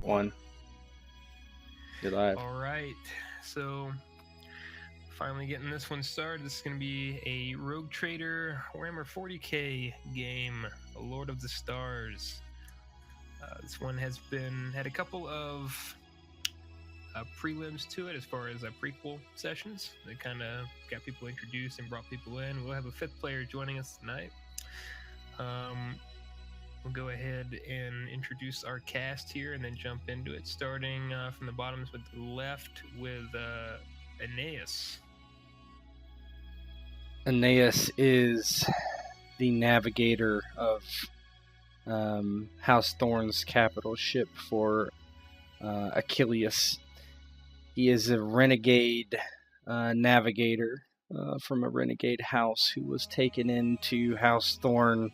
one. You're live. All right, so finally getting this one started. This is going to be a Rogue Trader Warhammer 40k game, Lord of the Stars. This one has had a couple of prelims to it as far as prequel sessions that kind of got people introduced and brought people in. We'll have a fifth player joining us tonight. We'll go ahead and introduce our cast here and then jump into it, starting from the bottoms with the left with Aeneas. Aeneas is the navigator of House Thorn's capital ship for Achilles. He is a renegade navigator from a renegade house who was taken into House Thorn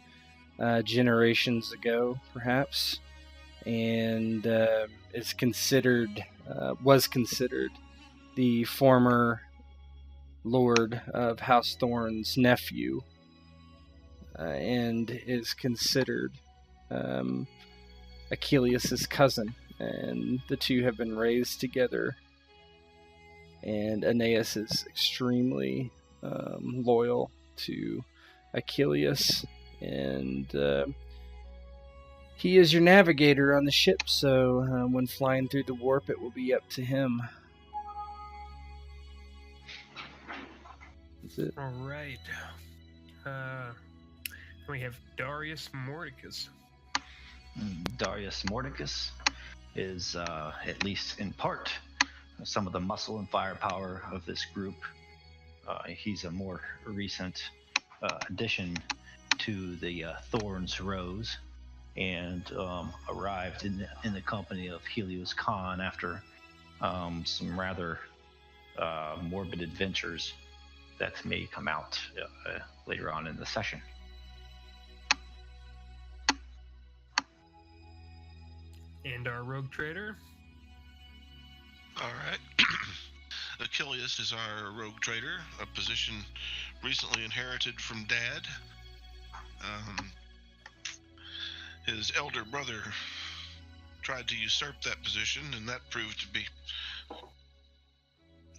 generations ago, perhaps, and was considered the former Lord of House Thorn's nephew, and is considered Achilles' cousin, and the two have been raised together. And Aeneas is extremely loyal to Achilles, and he is your navigator on the ship, so when flying through the warp, it will be up to him. That's it. All right. We have Darius Mordicus. Darius Mordicus is, at least in part, some of the muscle and firepower of this group. He's a more recent addition to the Thorns Rose, and arrived in the company of Helios Khan after some rather morbid adventures that may come out later on in the session. And our Rogue Trader. All right. Achilles is our rogue trader, a position recently inherited from Dad. His elder brother tried to usurp that position, and that proved to be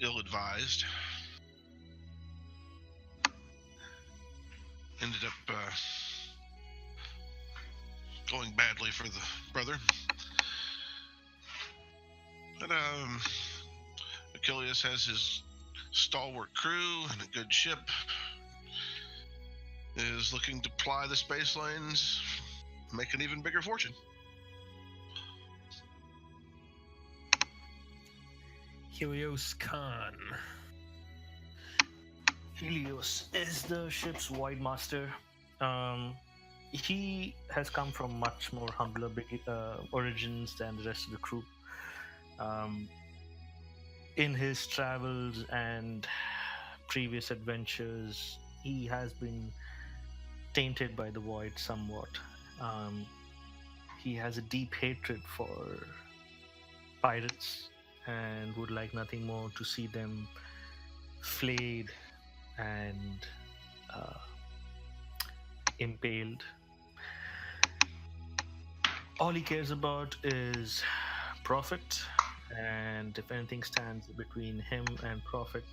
ill-advised. Ended up going badly for the brother. But Achilles has his stalwart crew and a good ship. Is looking to ply the space lanes, make an even bigger fortune. Helios Khan. Helios is the ship's void master. He has come from much more humbler origins than the rest of the crew. In his travels and previous adventures, he has been tainted by the void somewhat. He has a deep hatred for pirates and would like nothing more to see them flayed and impaled. All he cares about is profit, and if anything stands between him and profit,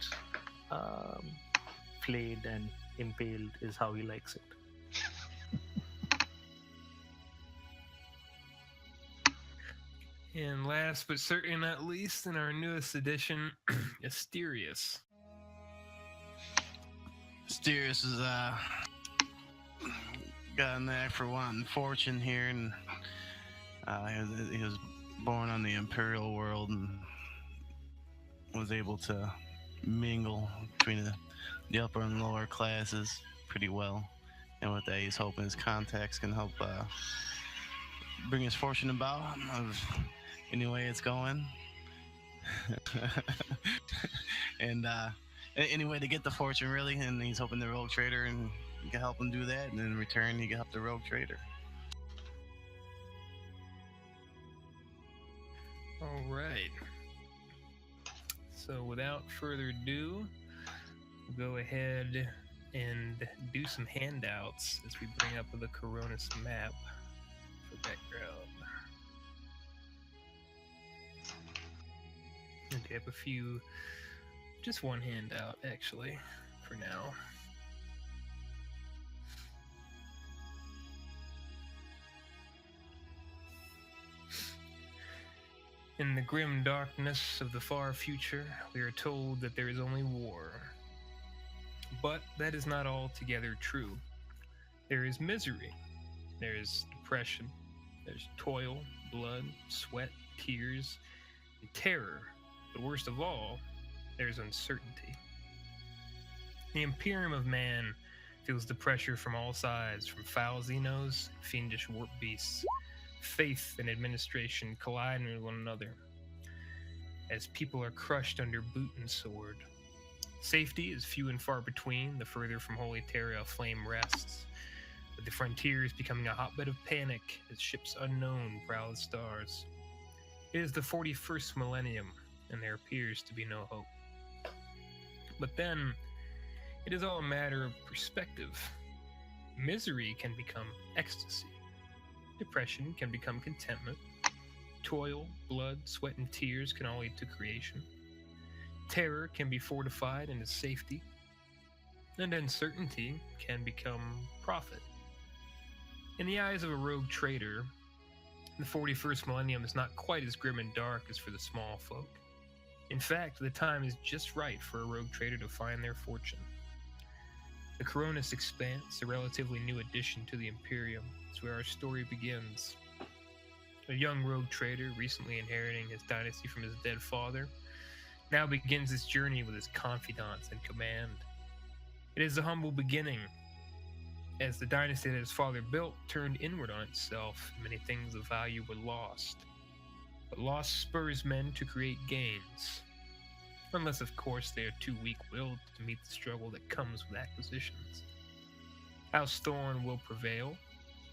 flayed and impaled is how he likes it. And last but certainly not least, in our newest edition, Asterius. Asterius is got a knack for wanting fortune here, and he was born on the Imperial world and was able to mingle between the upper and lower classes pretty well. And with that, he's hoping his contacts can help bring his fortune about of any way it's going. And any way to get the fortune, really. And he's hoping the rogue trader and can help him do that. And in return, he can help the rogue trader. All right. So without further ado, we'll go ahead and do some handouts as we bring up the Koronus map for background. And I have just one hand out, actually, for now. In the grim darkness of the far future, we are told that there is only war. But that is not altogether true. There is misery, there is depression, there's toil, blood, sweat, tears, and terror. But worst of all, there's uncertainty. The Imperium of Man feels the pressure from all sides, from foul Xenos, fiendish warp beasts. Faith and administration collide with one another as people are crushed under boot and sword. Safety is few and far between the further from Holy Terra flame rests, with the frontier is becoming a hotbed of panic as ships unknown prowl the stars. It is the 41st millennium, and there appears to be no hope. But then, it is all a matter of perspective. Misery can become ecstasy. Depression can become contentment. Toil, blood, sweat, and tears can all lead to creation. Terror can be fortified into safety. And uncertainty can become profit. In the eyes of a rogue trader, the 41st millennium is not quite as grim and dark as for the small folk. In fact, the time is just right for a rogue trader to find their fortune. The Koronus Expanse, a relatively new addition to the Imperium, is where our story begins. A young rogue trader, recently inheriting his dynasty from his dead father, now begins his journey with his confidants in command. It is a humble beginning, as the dynasty that his father built turned inward on itself, and many things of value were lost. But loss spurs men to create gains. Unless, of course, they are too weak-willed to meet the struggle that comes with acquisitions. House Thorn will prevail,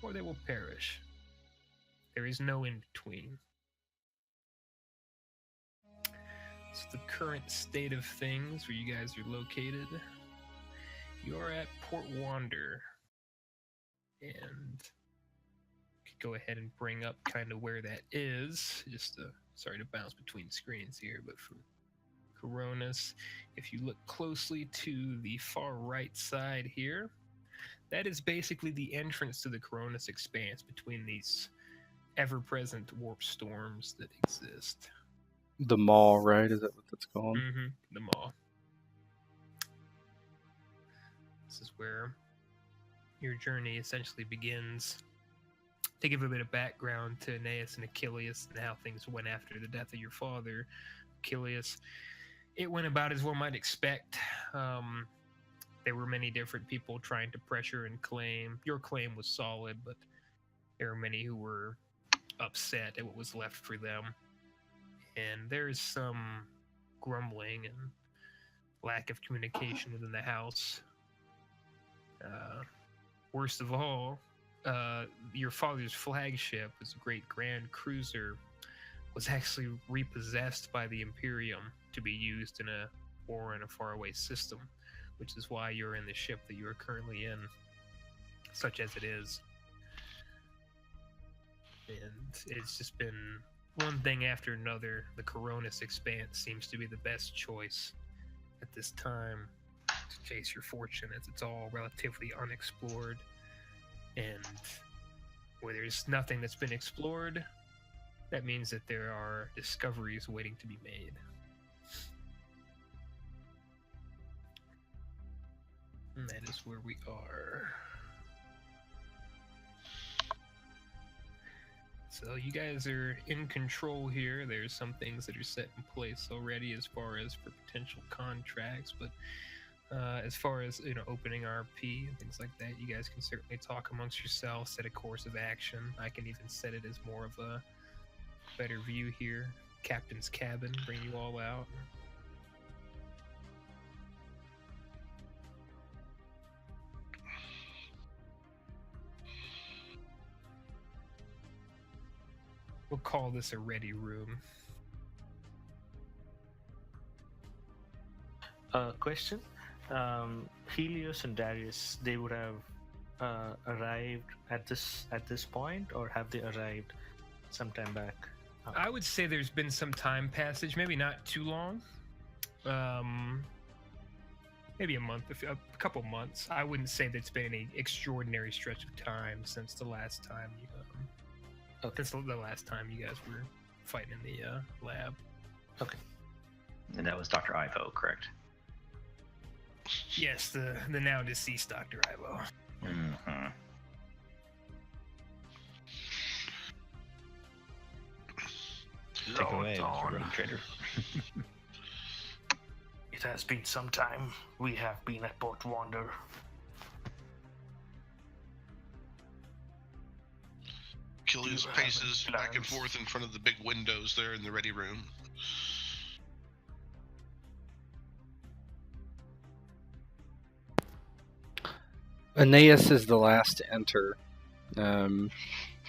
or they will perish. There is no in-between. So the current state of things where you guys are located, you are at Port Wander. And could go ahead and bring up kind of where that is. Sorry to bounce between screens here, but for Koronus, if you look closely to the far right side here, that is basically the entrance to the Koronus Expanse between these ever-present warp storms that exist. The mall, right? Is that what that's called? Mm-hmm. The mall. This is where your journey essentially begins. To give a bit of background to Aeneas and Achilles and how things went after the death of your father, Achilles, it went about as one might expect. There were many different people trying to pressure and claim. Your claim was solid, but there were many who were upset at what was left for them. And there is some grumbling and lack of communication within the house. Worst of all, your father's flagship, his great grand cruiser, was actually repossessed by the Imperium to be used in a war in a faraway system, which is why you're in the ship that you are currently in, such as it is. And it's just been one thing after another. The Koronus Expanse seems to be the best choice at this time to chase your fortune, as it's all relatively unexplored. And where there's nothing that's been explored, that means that there are discoveries waiting to be made. And that is where we are. So you guys are in control here. There's some things that are set in place already as far as for potential contracts, but as far as opening RP and things like that, you guys can certainly talk amongst yourselves, set a course of action. I can even set it as more of a better view here. Captain's cabin, bring you all out. We'll call this a ready room. Question. Helios and Darius, they would have arrived at this point, or have they arrived sometime back I would say there's been some time passage, maybe not too long. Maybe a month, a couple months. I wouldn't say that it's been any extraordinary stretch of time since the last time since the last time you guys were fighting in the lab. Okay. And that was Dr. Ivo, correct? Yes, the now deceased Dr. Ivo. Mm-hmm. Take away, Lord, Rogue Trader. it has been some time. We have been at Port Wander. Achilles You have paces any back and plans? forth in front of the big windows there in the ready room. Aeneas is the last to enter.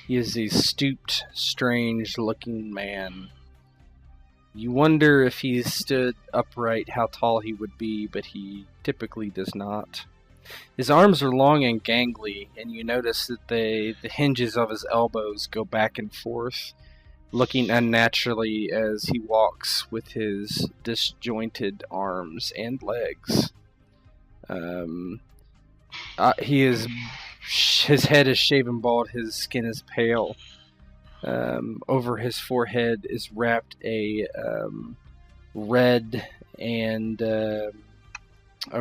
He is a stooped, strange-looking man. You wonder if he stood upright how tall he would be, but he typically does not. His arms are long and gangly, and you notice that the hinges of his elbows go back and forth, looking unnaturally as he walks with his disjointed arms and legs. His head is shaven bald, his skin is pale. Over his forehead is wrapped a red and a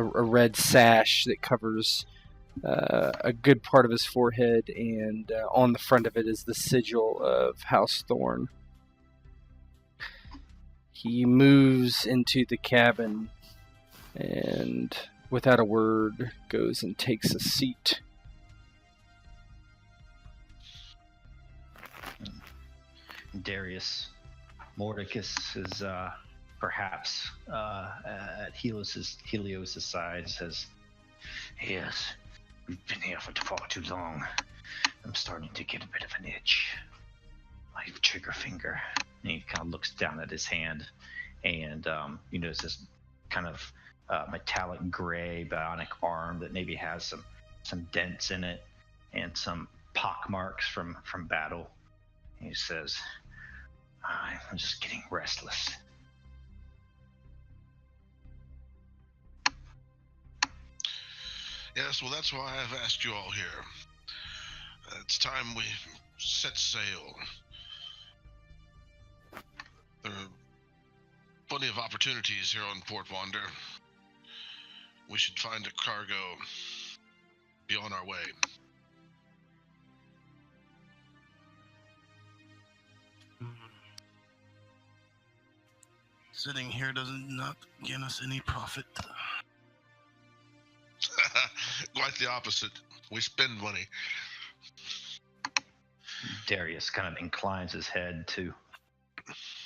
red sash that covers a good part of his forehead, and on the front of it is the sigil of House Thorn. He moves into the cabin and, without a word, goes and takes a seat. Darius Mordicus is perhaps at Helios's side, says, "Yes, we've been here for far too long. I'm starting to get a bit of an itch. My trigger finger." And he kind of looks down at his hand, and you notice this kind of metallic gray bionic arm that maybe has some dents in it and some pock marks from battle. And he says, "I'm just getting restless." Yes, well, that's why I've asked you all here. It's time we set sail. There are plenty of opportunities here on Port Wander. We should find a cargo. Be on our way. Sitting here doesn't not gain us any profit. Quite the opposite. We spend money. Darius kind of inclines his head to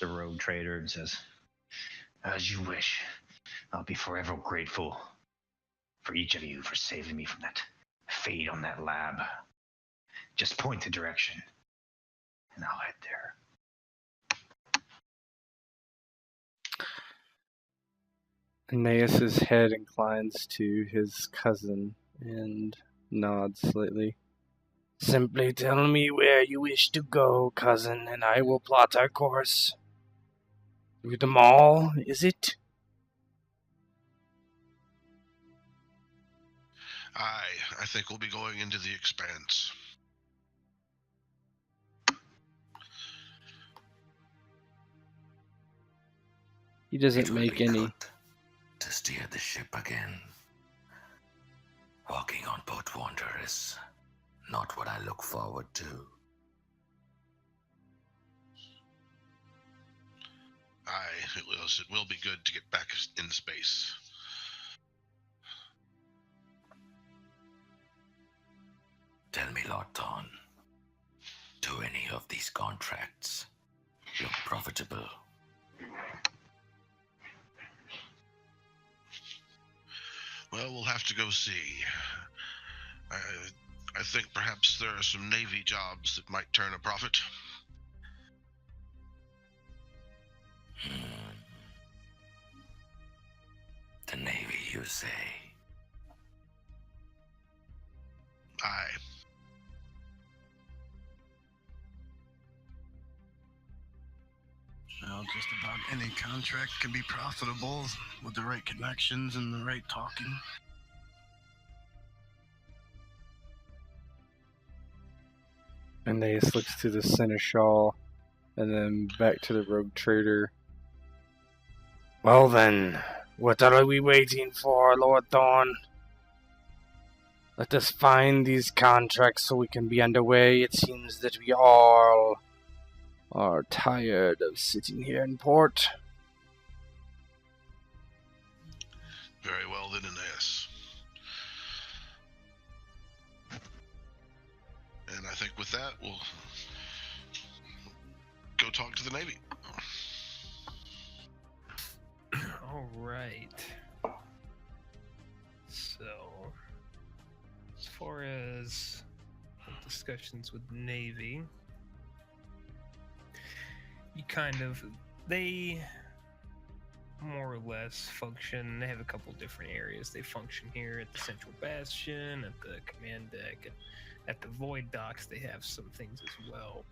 the rogue trader and says, "As you wish. I'll be forever grateful for each of you for saving me from that fate on that lab. Just point the direction, and I'll head there." Aeneas's head inclines to his cousin and nods slightly. "Simply tell me where you wish to go, cousin, and I will plot our course. Through the mall, is it?" I think we'll be going into the Expanse. He doesn't It will make be any. good to steer the ship again. Walking on Port Wander is not what I look forward to. It will be good to get back in space. Tell me, Lord Thorn, do any of these contracts look profitable? Well, we'll have to go see. I think perhaps there are some Navy jobs that might turn a profit. The Navy, you say? just about any contract can be profitable with the right connections and the right talking. Aeneas looks to the seneschal and then back to the rogue trader. Well then, what are we waiting for, Lord Thorn? Let us find these contracts so we can be underway. It seems that we all are tired of sitting here in port. Very well then, Aeneas. And I think with that, we'll go talk to the Navy. All right. So, as far as discussions with Navy, they more or less function. They have a couple different areas. They function here at the Central Bastion, at the command deck, and at the Void Docks. They have some things as well.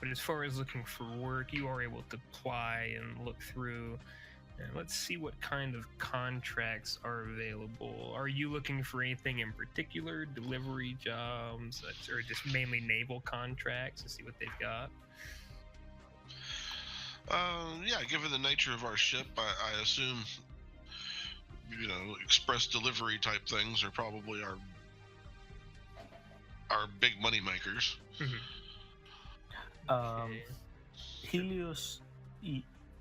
But as far as looking for work, you are able to apply and look through. And let's see what kind of contracts are available. Are you looking for anything in particular? Delivery jobs, or just mainly naval contracts to see what they've got? Yeah, given the nature of our ship, I assume, express delivery type things are probably our big money makers. Okay. Helios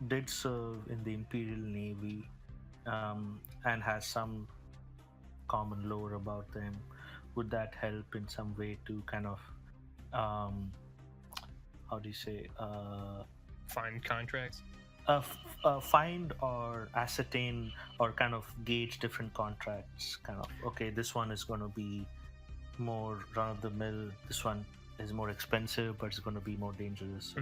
did serve in the Imperial Navy and has some common lore about them. Would that help in some way to kind of, Find contracts? Find or ascertain or kind of gauge different contracts? Kind of, okay, this one is going to be more run-of-the-mill, this one is more expensive, but it's going to be more dangerous.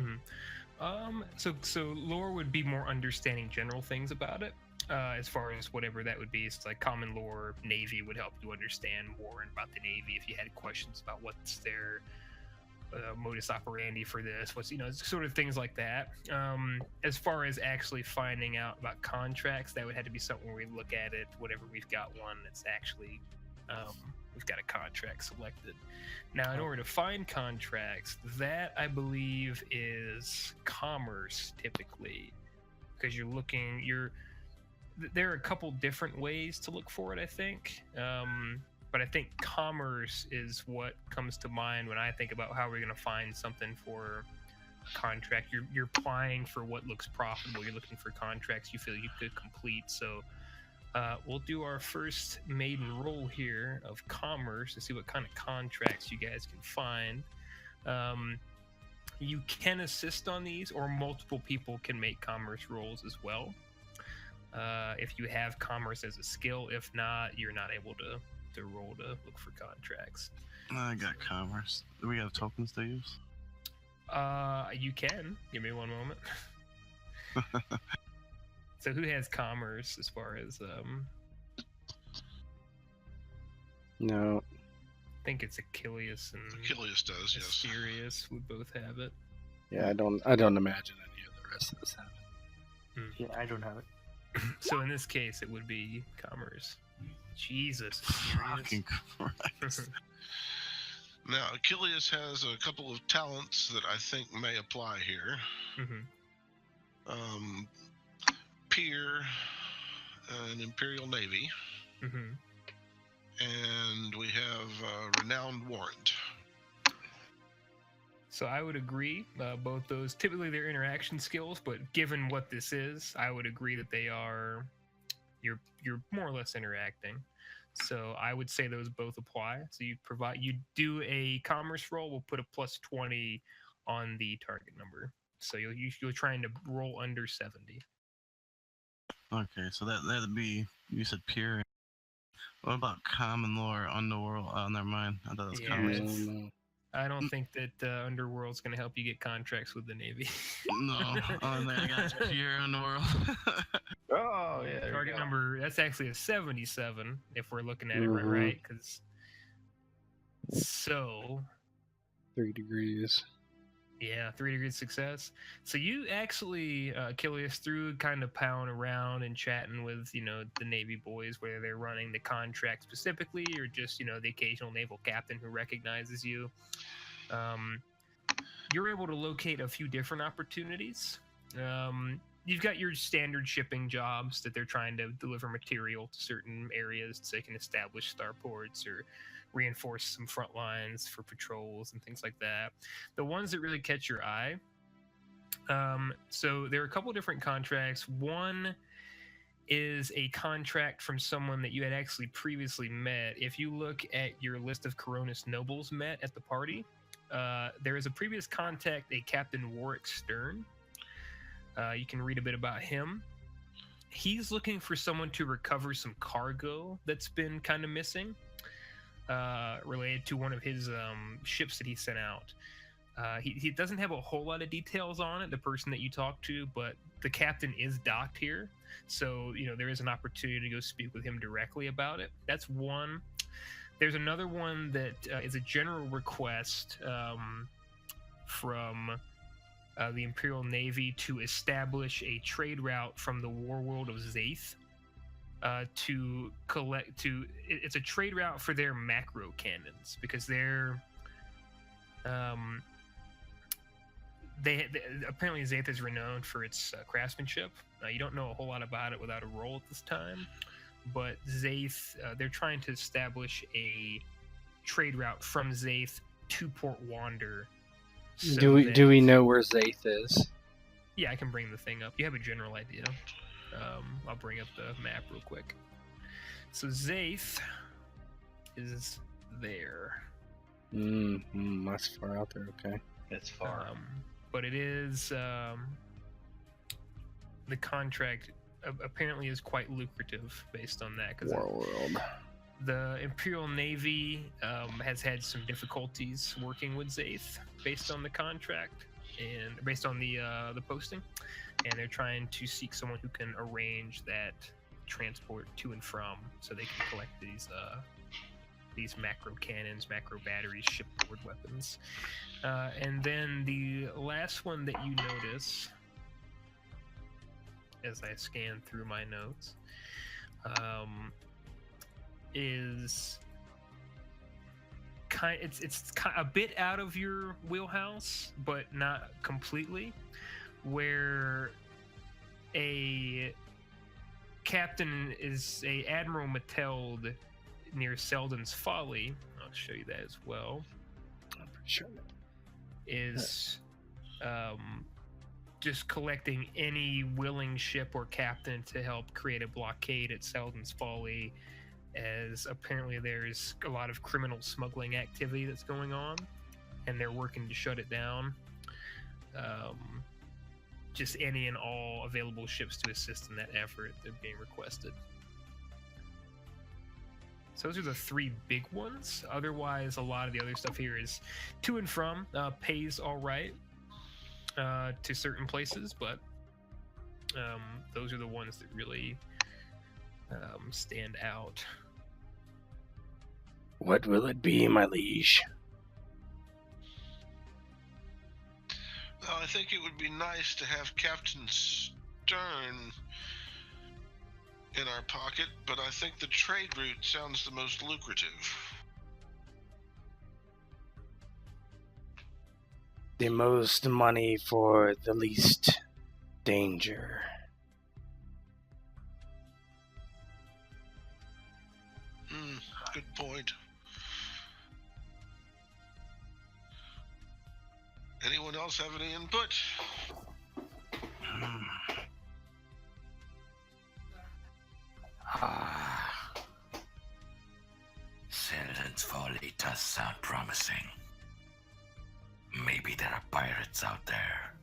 So lore would be more understanding general things about it. As far as whatever that would be, it's like common lore. Navy would help you understand more about the Navy if you had questions about what's their modus operandi for this, what's sort of things like that. As far as actually finding out about contracts, that would have to be something where we look at it. Whatever we've got one that's actually we've got a contract selected. Now, in order to find contracts, that I believe is commerce typically, because there are a couple different ways to look for it, I think. But I think commerce is what comes to mind when I think about how we're going to find something for a contract. You're applying for what looks profitable. You're looking for contracts you feel you could complete. So we'll do our first maiden roll here of commerce to see what kind of contracts you guys can find. You can assist on these, or multiple people can make commerce rolls as well. If you have commerce as a skill, if not, you're not able to roll to look for contracts. I got commerce. Do we have tokens to use? You can. Give me one moment. So who has commerce as far as No. I think it's Achilles and Achilles does, yes. Sirius would both have it. Yeah, I don't imagine any of the rest of us have it. Yeah, I don't have it. So in this case, it would be commerce. Jesus, Fucking Christ. Now, Achilles has a couple of talents that I think may apply here. Peer, an Imperial Navy, and we have Renowned Warrant. So I would agree, both those, typically they're interaction skills, but given what this is, I would agree that they are, you're more or less interacting. So I would say those both apply. So you do a commerce roll, we'll put a plus 20 on the target number. So you're trying to roll under 70. Okay, so that'd be, you said peer. What about common lore, underworld? Oh, never mind. I thought it was commerce. I don't think that Underworld's going to help you get contracts with the Navy. No, I got peer underworld. Oh, yeah. Target number, that's actually a 77 if we're looking at it right? Because 3 degrees. Yeah, 3 degrees success. So you actually, Achilles, through kind of palling around and chatting with, the Navy boys, whether they're running the contract specifically or just, the occasional naval captain who recognizes you, you're able to locate a few different opportunities. You've got your standard shipping jobs that they're trying to deliver material to certain areas so they can establish starports or reinforce some front lines for patrols and things like that. The ones that really catch your eye, so there are a couple different contracts. One is a contract from someone that you had actually previously met. If you look at your list of Koronus nobles met at the party, there is a previous contact, a Captain Warwick Stern. You can read a bit about him. He's looking for someone to recover some cargo that's been kind of missing, related to one of his ships that he sent out. He doesn't have a whole lot of details on it, the person that you talked to, but the captain is docked here. So, there is an opportunity to go speak with him directly about it. That's one. There's another one that is a general request from the Imperial Navy to establish a trade route from the war world of Zaith it's a trade route for their macro cannons, because they're they apparently Zaith is renowned for its craftsmanship. You don't know a whole lot about it without a roll at this time, but Zaith, they're trying to establish a trade route from Zaith to Port Wander. Do we know where Zaith is? Yeah, I can bring the thing up. You have a general idea. I'll bring up the map real quick. So Zaith is there. That's far out there. Okay, It's far. But it is the contract apparently is quite lucrative based on that, because World. the Imperial Navy has had some difficulties working with Zaith based on the contract and based on the posting, and they're trying to seek someone who can arrange that transport to and from, so they can collect these macro cannons, macro batteries, shipboard weapons. And then the last one that you notice, as I scan through my notes, is it's a bit out of your wheelhouse, but not completely, where a captain is a Admiral Mateld near Selden's Folly. I'll show you that as well. I'm pretty sure. Is just collecting any willing ship or captain to help create a blockade at Selden's Folly, as apparently there's a lot of criminal smuggling activity that's going on, and they're working to shut it down. Just any and all available ships to assist in that effort, they're being requested. So those are the 3 big ones. Otherwise, a lot of the other stuff here is to and from, pays all right to certain places, but those are the ones that really stand out. What will it be, my liege? Well, I think it would be nice to have Captain Stern in our pocket, but I think the trade route sounds the most lucrative. The most money for the least danger. Good point. Anyone else have any input? Selden's Folly does sound promising. Maybe there are pirates out there.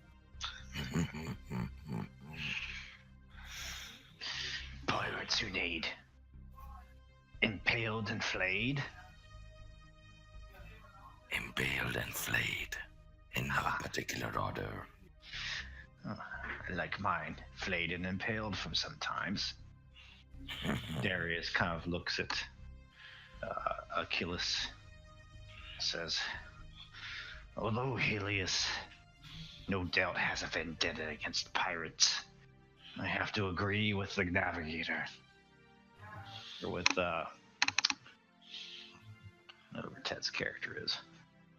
Pirates who need impaled and flayed. Impaled and flayed. In no particular order. Like mine, flayed and impaled from sometimes. Darius kind of looks at Achilles, says, although Helios no doubt has a vendetta against the pirates. I have to agree with the navigator. Or with, whatever Ted's character is.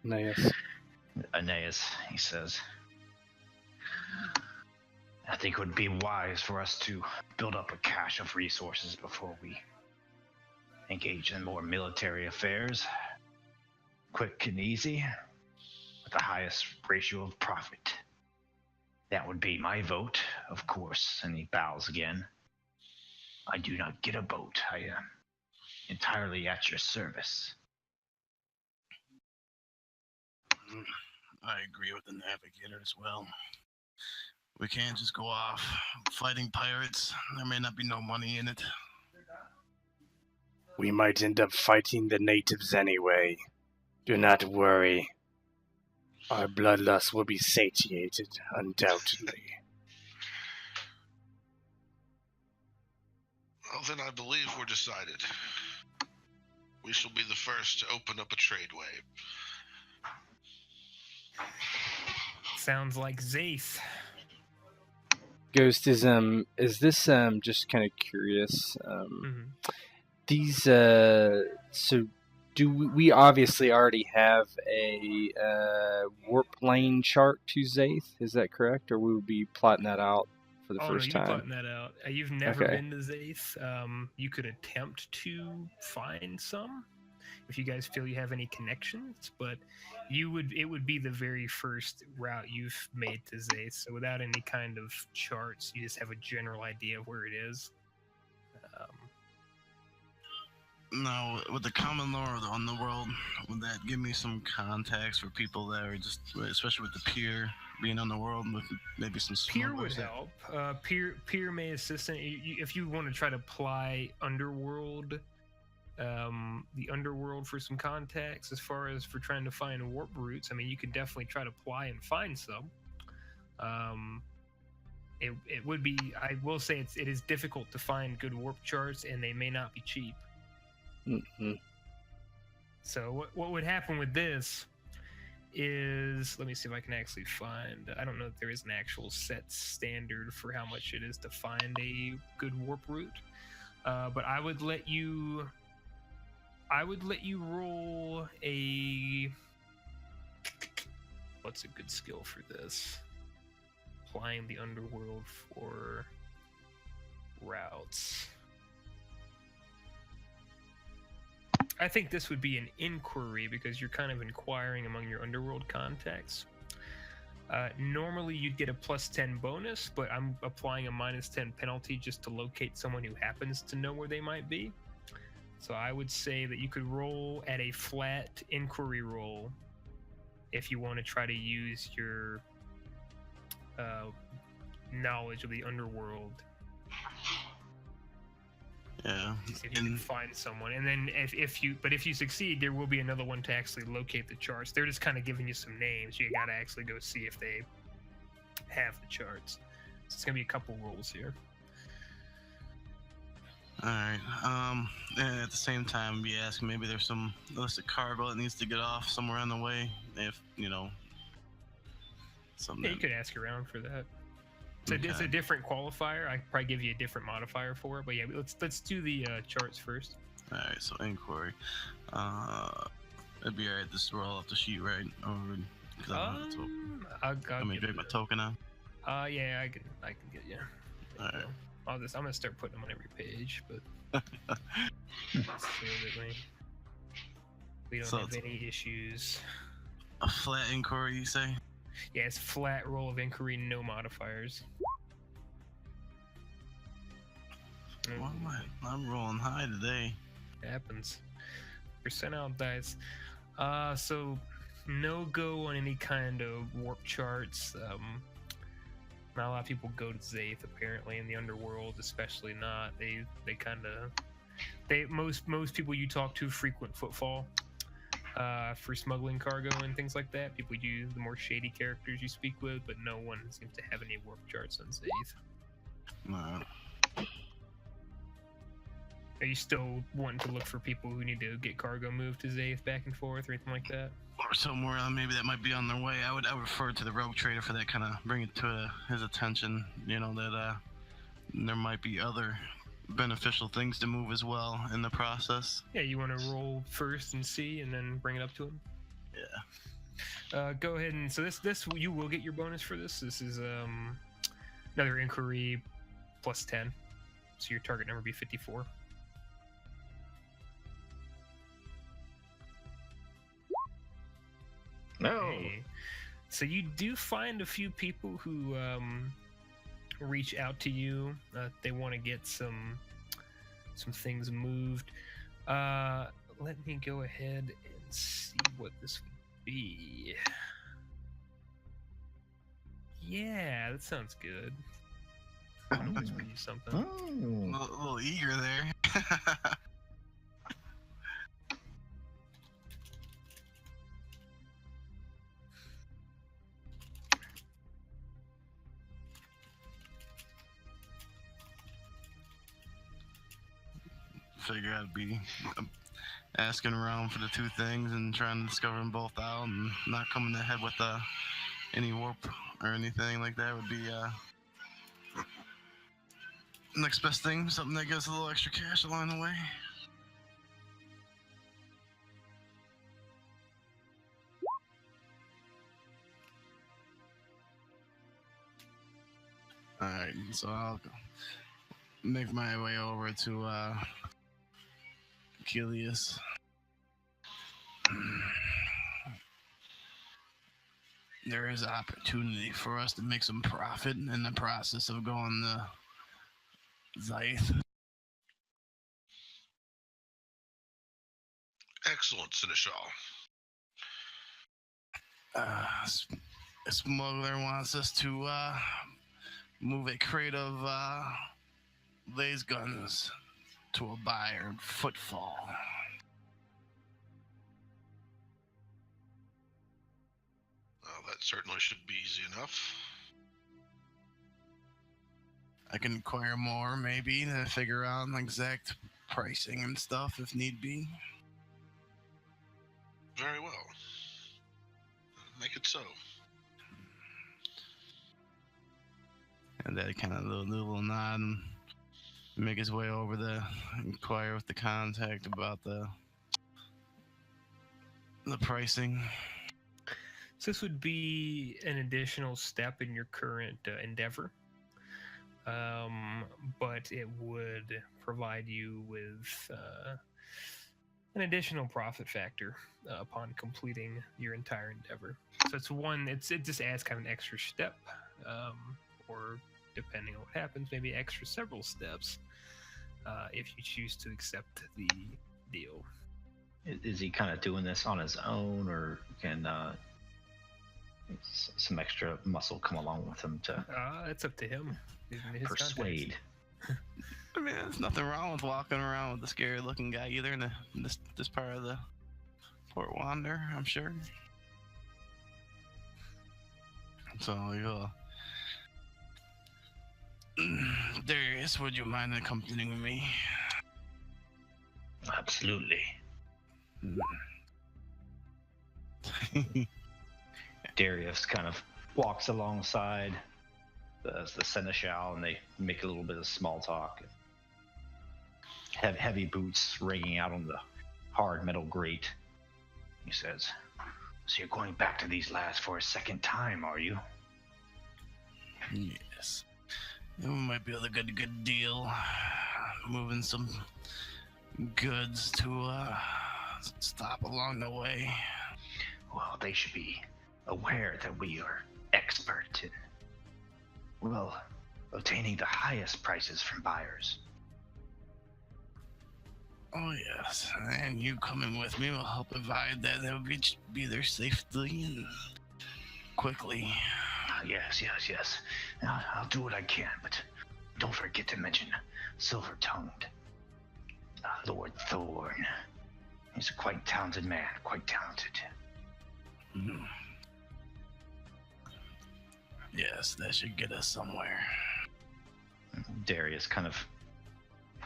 Nice. Aeneas, he says. I think it would be wise for us to build up a cache of resources before we engage in more military affairs. Quick and easy, with the highest ratio of profit. That would be my vote, of course. And he bows again. I do not get a vote. I am entirely at your service. I agree with the navigator as well. We can't just go off fighting pirates. There may not be no money in it. We might end up fighting the natives anyway. Do not worry. Our bloodlust will be satiated, undoubtedly. Well, then I believe we're decided. We shall be the first to open up a tradeway. Sounds like Zaith. Ghost, is this just kind of curious? These so do we obviously already have a warp lane chart to Zaith? Is that correct, or we would be plotting that out for the first time? Plotting that out. You've never Okay. been to Zaith. You could attempt to find some if you guys feel you have any connections, but it would be the very first route you've made to Zaith. So without any kind of charts, you just have a general idea of where it is. Now, with the common lore on the world, would that give me some contacts for people that are just, especially with the pier being on the world, with maybe some Peer would smugglers? help. Peer may assist if you want to try to apply underworld, the underworld for some contacts as far as for trying to find warp routes. I mean, you could definitely try to apply and find some. It would be. I will say it is difficult to find good warp charts, and they may not be cheap. Mm-hmm. So what would happen with this is, let me see if I can actually find. I don't know if there is an actual set standard for how much it is to find a good warp route, but I would let you roll a. What's a good skill for this? Applying the underworld for routes. I think this would be an inquiry because you're kind of inquiring among your underworld contacts. Normally you'd get a +10 bonus, but I'm applying a -10 penalty just to locate someone who happens to know where they might be. So I would say that you could roll at a flat inquiry roll if you want to try to use your knowledge of the underworld. Yeah. If you can find someone, and then if you succeed, there will be another one to actually locate the charts. They're just kind of giving you some names. You got to actually go see if they have the charts. So it's gonna be a couple rolls here. All right. And at the same time, be asking maybe there's some illicit cargo that needs to get off somewhere on the way. If something. Yeah, you could ask around for that. So it's a different qualifier. I could probably give you a different modifier for it, but yeah, let's do the charts first. All right. So inquiry. It'd be alright. This is roll off the sheet, right? Or because I don't have a token. I'll Drake my token on. Yeah, I can get you. All right. I'm gonna start putting them on every page, but we don't have any issues. A flat inquiry, you say? Yeah, it's flat roll of inquiry, no modifiers. Well, I'm rolling high today. It happens. Percentile dice. So no go on any kind of warp charts. Not a lot of people go to Zaith apparently in the underworld, especially not. Most people you talk to frequent Footfall for smuggling cargo and things like that. People use the more shady characters you speak with, but no one seems to have any warp charts on Zaith. No. Are you still wanting to look for people who need to get cargo moved to Zaith back and forth or anything like that? or somewhere maybe that might be on their way. I would refer to the rogue trader for that, kind of bring it to his attention. That there might be other beneficial things to move as well in the process. Yeah, you want to roll first and see, and then bring it up to him. Yeah. Go ahead and so this you will get your bonus for this. This is another inquiry plus 10, so your target number be 54. No. Okay. So you do find a few people who reach out to you. They want to get some things moved. Let me go ahead and see what this would be. Yeah, that sounds good. I'll whisper you something. A little eager there. Figure I'd be asking around for the two things and trying to discover them both out, and not coming ahead with any warp or anything like that would be next best thing. Something that gives a little extra cash along the way. Alright, so I'll make my way over to Achilles. There is opportunity for us to make some profit in the process of going to Zyth. Excellent, Seneschal. A smuggler wants us to move a crate of laser guns to a buyer in Footfall. Well, that certainly should be easy enough. I can inquire more, maybe, to figure out an exact pricing and stuff if need be. Very well. Make it so. And that kind of little nod and make his way over to inquire with the contact about the pricing. So this would be an additional step in your current endeavor, but it would provide you with an additional profit factor upon completing your entire endeavor. So it just adds kind of an extra step, or depending on what happens, maybe extra several steps if you choose to accept the deal. Is he kind of doing this on his own, or can some extra muscle come along with him to It's up to him. His persuade? I mean, there's nothing wrong with walking around with a scary-looking guy either in this part of the Port Wander, I'm sure. So you'll... Darius, would you mind accompanying me? Absolutely. Darius kind of walks alongside the seneschal, and they make a little bit of small talk. Have heavy boots ringing out on the hard metal grate. He says, "So you're going back to these lads for a second time, are you?" Yes. We might be able to get a good deal. Moving some goods to stop along the way. Well, they should be aware that we are expert in, well, obtaining the highest prices from buyers. Oh yes, and you coming with me will help provide that they'll be there safely and quickly. Yes. I'll do what I can, but don't forget to mention Silver-Tongued. Lord Thorn. He's a quite talented man, quite talented. Mm. Yes, that should get us somewhere. Darius kind of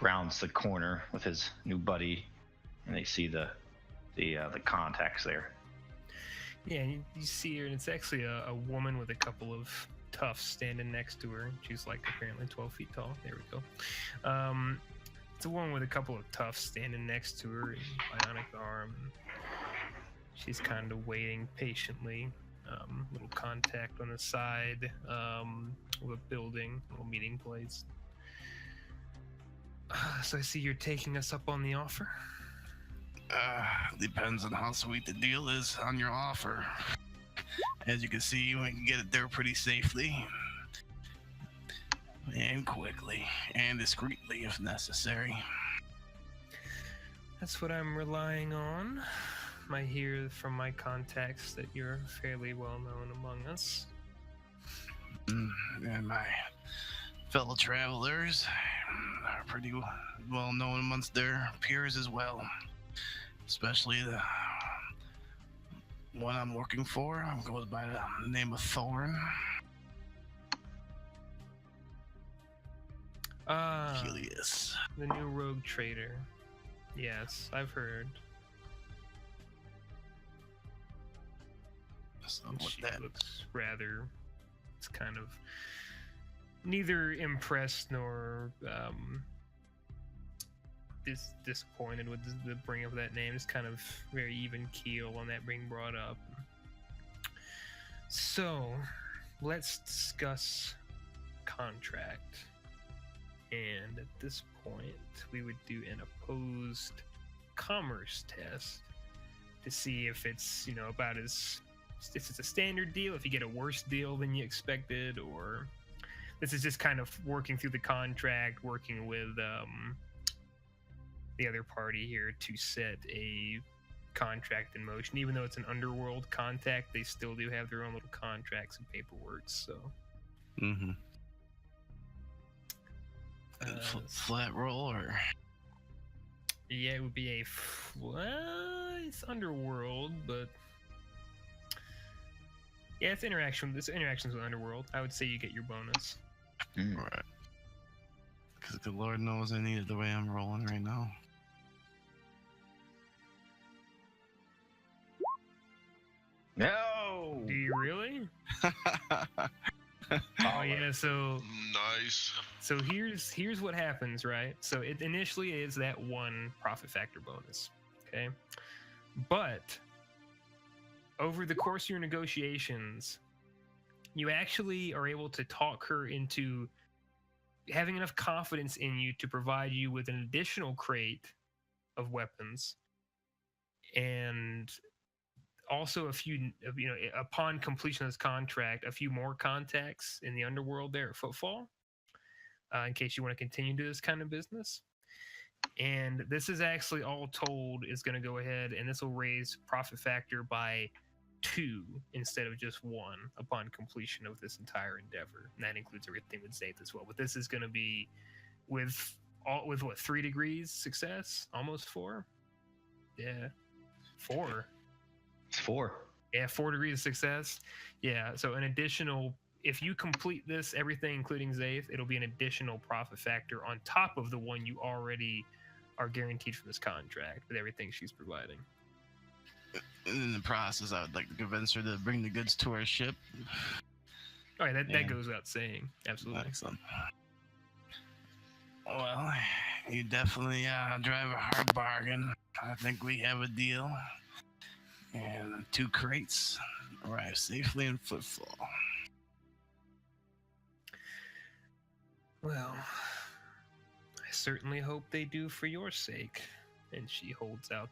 rounds the corner with his new buddy, and they see the contacts there. Yeah, you see her, and it's actually a woman with a couple of toughs standing next to her. She's like apparently 12 feet tall. There we go. It's a woman with a couple of toughs standing next to her in bionic arm. She's kind of waiting patiently. Little contact on the side of a building, little meeting place. So I see you're taking us up on the offer. Depends on how sweet the deal is on your offer. As you can see, we can get it there pretty safely. And quickly. And discreetly if necessary. That's what I'm relying on. I hear from my contacts that you're fairly well known among us. And my fellow travelers are pretty well known amongst their peers as well. Especially the one I'm working for goes by the name of Thorn. Helios. The new rogue trader. Yes, I've heard. So She looks rather, it's kind of neither impressed nor disappointed with the bring of that name. It's kind of very even keel on that being brought up. So let's discuss contract. And at this point, we would do an opposed commerce test to see if it's, about as, if it's a standard deal, if you get a worse deal than you expected, or this is just kind of working through the contract, working with the other party here to set a contract in motion. Even though it's an underworld contact, they still do have their own little contracts and paperwork, so. Mm-hmm. Flat roll, or? Yeah, it would be it's underworld, but yeah, it's interactions with underworld. I would say you get your bonus. Right. Because the Lord knows I need it the way I'm rolling right now. No! Do you really? Oh yeah, so Nice. So here's what happens, right? So it initially is that one profit factor bonus, okay? But over the course of your negotiations, you actually are able to talk her into having enough confidence in you to provide you with an additional crate of weapons, and also a few, upon completion of this contract, a few more contacts in the underworld there at Footfall, in case you want to continue to do this kind of business. And this is actually all told is going to go ahead, and this will raise profit factor by 2 instead of just 1 upon completion of this entire endeavor. And that includes everything with Zaith as well. But this is going to be with what, 3 degrees success? Almost 4? Yeah. 4. It's 4. Yeah, 4 degrees of success. Yeah, so an additional, if you complete this, everything including Zaith, it'll be an additional profit factor on top of the one you already are guaranteed from this contract with everything she's providing. And in the process, I would like to convince her to bring the goods to our ship. All right, that goes without saying. Absolutely. Excellent. Well, you definitely drive a hard bargain. I think we have a deal. And 2 crates arrive safely in Footfall. Well, I certainly hope they do for your sake. And she holds out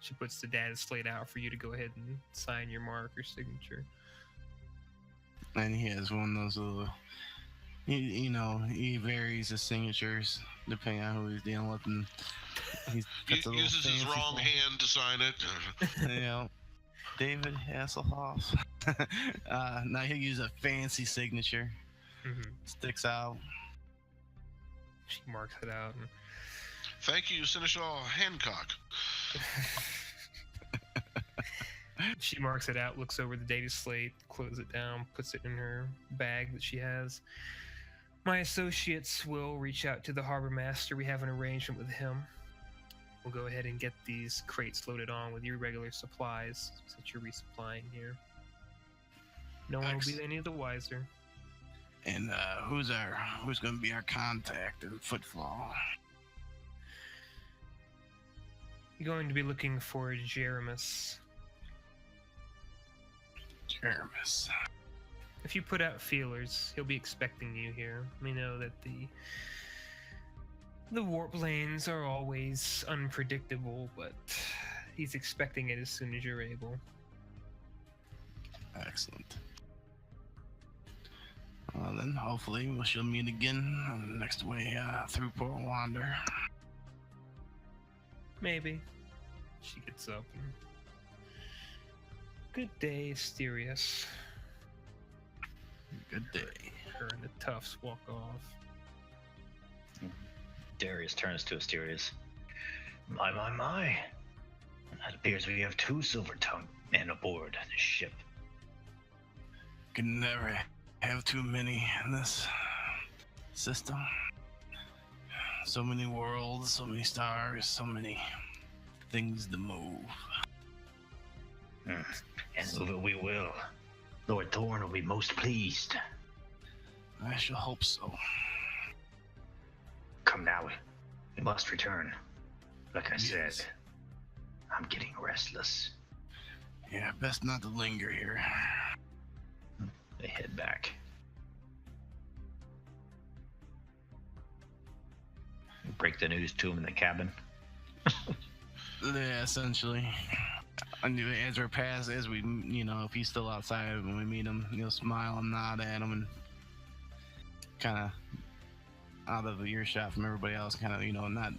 she puts the data slate out for you to go ahead and sign your mark or signature. And he has one of those little, he varies his signatures depending on who he's dealing with, and he uses his wrong hand to sign it. David Hasselhoff. Now he'll use a fancy signature. Mm-hmm. Sticks out. She marks it out. And... Thank you, Seneschal Hancock. She marks it out, looks over the data slate, closes it down, puts it in her bag that she has. My associates will reach out to the harbor master. We have an arrangement with him. we'll go ahead and get these crates loaded on with your regular supplies that you're resupplying here. No one will be any the wiser. And who's going to be our contact in Footfall? You're going to be looking for Jeremus. Jeremus. If you put out feelers, he'll be expecting you here. We know that the warp lanes are always unpredictable, but he's expecting it as soon as you're able. Excellent. Well, then hopefully we shall meet again on the next way through Port Wander. Maybe. She gets up. And... Good day, Asterius. Good day. Her and the toughs walk off. Darius turns to Asterius. My. It appears we have 2 silver-tongued men aboard this ship. Can never have too many in this system. So many worlds, so many stars, so many things to move. And move it we will. Lord Thorn will be most pleased. I shall hope so. Come now, we must return. Like I said, Yes. I'm getting restless. Yeah, best not to linger here. They head back. Break the news to him in the cabin. Yeah, essentially. And as we pass, if he's still outside when we meet him, smile and nod at him and kind of out of the earshot from everybody else, kind of, not,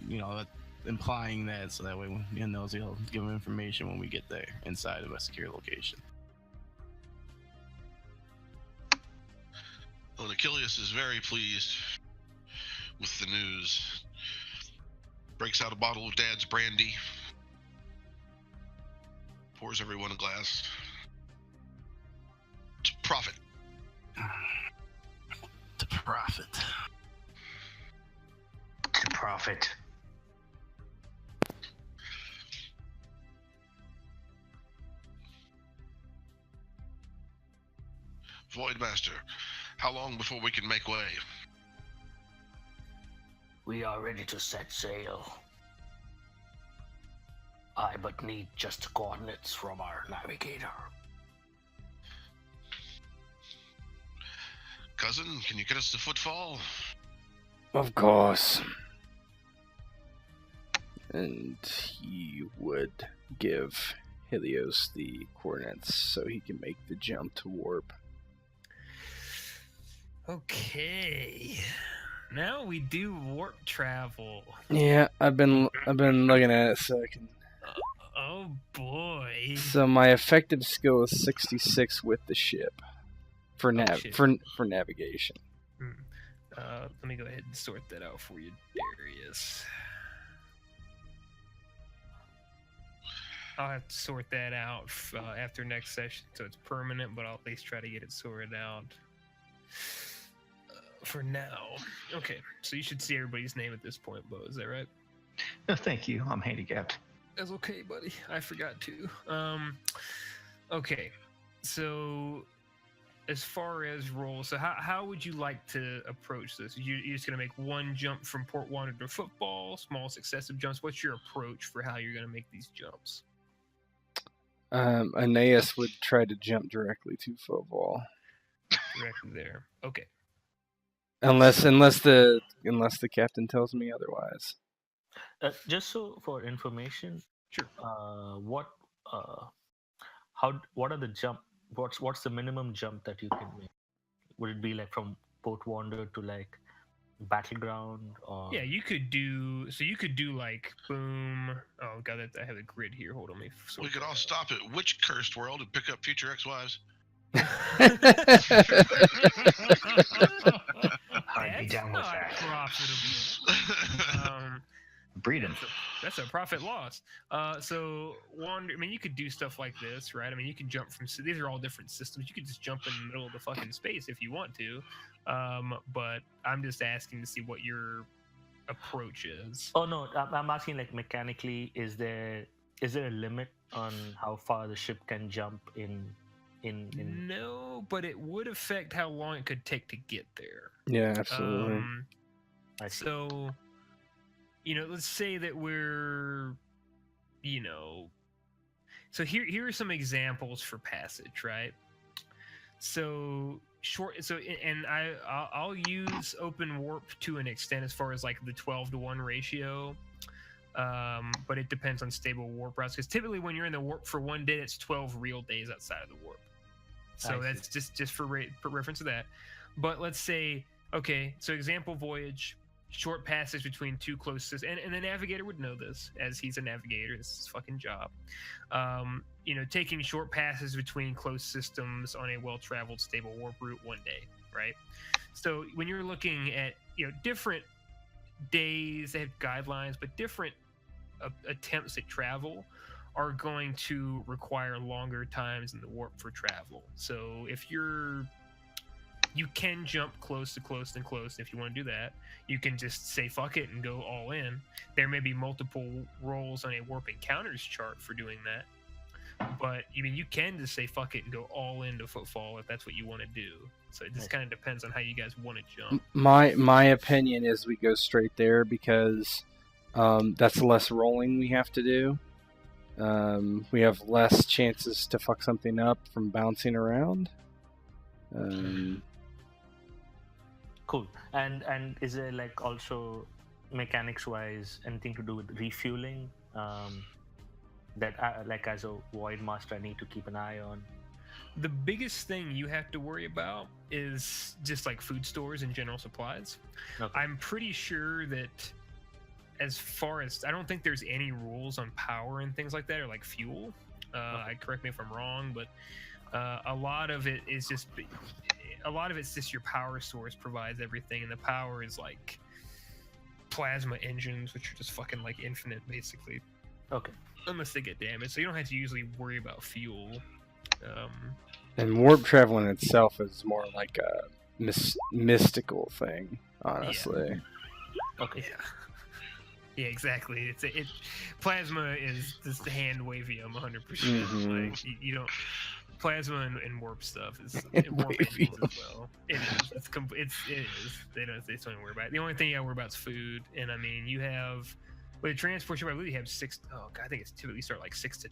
implying that, so that way he knows he'll give him information when we get there inside of a secure location. Well, Achilles is very pleased with the news. Breaks out a bottle of Dad's brandy. Pours everyone a glass. To profit. To profit. To profit. Voidmaster, how long before we can make way? We are ready to set sail. I but need just coordinates from our navigator. Cousin, can you get us to Footfall? Of course. And he would give Helios the coordinates so he can make the jump to warp. Okay. Now we do warp travel. Yeah, I've been looking at it so I can. Oh boy. So my effective skill is 66 with the ship for shit. for navigation. Let me go ahead and sort that out for you, Darius. I'll have to sort that out after next session, so it's permanent, but I'll at least try to get it sorted out for now. Okay, so you should see everybody's name at this point, Bo. Is that right? No, thank you. I'm handicapped. That's okay, buddy. I forgot to. Okay, so as far as roles, so how would you like to approach this? You're just going to make one jump from Port Wander to Footfall, small successive jumps. What's your approach for how you're going to make these jumps? Aeneas would try to jump directly to Footfall. Directly there. Okay. Unless the captain tells me otherwise. Just so for information, Sure. What are the jump? What's the minimum jump that you can make? Would it be like from Port Wander to like Battleground? Or Yeah, you could do like boom. Oh god, I have a grid here. Hold on, let me. We could all stop at which cursed world and pick up future ex-wives. I'd be down with That's that. not profitable. Breed him. That's a profit loss. So wander. I mean, you could do stuff like this, right? I mean, you could jump from. These are all different systems. You could just jump in the middle of the fucking space if you want to. But I'm just asking to see what your approach is. Oh no, I'm asking like mechanically, is there a limit on how far the ship can jump in? No, but it would affect how long it could take to get there. Yeah, absolutely. I see. So, let's say that we're, so here are some examples for passage, right? So I'll use open warp to an extent as far as like the 12-to-1 ratio. But it depends on stable warp routes, because typically when you're in the warp for 1 day, it's 12 real days outside of the warp. So that's just for reference to that. But let's say, okay, so example Voyage, short passage between two close systems, and the navigator would know this, as he's a navigator. This is his fucking job. Taking short passes between close systems on a well-traveled stable warp route 1 day, right? So when you're looking at different days, they have guidelines, but different attempts at travel are going to require longer times in the warp for travel. So if you can jump close to close and close. If you want to do that, you can just say fuck it and go all in. There may be multiple rolls on a warp encounters chart for doing that, but you can just say fuck it and go all into Footfall if that's what you want to do. So it just kind of depends on how you guys want to jump. My opinion is we go straight there, because that's less rolling we have to do. We have less chances to fuck something up from bouncing around. Cool. And is there like also mechanics wise anything to do with refueling that like as a Void Master I need to keep an eye on? The biggest thing you have to worry about is just like food stores and general supplies. Okay. I'm pretty sure that as far as, I don't think there's any rules on power and things like that, or like fuel. Correct me if I'm wrong, but a lot of it's just your power source provides everything, and the power is like plasma engines, which are just fucking like infinite basically. Okay. Unless they get damaged, so you don't have to usually worry about fuel. And warp travel in itself is more like a mystical thing, honestly. Yeah. Okay. Yeah, exactly. Plasma is just hand wavium 100%. Mhm. Like you don't. Plasma and warp stuff is And warp wavium. engines as well. It is. It is. They don't worry about it. The only thing you gotta worry about is food. And you have with a transport ship, I believe you have 6. Oh god, I think it's typically start like 6 to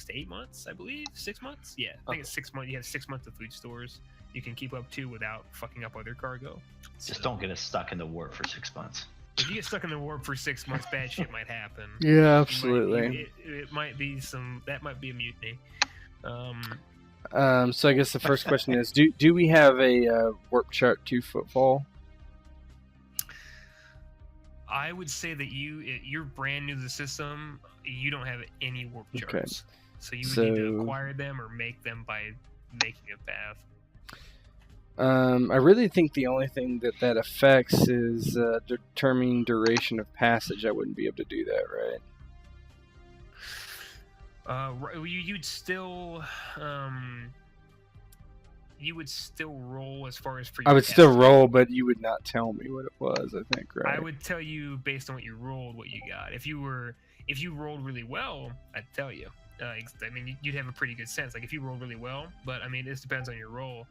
8 months. I believe 6 months. Yeah, I think it's 6 months. You have 6 months of food stores you can keep up to without fucking up other cargo. Just don't get us stuck in the warp for 6 months. If you get stuck in the warp for 6 months, bad shit might happen. Yeah, absolutely. It might be that might be a mutiny. So I guess the first question is, do we have a warp chart to Footfall? I would say that you're brand new to the system. You don't have any warp Okay. charts, so you would need to acquire them or make them by making a path. I really think the only thing that affects is determining duration of passage. I wouldn't be able to do that, right? You'd still roll as far as for your I would still estimate. roll, but you would not tell me what it was, I think, right? I would tell you based on what you rolled, what you got. If you rolled really well, I'd tell you. You'd have a pretty good sense. Like if you rolled really well, but this depends on your roll.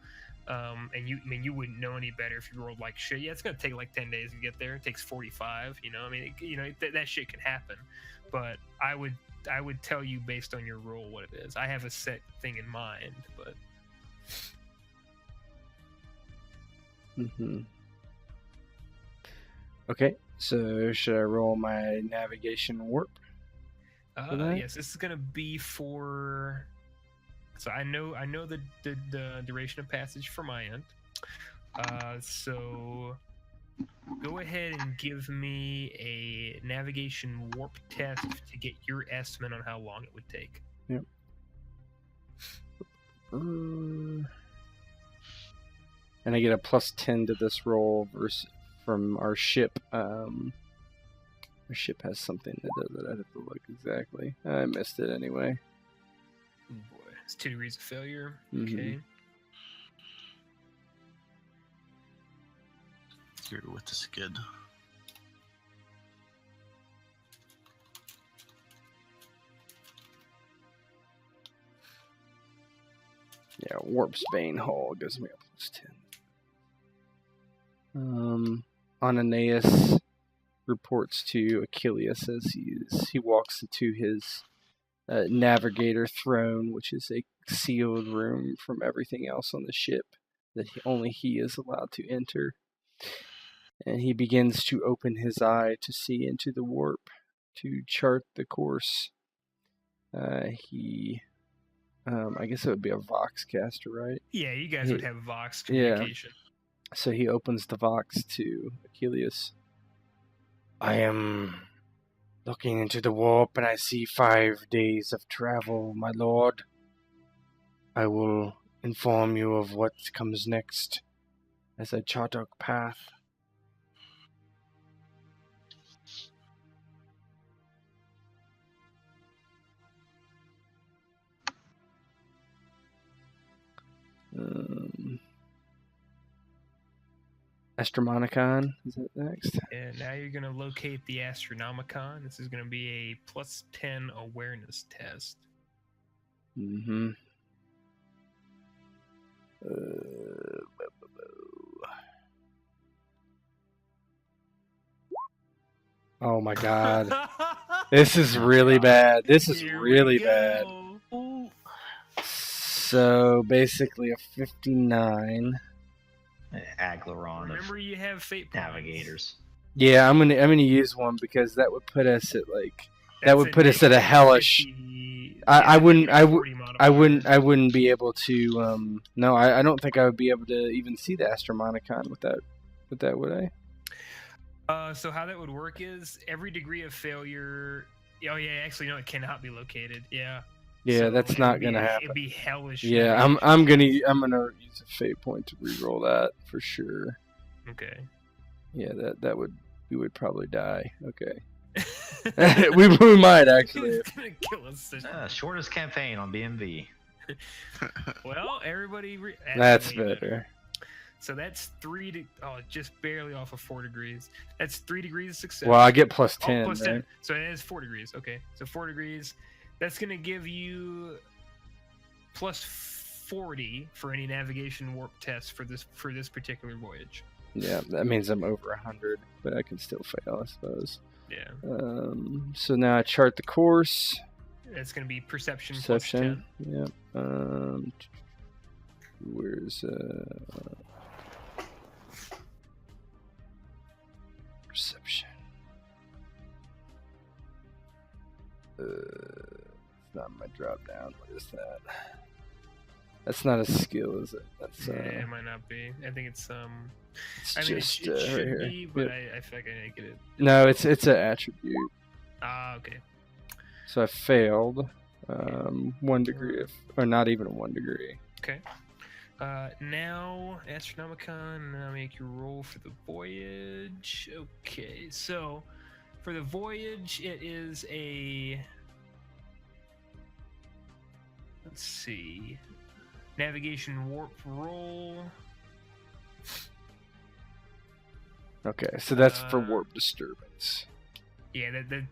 And you wouldn't know any better if you rolled like shit. Yeah, it's gonna take like 10 days to get there. It takes 45. That shit can happen. But I would tell you based on your roll what it is. I have a set thing in mind, but. Mm-hmm. Okay, so should I roll my navigation warp? that? Yes, this is gonna be for. So I know the duration of passage for my end. So go ahead and give me a navigation warp test to get your estimate on how long it would take. Yep. And I get a +10 to this roll from our ship. Our ship has something that does it. I'd have to look exactly. I missed it anyway. Oh boy, it's 2 degrees of failure. Mhm. Okay. Here with the skid. Yeah, Warp's Bane Hull gives me a +10. Ananias reports to Achilles as he walks into his navigator throne, which is a sealed room from everything else on the ship that only he is allowed to enter. And he begins to open his eye to see into the warp, to chart the course. I guess it would be a Vox caster, right? Yeah, you guys would have Vox Yeah. communication. So he opens the Vox to Achilles. I am looking into the warp and I see 5 days of travel, my lord. I will inform you of what comes next as I chart our path. Astronomicon, is that next? And now you're going to locate the Astronomicon. This is going to be a +10 awareness test. Mm-hmm. Oh my god. This is really bad. This is Here really we bad. go. So basically a 59. Aglaron Remember, of you have fate points. navigators. Yeah, I'm gonna use one because that would put us at like That's would put us at a hellish. 50, I wouldn't negative 40 modifiers. I wouldn't be able to. No, I don't think I would be able to even see the Astronomicon with that, would I? So how that would work is every degree of failure. Oh yeah, actually no, it cannot be located. Yeah. Yeah, So that's it not would be- gonna happen. It'd be hellish. Yeah, I'm gonna use a fate point to reroll that for sure. Okay. Yeah, we would probably die. Okay. we might actually. It's gonna kill us. Shortest campaign on BMV. Well, everybody. That's actually, better. So that's just barely off of 4 degrees. That's 3 degrees of success. Well, I get +10, plus right? 10. So it is 4 degrees. Okay, so 4 degrees. That's gonna give you +40 for any navigation warp test for this particular voyage. Yeah, that means I'm over 100, but I can still fail, I suppose. Yeah. So now I chart the course. It's gonna be perception. Perception. Yeah. Where's perception? It's not my drop down. What is that? That's not a skill, is it? That's It might not be. I think it's it's I mean, just it right should here. be, but Yep. I feel like I didn't get it. No, it's an attribute. Ah, okay. So I failed 1 degree or not even 1 degree. Okay. Now, Astronomicon, now make your roll for the voyage. Okay, so for the voyage, it is a. Let's see. Navigation warp roll. Okay, so that's for warp disturbance. Yeah, the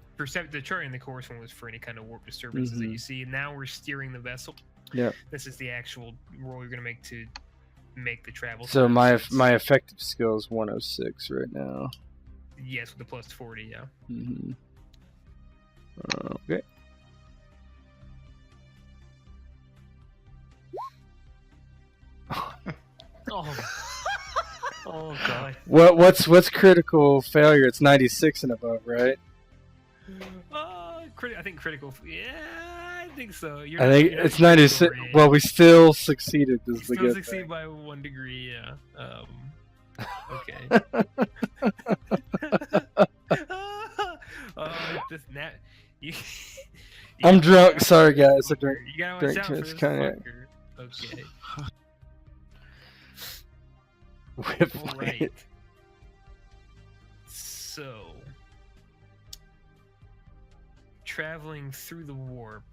chart in the course one was for any kind of warp disturbances that Mhm. you see. Now we're steering the vessel. Yeah. This is the actual roll you're gonna make to make the travel. So time. my It's- my effective skill is 106 right now. yes, with the +40, yeah. Mm-hmm. Okay. Oh god. What's critical failure? It's 96 and above, right? I think critical. Yeah, I think so. You're I not- think you're not it's critical 96. rate. Well, we still succeeded. You This is the still good succeed thing. by 1 degree. Yeah. Okay. This nat. You, I'm you drunk. gotta Sorry, watch out guys. I for- drink- You gotta watch drink out too for much this cognac. fucker. Okay. Whip Right. light. So, traveling through the warp,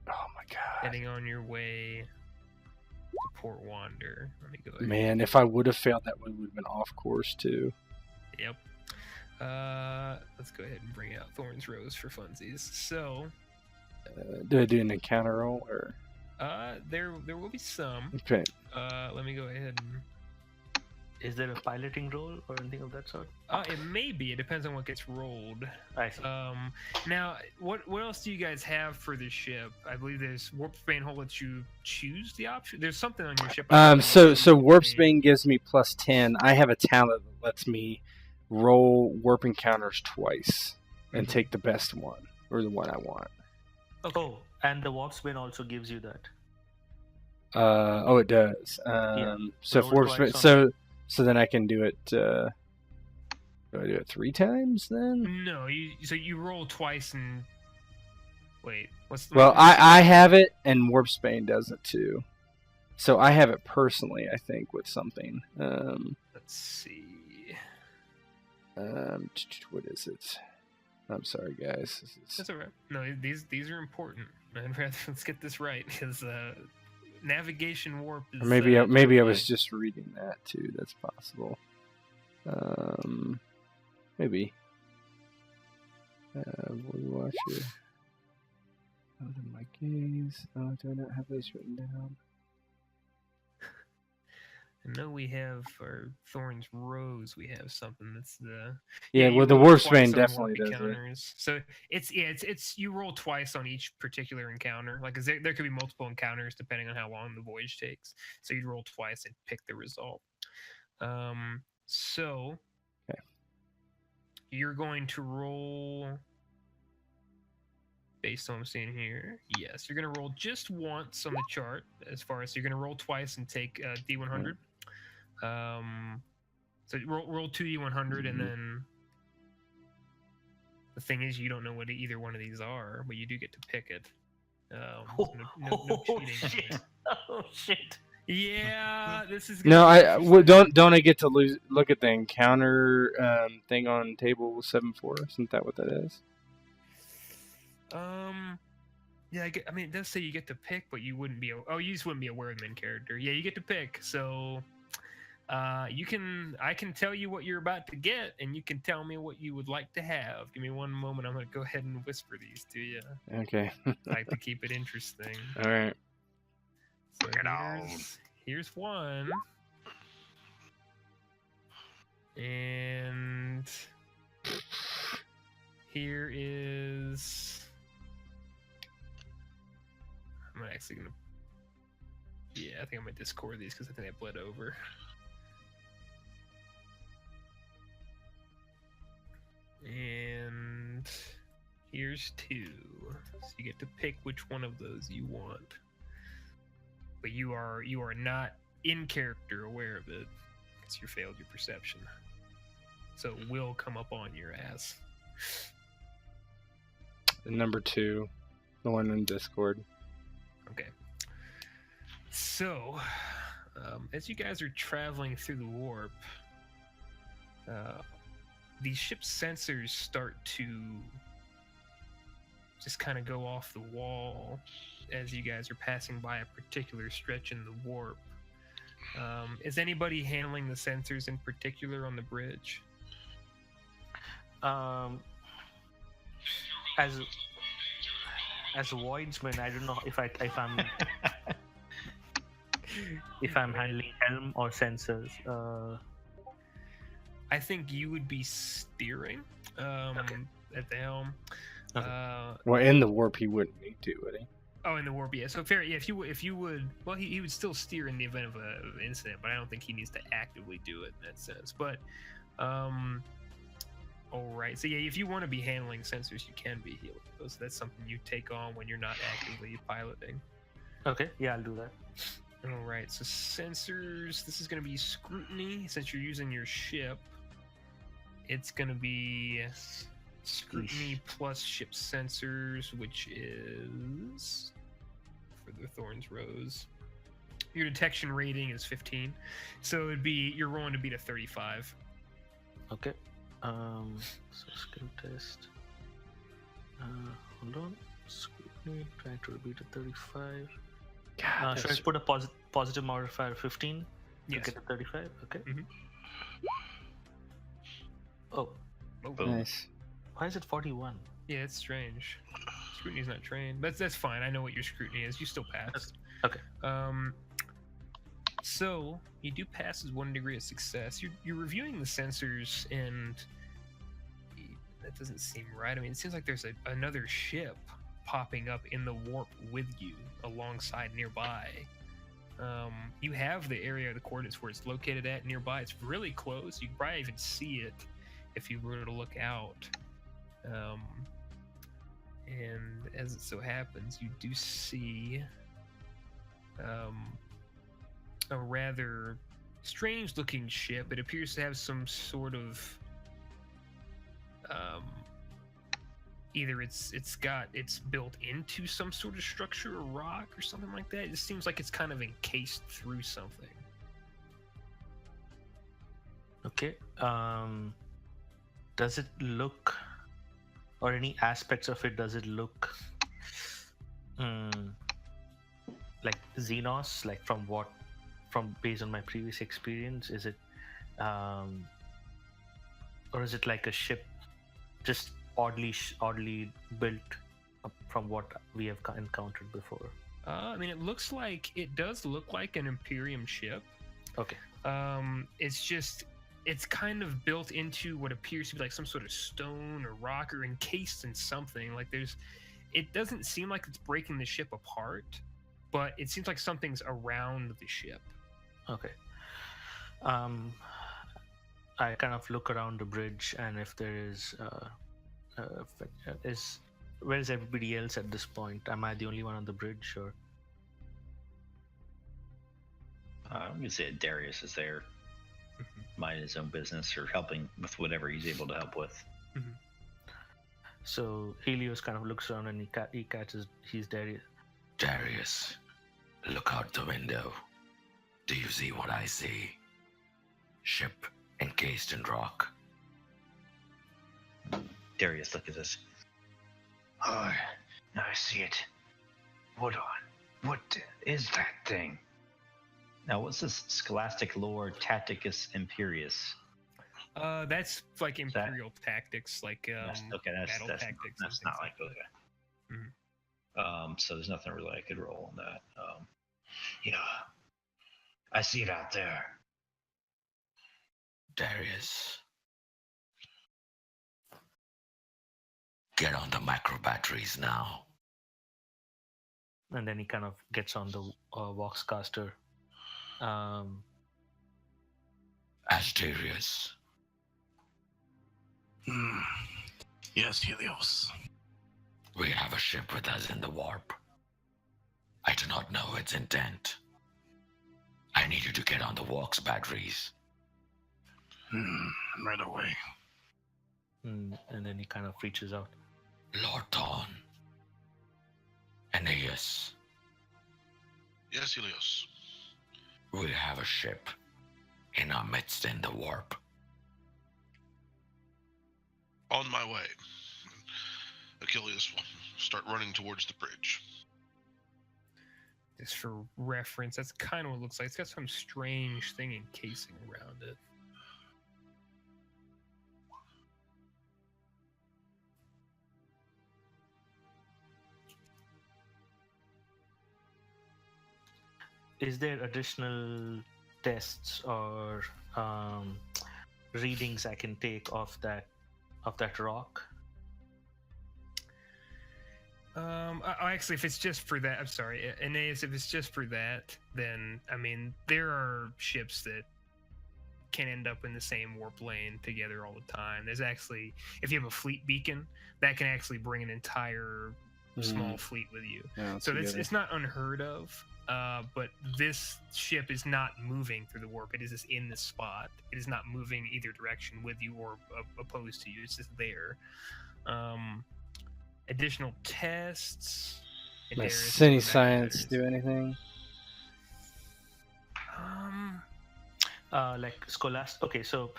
Oh my god. heading on your way to Port Wander. Let me go ahead. Man, if I would have failed that, we would have been off course too. Yep. Let's go ahead and bring out Thorn's Rose for funsies. So, Do I do an encounter roll or? There will be some. Okay. Let me go ahead and. Is there a piloting role or anything of that sort? It may be. It depends on what gets rolled. I see. Now, what else do you guys have for the ship? I believe there's warp span will let you choose the option. There's something on your ship. So warp Spain gives me +10. I have a talent that lets me roll warp encounters twice and take the best one or the one I want. Okay. Oh, and the warp spin also gives you that. It does. So if warp spin, so then I can do it. Do I do it 3 times then? No, you roll twice and wait. I have it, and Warp Spain does it too. So I have it personally, I think, with something. Let's see. What is it? I'm sorry, guys. That's alright. No, these are important. Let's get this right, because navigation warp is. Or maybe I was just reading that too. That's possible. Maybe. Voyage. Out of my gaze. Oh, do I not have this written down? I know we have our Thorn's Rose. We have something that's the the Warp Spain definitely does encounters. So it's you roll twice on each particular encounter. Like there could be multiple encounters depending on how long the voyage takes. So you'd roll twice and pick the result. So okay. You're going to roll based on what I'm seeing here. Yes, you're going to roll just once on the chart. As far as you're going to roll twice and take D100. So roll 2D100, and then the thing is, you don't know what either one of these are, but you do get to pick it. No cheating. Shit. Oh shit! Yeah, this is. Don't I get to look at the encounter thing on table 7-4? Isn't that what that is? Yeah, I mean, it does say you get to pick, but you wouldn't be. You just wouldn't be aware of the main character. Yeah, you get to pick. So, I can tell you what you're about to get, and you can tell me what you would like to have. Give me one moment. I'm gonna go ahead and whisper these to you. Okay. I like to keep it interesting. All right. So here's one, and here is. I'm actually gonna. Yeah, I think I'm gonna Discord these because I think I bled over. And here's 2. So you get to pick which one of those you want. But you are not in character aware of it because you failed your perception. So it will come up on your ass. And number 2, the one in Discord. Okay. So, as you guys are traveling through the warp, the ship's sensors start to just kind of go off the wall as you guys are passing by a particular stretch in the warp. Is anybody handling the sensors in particular on the bridge? As a voidsman, I don't know if I'm handling helm or sensors. I think you would be steering at the helm. Okay. Well, in the warp, he wouldn't need to, would he? Oh, in the warp, yeah. So fair, yeah. If you would, well, he would still steer in the event of an incident, but I don't think he needs to actively do it in that sense. But, all right. So yeah, if you want to be handling sensors, you can be healing those. So that's something you take on when you're not actively piloting. Okay. Yeah, I'll do that. All right. So sensors. This is going to be scrutiny since you're using your ship. It's going to be scrutiny plus ship sensors, which is for the Thorn's Rose. Your detection rating is 15, so it'd be you're rolling to beat a 35. Okay. So skill test. Hold on. Scrutiny. Trying to beat a 35. God, should I put a positive modifier of 15 to Yes. get a 35? Okay. Mhm. Oh, nice. why is it 41? Yeah, it's strange. Scrutiny's not trained. That's fine. I know what your scrutiny is. You still passed. Okay. So you do pass as 1 degree of success. You're reviewing the sensors, and that doesn't seem right. I mean, it seems like there's another ship popping up in the warp with you alongside nearby. You have the area of the coordinates where it's located at nearby. It's really close. You could probably even see it if you were to look out. And as it so happens, you do see a rather strange looking ship. It appears to have some sort of either it's built into some sort of structure or rock or something like that. It just seems like it's kind of encased through something. Okay. Does it look, or any aspects of it, does it look like Xenos, like from based on my previous experience? Is it or is it like a ship just oddly built from what we have encountered before? I mean, it does look like an Imperium ship. Okay. It's kind of built into what appears to be like some sort of stone or rock, or encased in something. Like it doesn't seem like it's breaking the ship apart, but it seems like something's around the ship. Okay. I kind of look around the bridge, and if there is where's everybody else at this point? Am I the only one on the bridge, or? I'm gonna say Darius is there, minding his own business or helping with whatever he's able to help with. Mm-hmm. So Helios kind of looks around, and he catches. He's Darius. Darius, look out the window. Do you see what I see? Ship encased in rock. Darius, look at this. Oh, now I see it. Hold on. What is that thing? Now, what's this scholastic lore Tacticus Imperius? That's like Imperial tactics, like That's battle tactics. That's not like okay. Mhm. So there's nothing really I could roll on that. Yeah. I see it out there. Darius, get on the micro batteries now. And then he kind of gets on the Voxcaster. Asterius, Yes, Helios. we have a ship with us in the warp. I do not know its intent. I need you to get on the Vox batteries. Right away. And then he kind of reaches out. Lord Thorn, Aeneas, Yes, Helios. we have a ship in our midst in the warp. On my way. Achilles will start running towards the bridge. Just for reference, that's kind of what it looks like. It's got some strange thing encasing around it. Is there additional tests or readings I can take of that rock? Actually, if it's just for that, I'm sorry, Aeneas, if it's just for that, then, I mean, there are ships that can end up in the same warp lane together all the time. There's actually, if you have a fleet beacon, that can actually bring an entire small fleet with you. Yeah, So it's not unheard of, but this ship is not moving through the warp. It is just in this spot. It is not moving either direction with you or opposed to you. It's just there. Additional tests. Does Cine Science do anything? Like scholastic. Okay, so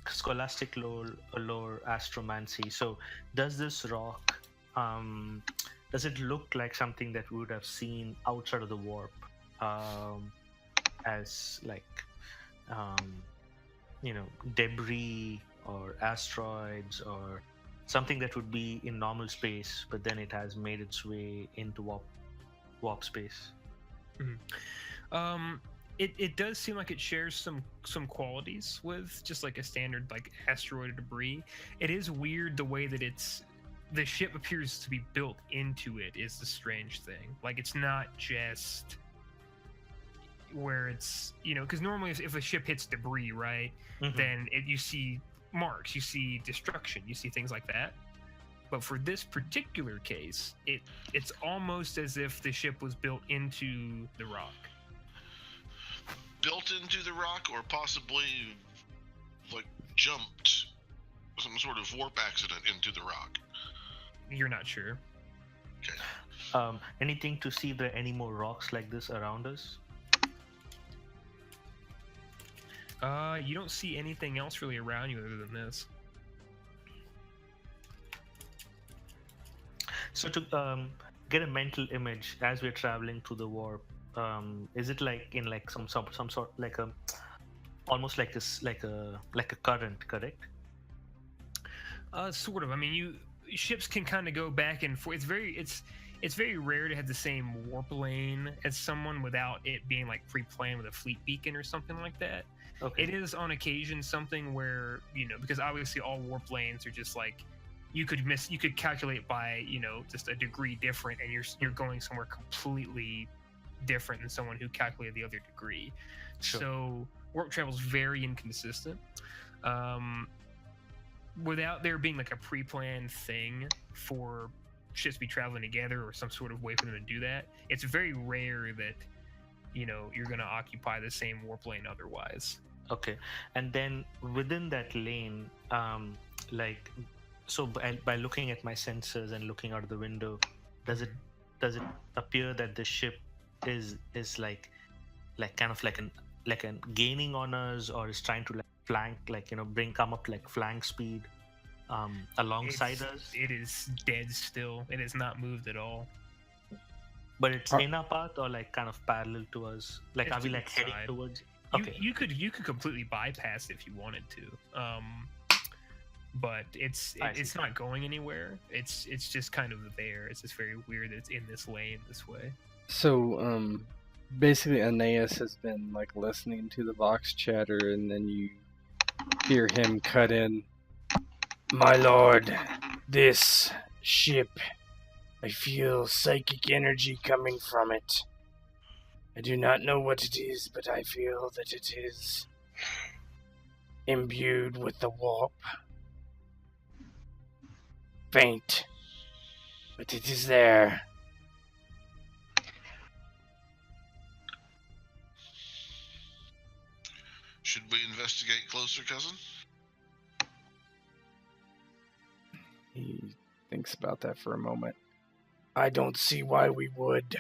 scholastic lore astromancy. So does this rock? Does it look like something that we would have seen outside of the warp, as like debris or asteroids or something that would be in normal space, but then it has made its way into warp warp space. It does seem like it shares some qualities with just like a standard like asteroid or debris. It is weird the way that the ship appears to be built into it is the strange thing. Like it's not just where it's, because normally if a ship hits debris, right, then you see marks, you see destruction, you see things like that. But for this particular case, it's almost as if the ship was built into the rock. Built into the rock, or possibly like jumped some sort of warp accident into the rock. You're not sure. Okay. Anything to see if there are any more rocks like this around us? You don't see anything else really around you other than this. So to get a mental image as we're traveling through the warp, is it like in like some sort like a almost like this like a current, correct? Sort of. I mean, ships can kind of go back and forth. It's very rare to have the same warp lane as someone without it being like pre-planned with a fleet beacon or something like that. Okay. It is on occasion something where, because obviously all warp lanes are just like you could calculate by, just a degree different, and you're going somewhere completely different than someone who calculated the other degree. Sure. So warp travel is very inconsistent. Without there being like a pre-planned thing for ships to be traveling together or some sort of way for them to do that, it's very rare that you're going to occupy the same warp lane otherwise. Okay. And then within that lane, so by looking at my sensors and looking out of the window, does it appear that the ship is like kind of like an gaining on us, or is trying to like flank, come up like flank speed alongside us? It is dead still. It has not moved at all. But it's in our path, or like kind of parallel to us? Like, It's are we to like the heading side. towards? You, Okay. you could completely bypass it if you wanted to. But it's not going anywhere. It's just kind of there. It's just very weird that it's in this lane this way. So, basically, Aeneas has been like listening to the Vox chatter, and then you hear him cut in. My lord, this ship, I feel psychic energy coming from it. I do not know what it is, but I feel that it is imbued with the warp. Faint, but it is there. Should we investigate closer, cousin? He thinks about that for a moment. I don't see why we would.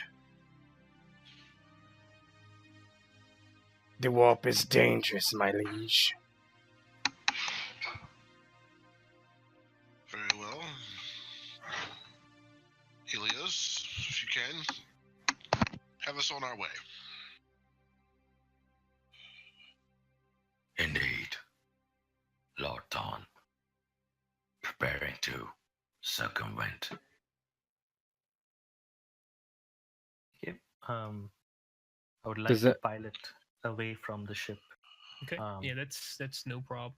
The warp is dangerous, my liege. Very well. Helios, if you can, have us on our way. Indeed. Lord Thorn. Preparing to circumvent. Okay. I would like Does to that- pilot away from the ship. Okay. Yeah, that's no problem.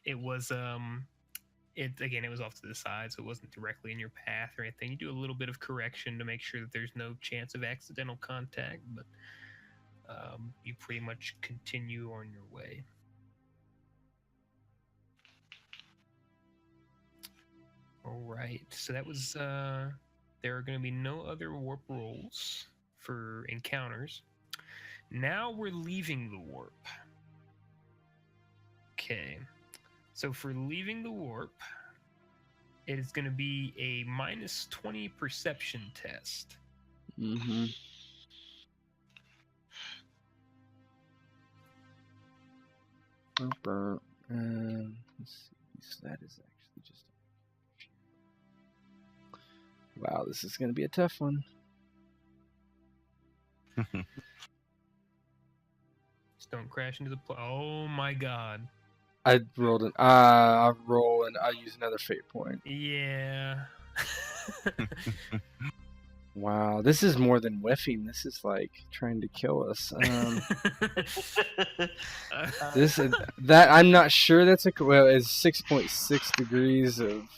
It was it was off to the side, so it wasn't directly in your path or anything. You do a little bit of correction to make sure that there's no chance of accidental contact, but you pretty much continue on your way. All right. So that was there are going to be no other warp rolls for encounters. Now we're leaving the warp. Okay. So for leaving the warp, it is going to be a -20 perception test. Mm-hmm. Let's see. So that is actually just. Wow, this is going to be a tough one. Just don't crash into the oh my god. I rolled an. I roll and I use another fate point. Yeah. Wow, this is more than whiffing. This is like trying to kill us. This that I'm not sure that's well, it's 6.6 degrees of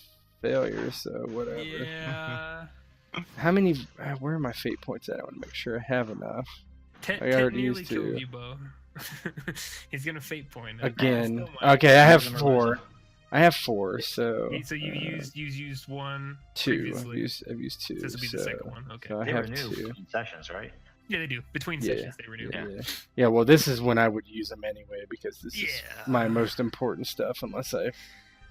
failure, so whatever. Yeah. How many? Where are my fate points at? I want to make sure I have enough. I Ted already nearly used killed 2 you, Bo. He's gonna fate point again. Still might. Okay, I have Losing or 4. losing. I have 4, so So you used one 2. previously. I've used 2. This will be so, the second one. Okay. So I They have renew 2. in sessions, right? Yeah, they do. Between Yeah, sessions, they renew. Yeah. Well, this is when I would use them anyway because this is Yeah. my most important stuff. Unless I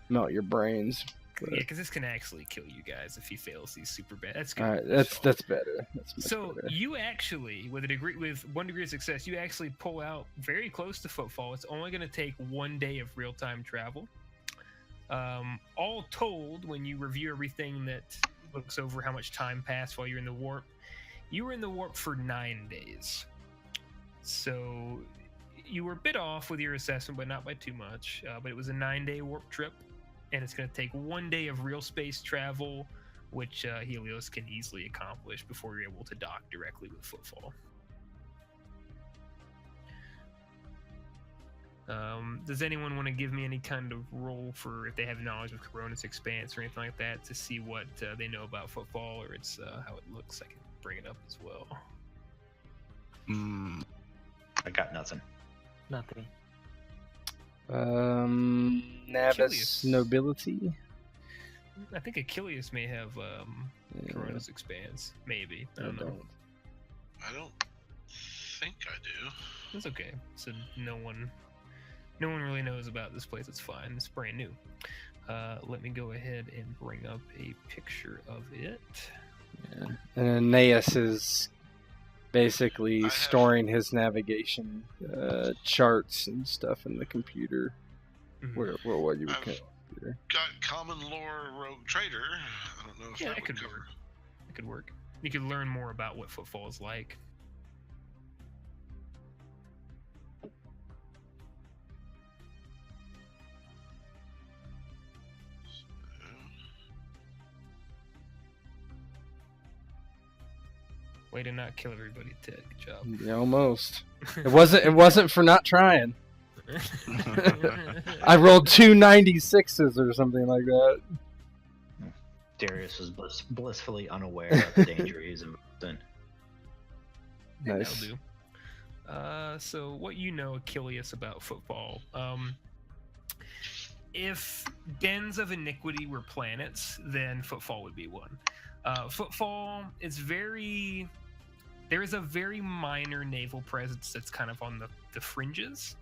melt your brains. But, Yeah, because this can actually kill you guys if he fails these super bad. That's good. all right, that's better. That's much So better. you actually, with 1 degree of success, you actually pull out very close to Footfall. It's only going to take 1 day of real-time travel. All told, when you review everything that looks over how much time passed while you're in the warp, you were in the warp for 9 days. So you were a bit off with your assessment, but not by too much. But it was a 9-day warp trip, and it's going to take 1 day of real space travel, which Helios can easily accomplish before you're able to dock directly with Footfall. Does anyone want to give me any kind of roll for if they have knowledge of Koronus Expanse or anything like that to see what they know about Footfall or it's how it looks? I can bring it up as well. I got nothing. Nothing. Navis Achilles. nobility. I think Achilles may have Koronus Expanse. Maybe. I don't know. I don't think I do. It's okay. So no one really knows about this place. It's fine. It's brand new. Let me go ahead and bring up a picture of it. Yeah. And Aeneas is basically I have- storing his navigation charts and stuff in the computer. Mhm. Where what you would I've- call computer. Got common lore rogue trader. I don't know if Yeah, that that would could cover. work. It could work. You could learn more about what Footfall is like. Way to not kill everybody, Ted. Good job. Yeah, almost. It wasn't for not trying. I rolled 2 96s or something like that. Darius was blissfully unaware of the danger he's involved in. Nice. That'll do. So what you know, Achilles, about Footfall? If dens of iniquity were planets, then Footfall would be one. Footfall is there is a very minor naval presence that's kind of on the fringes.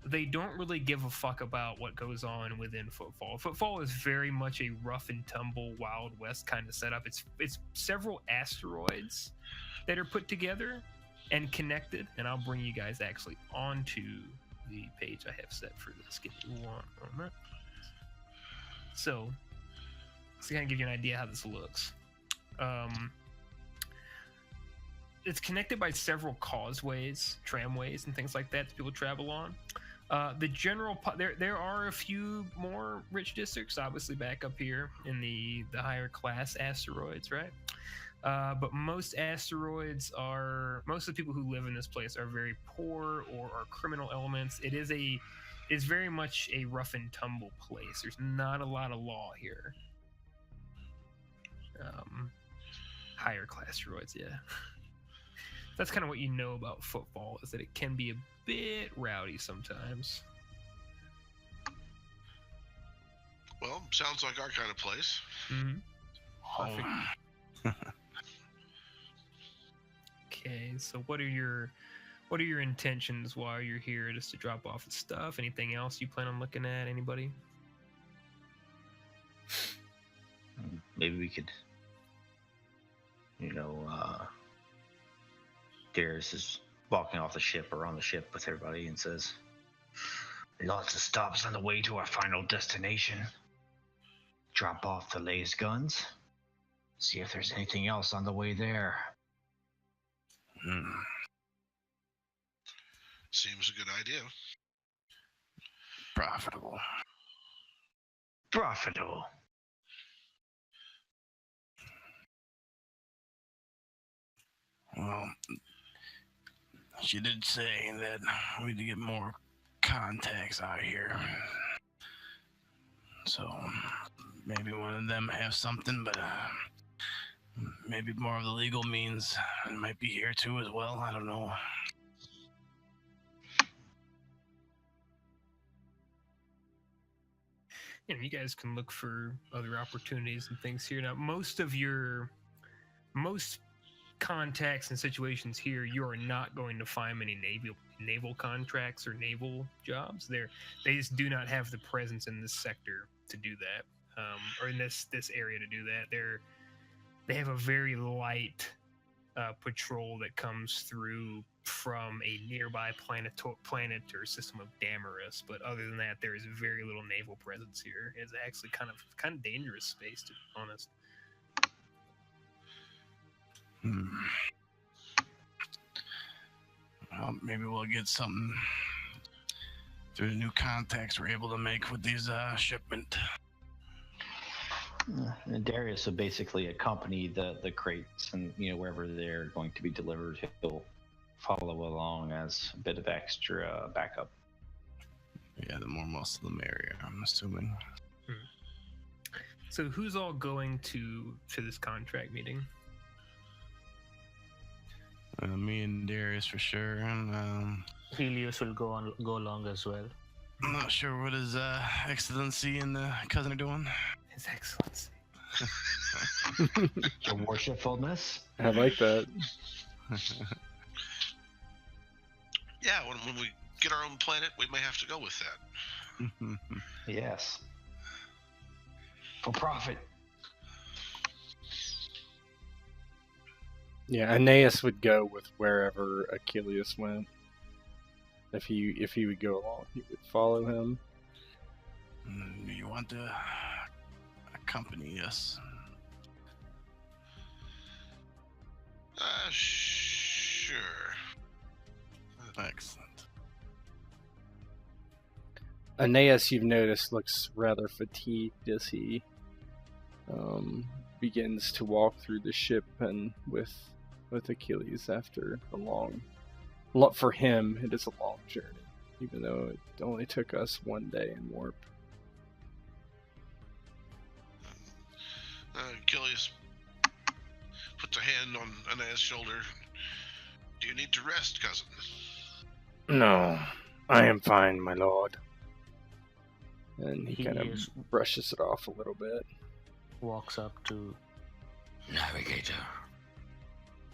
They don't really give a fuck about what goes on within Footfall. Footfall is very much a rough and tumble Wild West kind of setup. It's several asteroids that are put together and connected, and I'll bring you guys actually onto the page I have set for this. Give me one moment. So, to kind of give you an idea how this looks. It's connected by several causeways, tramways, and things like that people travel on. The general there are a few more rich districts, obviously back up here in the higher class asteroids, right? But most asteroids most of the people who live in this place are very poor or are criminal elements. It's very much a rough and tumble place. There's not a lot of law here. Higher class asteroids, yeah. That's kind of what you know about Footfall, is that it can be a bit rowdy sometimes. Well, sounds like our kind of place. Mm-hmm. Okay, so what are your intentions while you're here? Just to drop off the stuff? Anything else you plan on looking at? Anybody? Maybe we could, Darius is walking off the ship or on the ship with everybody and says, Lots of stops on the way to our final destination. Drop off the latest guns. See if there's anything else on the way there. Seems a good idea. Profitable. Profitable. Well, she did say that we need to get more contacts out here. So maybe one of them have something, but maybe more of the legal means might be here too as well. I don't know. You guys can look for other opportunities and things here. Now, most contacts and situations here, you are not going to find many naval contracts or naval jobs. They just do not have the presence in this sector to do that, or in this area to do that. They have a very light patrol that comes through from a nearby planet or system of Damaris, but other than that, there is very little naval presence here. It's actually kind of dangerous space, to be honest. Well, maybe we'll get something through the new contacts we're able to make with these shipment. And Darius will basically accompany the crates, and wherever they're going to be delivered, he'll follow along as a bit of extra backup. Yeah, the more muscle, the merrier, I'm assuming. So who's all going to this contract meeting? Me and Darius for sure, and Helios will go along as well. I'm not sure what his Excellency and cousin are doing. His Excellency. Your worshipfulness. I like that. Yeah, when we get our own planet, we may have to go with that. Yes. For profit. Yeah, Aeneas would go with wherever Achilles went. If he would go along, he would follow him. Do you want to accompany us? Sure. Excellent. Aeneas, you've noticed, looks rather fatigued as he begins to walk through the ship and with Achilles after a long... For him, it is a long journey, even though it only took us one day in warp. Achilles puts a hand on Aeneas' shoulder. Do you need to rest, cousin? No, I am fine, my lord. And he kind of Helios brushes it off a little bit. walks up to Navigator,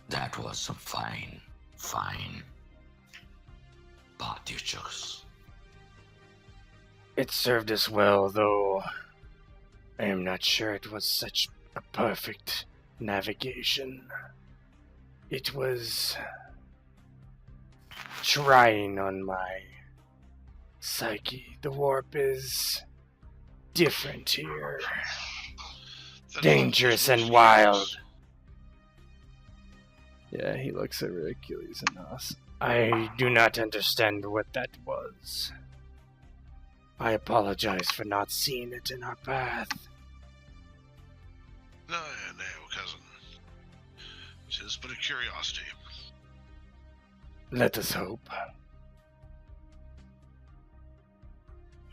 that was some fine path you chose. It served us well, though I am not sure it was such a perfect navigation. It was trying on my psyche. The warp is different here. Dangerous and wild. Yeah, he looks over Achilles and us. I do not understand what that was. I apologize for not seeing it in our path. No, cousin. It is but a curiosity. Let us hope.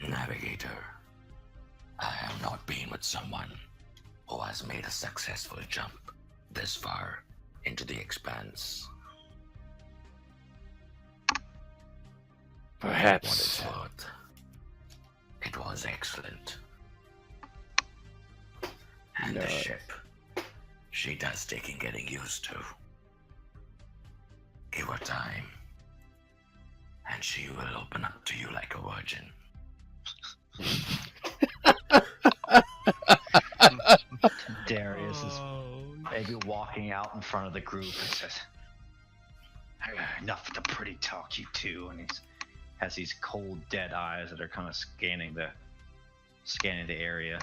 Navigator, I have not been with someone who has made a successful jump this far into the Expanse. Perhaps. What it's worth, it was excellent. And No. the ship, she does take in getting used to. Give her time, and she will open up to you like a virgin. Darius is Oh, maybe walking out in front of the group and says, "Enough of the pretty talk, you two." And he has these cold, dead eyes that are kind of scanning the area.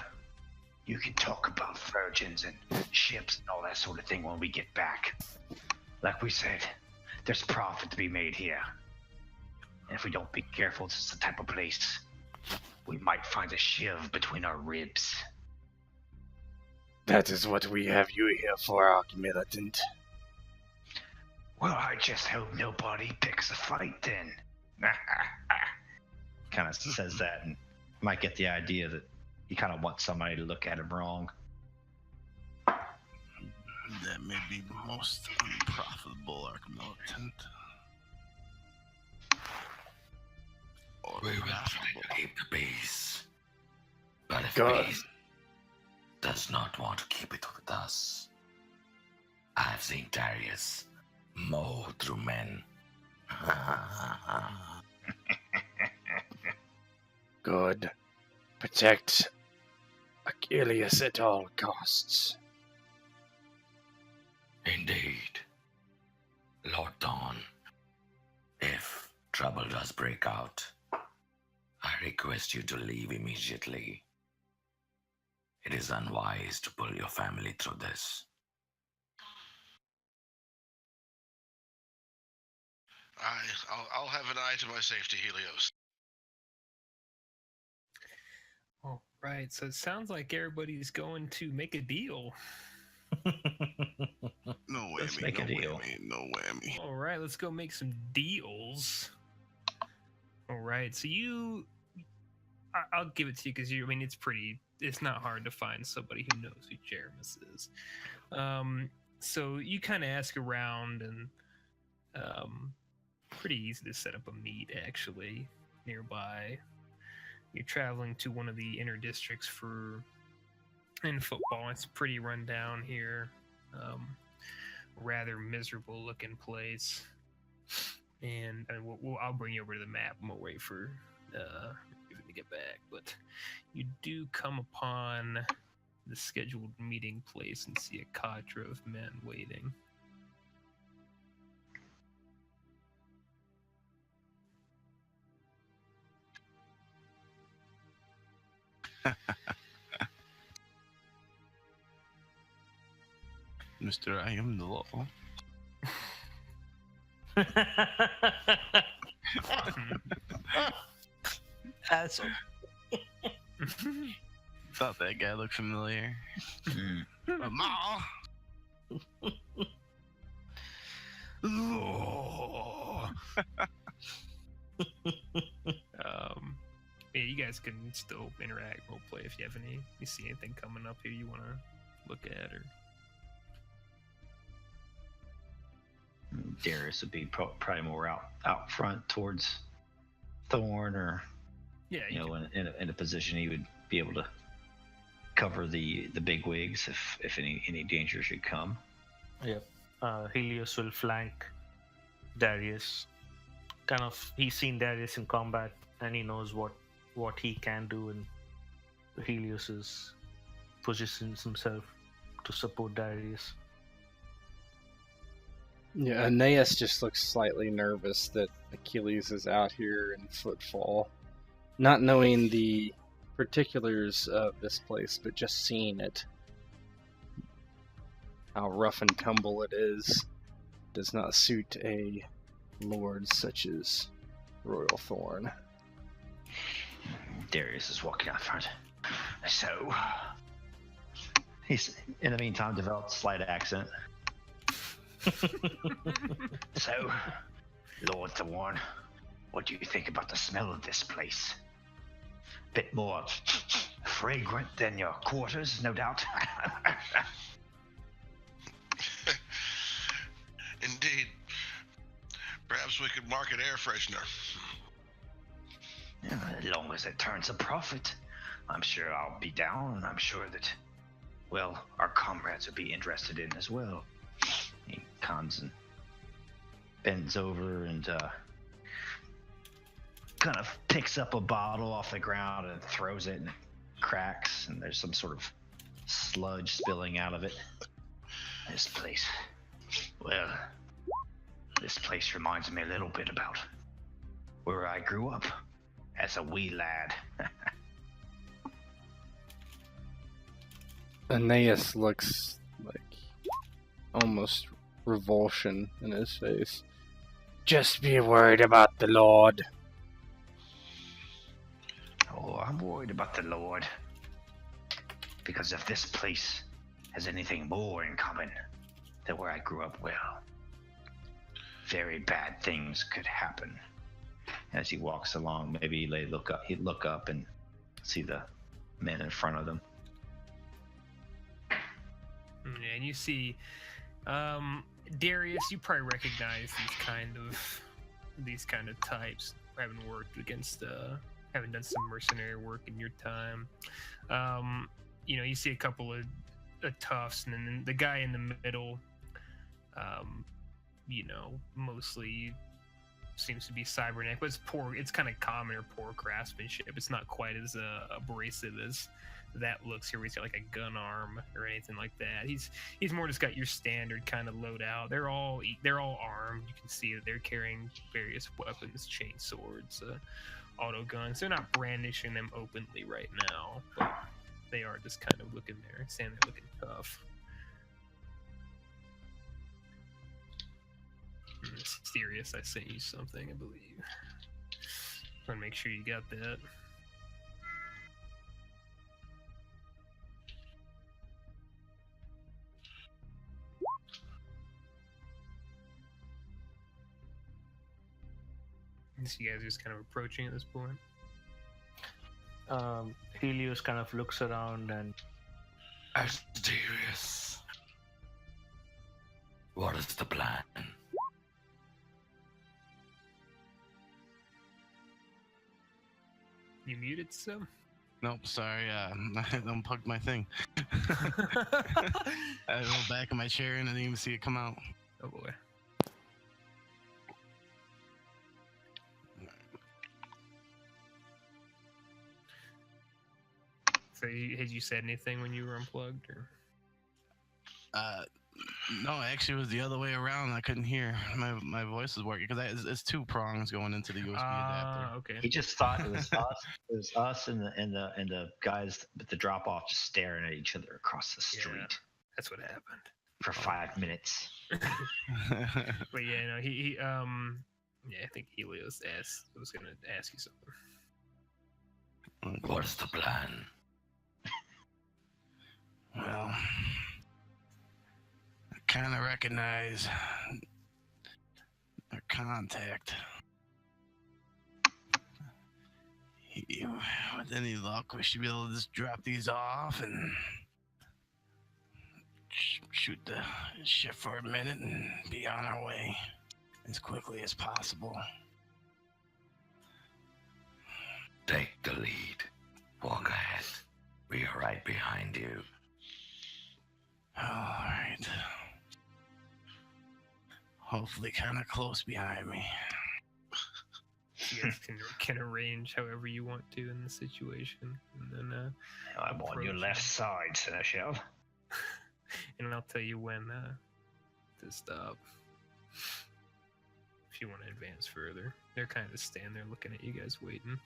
You can talk about virgins and ships and all that sort of thing when we get back. Like we said, there's profit to be made here. And if we don't be careful, this is the type of place we might find a shiv between our ribs. That is what we have you here for, Archmilitant. Well, I just hope nobody picks a fight then. Kind of says that, and might get the idea that he kind of wants somebody to look at him wrong. That may be the most unprofitable arc militant. Or We will try profitable. to keep the peace. But if Good. peace does not want to keep it with us, I've seen Darius mow through men. Good. Protect Achilles at all costs. Indeed. Lord Dawn, if trouble does break out, I request you to leave immediately. It is unwise to pull your family through this. I'll have an eye to my safety, Helios. All right, so it sounds like everybody's going to make a deal. No whammy. Let's make no a deal. Whammy, no whammy. All right, let's go make some deals. All right, so I'll give it to you because it's not hard to find somebody who knows who Jeremus is. So you kind of ask around, and pretty easy to set up a meet actually nearby. You're traveling to one of the inner districts in Footfall. It's pretty run down here. Rather miserable looking place. And I'll bring you over to the map. I'm gonna wait for Raven to get back. But you do come upon the scheduled meeting place and see a cadre of men waiting. Mr. I am the law. Asshole. Thought that guy looked familiar. Mm. Ma! Yeah, you guys can still interact, roleplay if you see anything coming up here you want to look at, or Darius would be probably more out front towards Thorn, or yeah, in a position he would be able to cover the big wigs if any danger should come. Yep. Helios will flank Darius. He's seen Darius in combat and he knows what he can do, and Helios positions himself to support Darius. Yeah, Aeneas just looks slightly nervous that Achilles is out here in Footfall, not knowing the particulars of this place, but just seeing it. How rough and tumble it is does not suit a lord such as Royal Thorn. Darius is walking out front. So, he's in the meantime developed a slight accent. So, Lord Thorn, what do you think about the smell of this place? Bit more fragrant than your quarters, no doubt. Indeed. Perhaps we could market air freshener. As long as it turns a profit, I'm sure I'll be down, and I'm sure that, well, our comrades will be interested in as well. He comes and bends over and kind of picks up a bottle off the ground and throws it, and it cracks, and there's some sort of sludge spilling out of it. This place, well, this place reminds me a little bit about where I grew up as a wee lad. Aeneas looks like almost revulsion in his face. Just be worried about the Lord. Oh, I'm worried about the Lord. Because if this place has anything more in common than where I grew up, well, very bad things could happen. As he walks along, maybe he'd look up and see the men in front of them. Yeah, and you see, Darius, you probably recognize these kind of types, having worked against, having done some mercenary work in your time. You see a couple of toughs, and then the guy in the middle, mostly seems to be cybernetic, but it's poor. It's kind of common or poor craftsmanship. It's not quite as abrasive as that looks here. We see like a gun arm or anything like that. He's more just got your standard kind of loadout. They're all armed. You can see that they're carrying various weapons, chain swords, auto guns. They're not brandishing them openly right now, but they are just kind of standing there looking tough. Mysterious, I sent you something, I believe. Want to make sure you got that. So you guys are just kind of approaching at this point. Helios kind of looks around and... Asterius. What is the plan? You muted some? Nope, sorry. I unplugged my thing. I rolled back in my chair and I didn't even see it come out. Oh boy. So had you said anything when you were unplugged, or? No, actually, it was the other way around. I couldn't hear. My voice was working because it's two prongs going into the USB adapter. Okay. He just thought it was us. It was us and the guys at the drop off just staring at each other across the street. Yeah, that's what happened. For 5 minutes. But yeah, no, he I think Helios was gonna ask you something. What is the plan? Well, I kind of recognize our contact. With any luck, we should be able to just drop these off and shoot the ship for a minute and be on our way as quickly as possible. Take the lead. Walk ahead. We are right behind you. All right. Hopefully kind of close behind me. You guys can arrange however you want to in the situation, and then I'm on your left side, Seneschal. and I'll tell you when to stop. If you want to advance further, they're kind of standing there looking at you guys, waiting.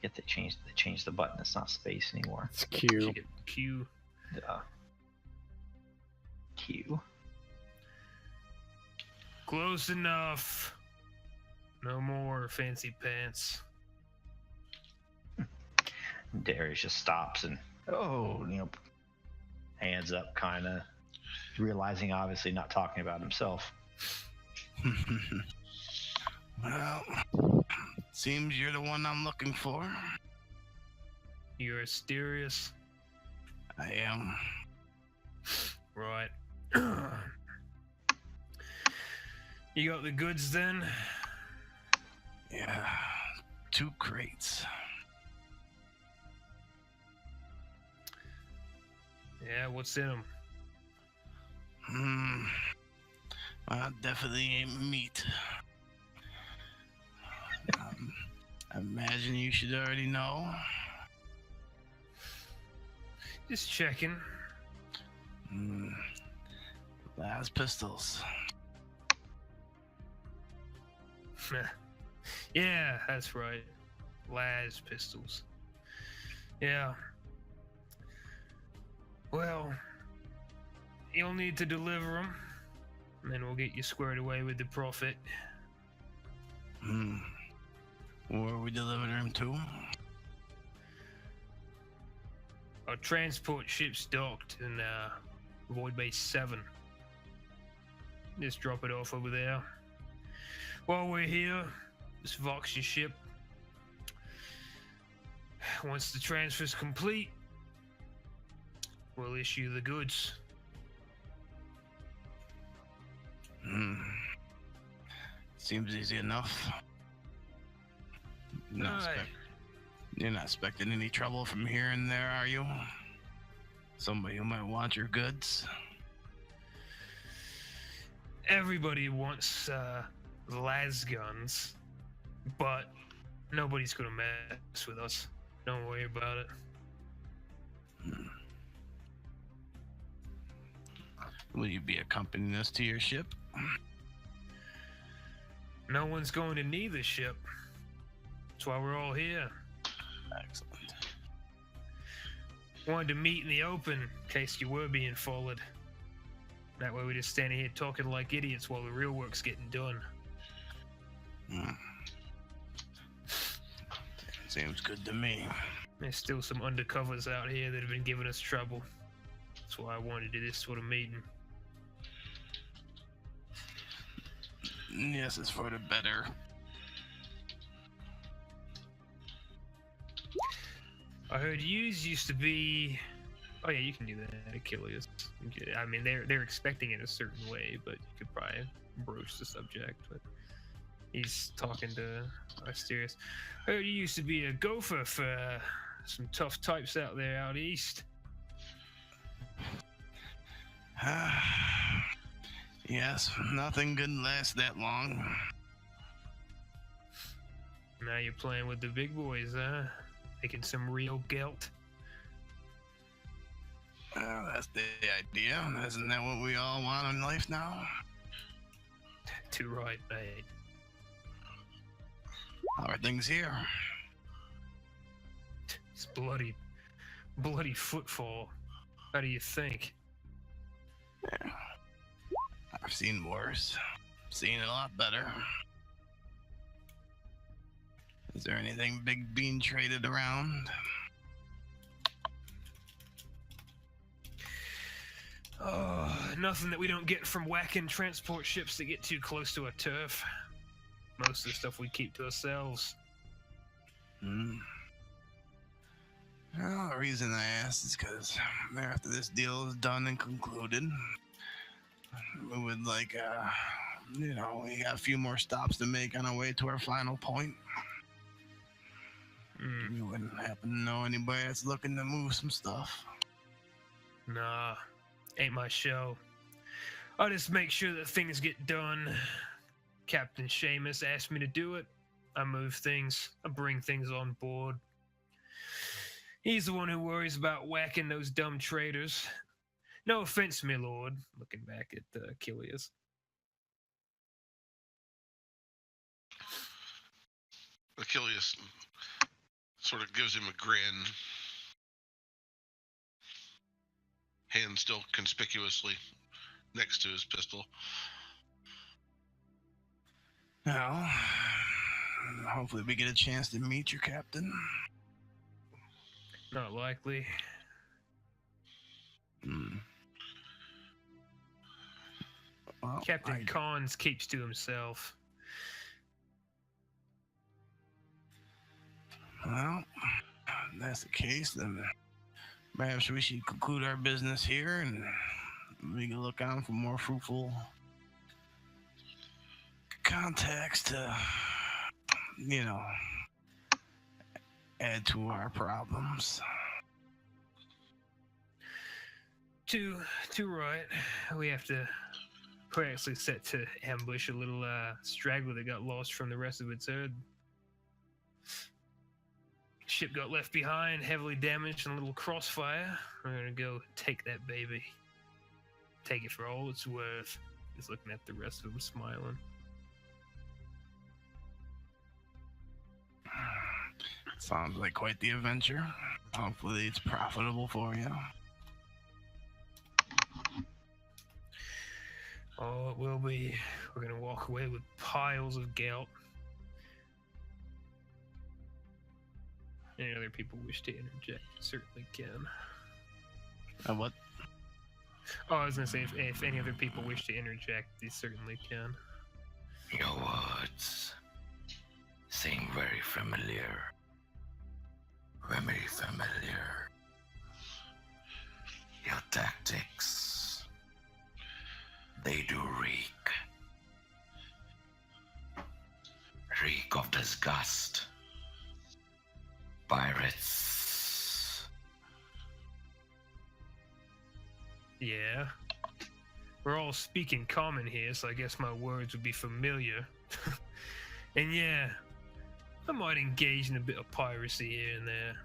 Yet they changed the button. It's not space anymore. It's Q. Q. Q. Close enough. No more fancy pants. Darius just stops and hands up, kind of realizing, obviously not talking about himself. Well, seems you're the one I'm looking for. You're Asterius? I am. Right. You got the goods then? Yeah, 2 crates. Yeah, what's in them? Well, definitely ain't meat. I imagine you should already know. Just checking. Last pistols. Yeah, that's right. Laz pistols. Yeah. Well, you'll need to deliver them, and then we'll get you squared away with the profit. Where are we delivering them to? Our transport ship's docked in Void Base 7. Just drop it off over there. While we're here, just Vox your ship. Once the transfer's complete, we'll issue the goods. Seems easy enough. You're not expecting any trouble from here and there, are you? Somebody who might want your goods? Everybody wants las guns, but nobody's gonna mess with us. Don't worry about it. Will you be accompanying us to your ship? No one's going to need the ship. That's why we're all here. Excellent. Wanted to meet in the open in case you were being followed. That way we're just standing here talking like idiots while the real work's getting done. Seems good to me. There's still some undercovers out here that have been giving us trouble. That's why I wanted to do this sort of meeting. Yes, it's for the better. I heard yous used to be... Oh yeah, you can do that, Achilles. I mean, they're expecting it a certain way, but you could probably broach the subject. But he's talking to Asterius. Heard you used to be a gopher for some tough types out there out east. Yes, nothing could last that long. Now you're playing with the big boys, huh? Making some real gelt. That's the idea. Isn't that what we all want in life now? Too right, mate. How are things here? It's bloody Footfall. How do you think? Yeah. I've seen worse. Seen a lot better. Is there anything big being traded around? Nothing that we don't get from whacking transport ships that get too close to our turf. Most of the stuff we keep to ourselves. Well, the reason I asked is because after this deal is done and concluded, we would like, we got a few more stops to make on our way to our final point. You wouldn't happen to know anybody that's looking to move some stuff? Nah, ain't my show. I just make sure that things get done. Captain Seamus asked me to do it. I move things. I bring things on board. He's the one who worries about whacking those dumb traitors. No offense, my lord. Looking back at Achilles. Achilles sort of gives him a grin. Hand still conspicuously next to his pistol. Well, hopefully we get a chance to meet your captain. Not likely. Well, Captain Cons keeps to himself. Well, if that's the case, then perhaps we should conclude our business here and we can look on for more fruitful contacts to, add to our problems. Too right. We have to actually set to ambush a little straggler that got lost from the rest of its herd. Ship got left behind, heavily damaged in a little crossfire. We're gonna go take that baby. Take it for all it's worth. He's looking at the rest of them, smiling. Sounds like quite the adventure. Hopefully it's profitable for you. Oh, it will be. We're gonna walk away with piles of gelt. Any other people wish to interject, certainly can. What? Oh, I was gonna say if any other people wish to interject, they certainly can. Your words seem very familiar. Very familiar. Your tactics, they do reek. Reek of disgust. Pirates. Yeah. We're all speaking common here, so I guess my words would be familiar. And yeah, I might engage in a bit of piracy here and there.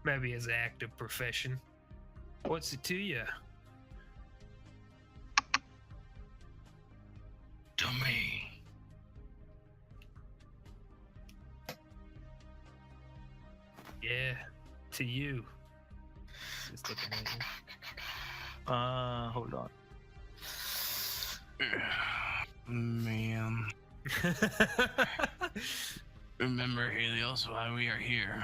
Maybe as an active profession. What's it to you? To me, Yeah, to you. Just looking at you. Hold on. Man. Remember, Helios, why we are here.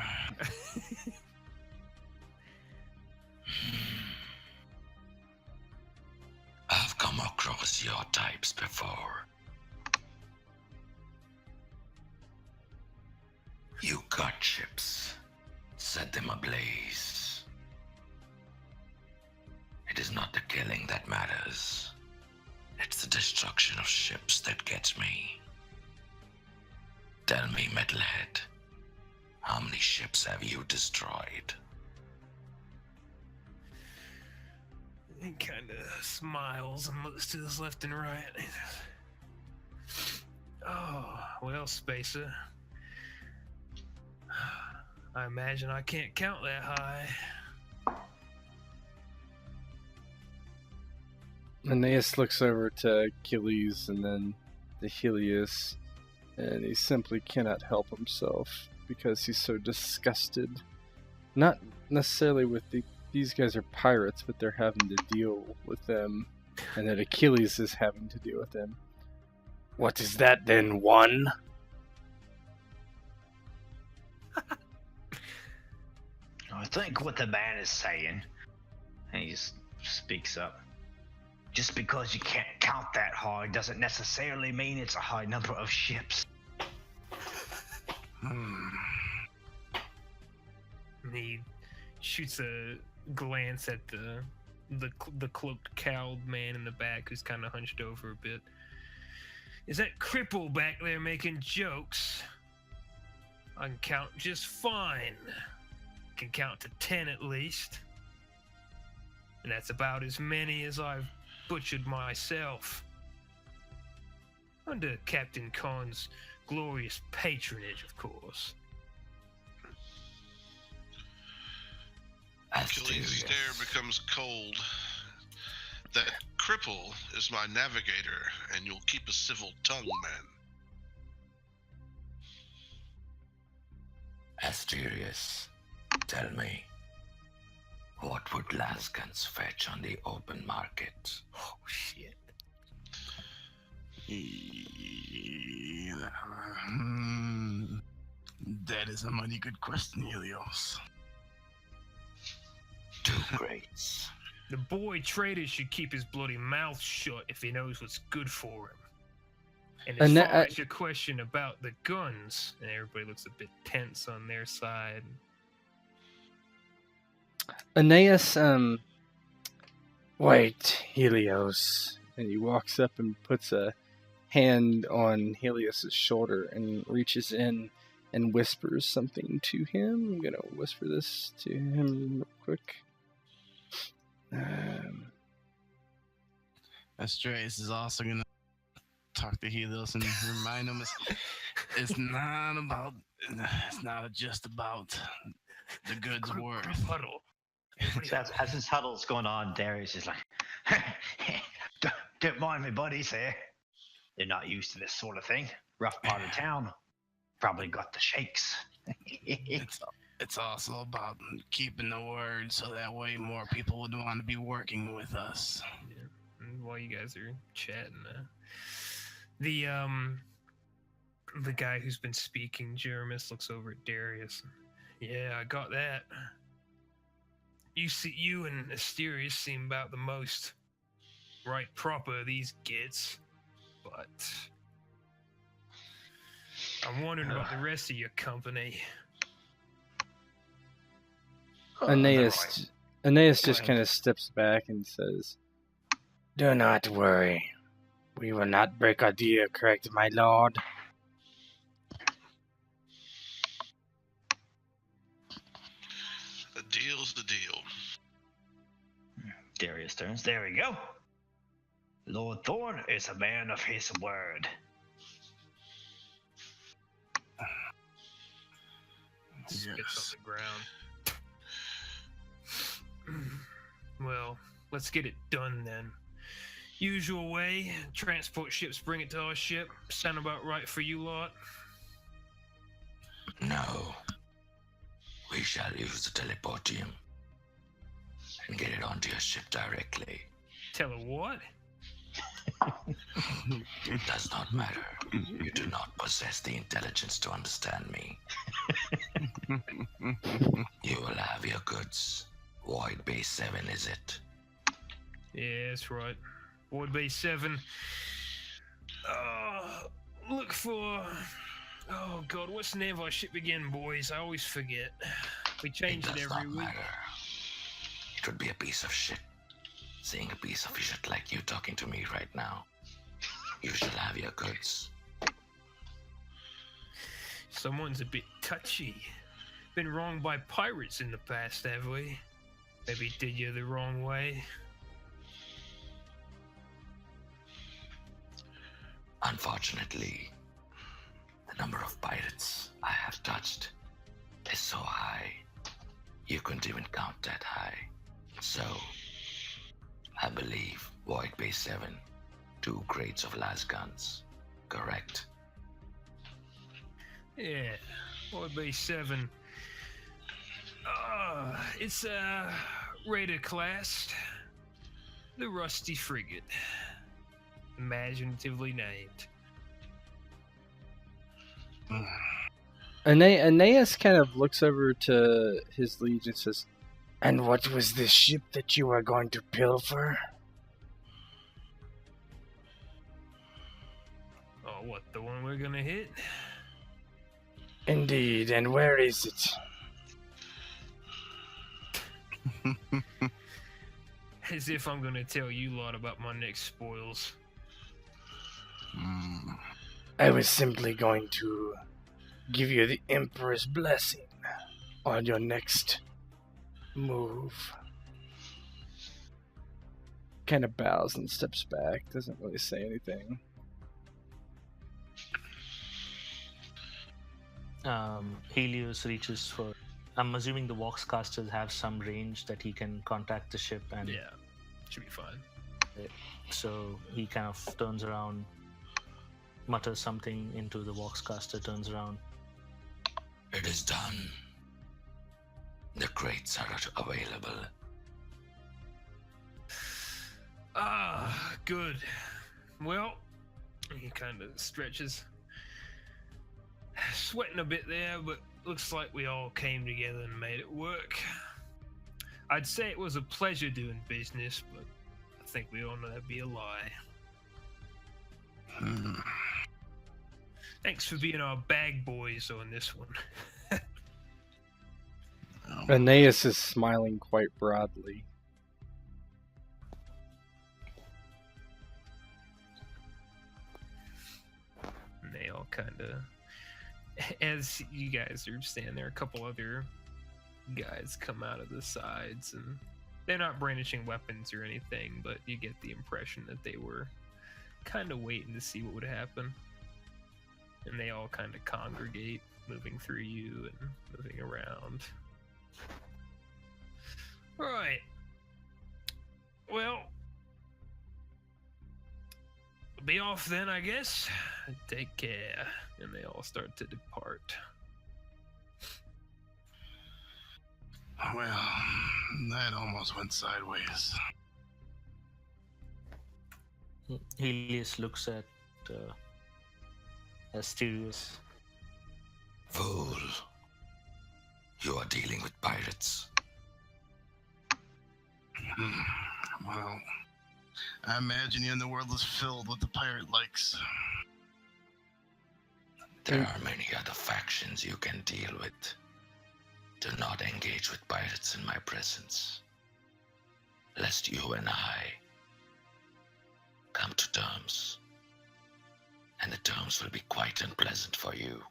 I've come across your types before. You cut ships, set them ablaze. It is not the killing that matters. It's the destruction of ships that gets me. Tell me, Metalhead, how many ships have you destroyed? He kind of smiles and looks to his left and right. Oh, well, Spacer. I imagine I can't count that high. Aeneas looks over to Achilles and then to Helios, and he simply cannot help himself because he's so disgusted. Not necessarily with these guys are pirates, but they're having to deal with them, and that Achilles is having to deal with them. What is that then, one? I think what the man is saying, and he just speaks up. Just because you can't count that high doesn't necessarily mean it's a high number of ships. And he shoots a glance at the cloaked, cowled man in the back who's kind of hunched over a bit. Is that cripple back there making jokes? I can count just fine. Can count to 10 at least. And that's about as many as I've butchered myself. Under Captain Khan's glorious patronage, of course. Achilles' stare becomes cold. That cripple is my navigator, and you'll keep a civil tongue, man. Asterius, tell me, what would Laskans fetch on the open market? Oh, shit. That is a mighty good question, Helios. 2 greats. The boy trader should keep his bloody mouth shut if he knows what's good for him. And as far as your question about the guns, and everybody looks a bit tense on their side. Aeneas, wait, Helios. And he walks up and puts a hand on Helios' shoulder and reaches in and whispers something to him. I'm gonna whisper this to him real quick. Astrais is also gonna talk to Helios and remind him it's not just about the goods worth. Huddle. As this huddle's going on, Darius is like, don't mind me buddies here. They're not used to this sort of thing. Rough part of town. Probably got the shakes. It's also about keeping the word so that way more people would want to be working with us. Yeah. And while you guys are chatting, the guy who's been speaking, Jeremis, looks over at Darius. Yeah, I got that. You and Asterius seem about the most right proper these gets, but I'm wondering about the rest of your company. Aeneas just kind of steps back and says, "Do not worry. We will not break our deal, correct, my lord?" A deal's the deal. Darius turns. There we go. Lord Thorn is a man of his word. Spits on the ground. Well, let's get it done then. Usual way, transport ships bring it to our ship. Sound about right for you lot? No. We shall use the teleportium and get it onto your ship directly. Tell her what? It does not matter. You do not possess the intelligence to understand me. You will have your goods. Void Base 7, is it? Yeah, that's right. Void Base 7. Look for... Oh, God, what's the name of our ship again, boys? I always forget. We change it does every not week. matter. It would be a piece of shit. Seeing a piece of shit like you talking to me right now. You shall have your goods. Someone's a bit touchy. Been wronged by pirates in the past, have we? Maybe did you the wrong way. Unfortunately, the number of pirates I have touched is so high, you couldn't even count that high. So, I believe Void Base 7, 2 crates of las guns, correct? Yeah, Void Base 7. It's a Raider class. The Rusty Frigate. Imaginatively named. Aeneas kind of looks over to his liege and says, "And what was this ship that you were going to pilfer?" Oh, what, the one we're gonna hit? Indeed, and where is it? As if I'm gonna tell you lot about my next spoils. I was simply going to give you the Emperor's blessing on your next move. Kind of bows and steps back, doesn't really say anything. Helios reaches for... I'm assuming the Voxcasters have some range that he can contact the ship and... Yeah, should be fine. So he kind of turns around, mutters something into the Voxcaster, turns around. It is done. The crates are available. Ah, good. Well, he kind of stretches. Sweating a bit there, but looks like we all came together and made it work. I'd say it was a pleasure doing business, but I think we all know that'd be a lie. Thanks for being our bag boys on this one. Aeneas is smiling quite broadly. And they all kind of, as you guys are standing there, a couple other guys come out of the sides, and they're not brandishing weapons or anything, but you get the impression that they were kind of waiting to see what would happen. And they all kind of congregate, moving through you and moving around. Right. Well, be off then, I guess. Take care. And they all start to depart. Well, that almost went sideways. Helios looks at Asterius. Fool. You are dealing with pirates. Well, I imagine the underworld is filled with the pirate likes. There are many other factions you can deal with. Do not engage with pirates in my presence, lest you and I come to terms, and the terms will be quite unpleasant for you.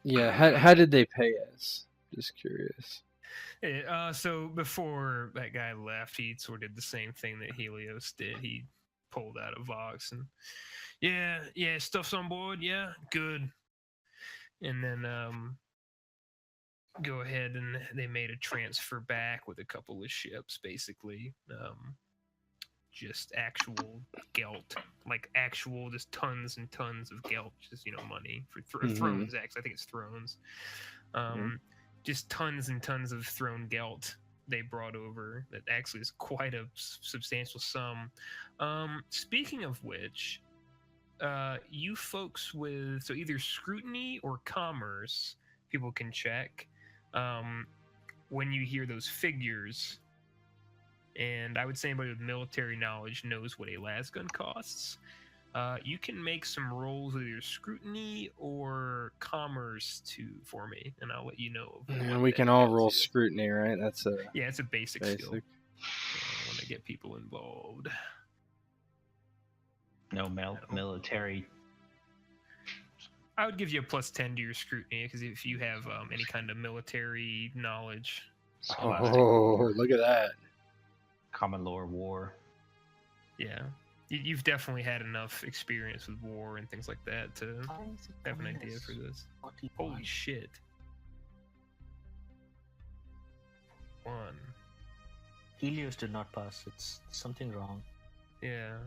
Yeah, how did they pay us? Just curious. So before that guy left, he sort of did the same thing that Helios did. He pulled out a Vox and, yeah, stuff's on board, yeah, good. And then go ahead and they made a transfer back with a couple of ships, basically. Just actual gelt, like actual, just tons and tons of gelt, just, money for thrones. Actually, I think it's thrones. Just tons and tons of throne gelt they brought over. That actually is quite a substantial sum. Speaking of which, you folks with either scrutiny or commerce, people can check when you hear those figures. And I would say anybody with military knowledge knows what a lasgun costs. You can make some rolls with either scrutiny or commerce for me, and I'll let you know. And we can all roll scrutiny, right? It's a basic skill. I want to get people involved. No military. I would give you a +10 to your scrutiny, because if you have any kind of military knowledge. Oh, look at that. Common lore war. Yeah. You've definitely had enough experience with war and things like that to have an idea for this. Holy shit. 1. Helios did not pass. It's something wrong. Yeah.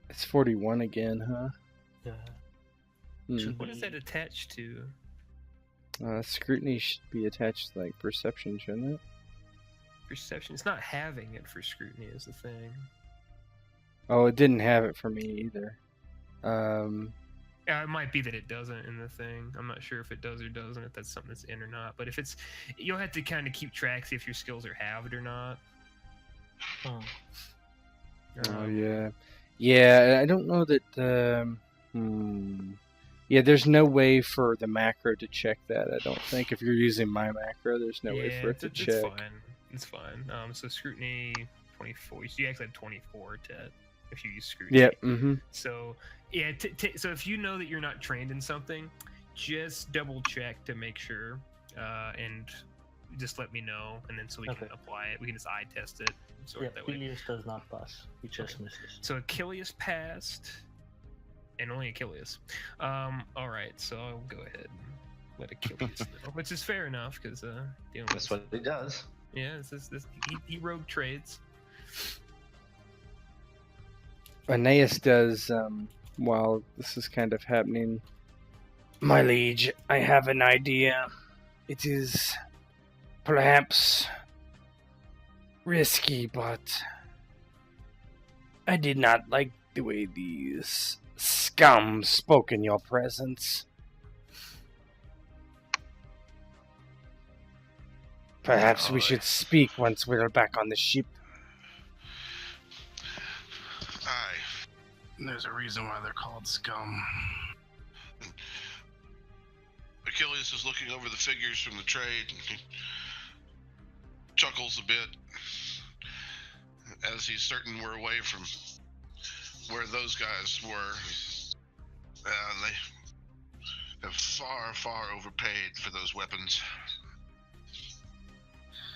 It's 41 again, huh? Yeah. What is that attached to? Scrutiny should be attached to, perception, shouldn't it? Perception. It's not having it for scrutiny is the thing. Oh, it didn't have it for me either. It might be that it doesn't in the thing. I'm not sure if it does or doesn't, if that's something that's in or not. But if it's, you'll have to kind of keep track, see if your skills are halved or not. Yeah. Yeah, I don't know that... Yeah, there's no way for the macro to check that, I don't think. If you're using my macro, there's no way for it to check. It's fine. So scrutiny 24. So you actually have 24 if you use scrutiny. Yep. So yeah. So if you know that you're not trained in something, just double check to make sure, and just let me know, and then so we can apply it. We can just eye test it. Helios does not pass. He just misses. So Achilles passed. And only Achilles. All right, so I'll go ahead and let Achilles know, which is fair enough, because that's what he does. Yeah, he rogue trades. Aeneas does, while this is kind of happening. My liege, I have an idea. It is perhaps risky, but I did not like the way these scum spoke in your presence. Perhaps we should speak once we're back on the ship. Aye. There's a reason why they're called scum. Achilles is looking over the figures from the trade, and he chuckles a bit as he's certain we're away from where those guys were. And they have far, far overpaid for those weapons.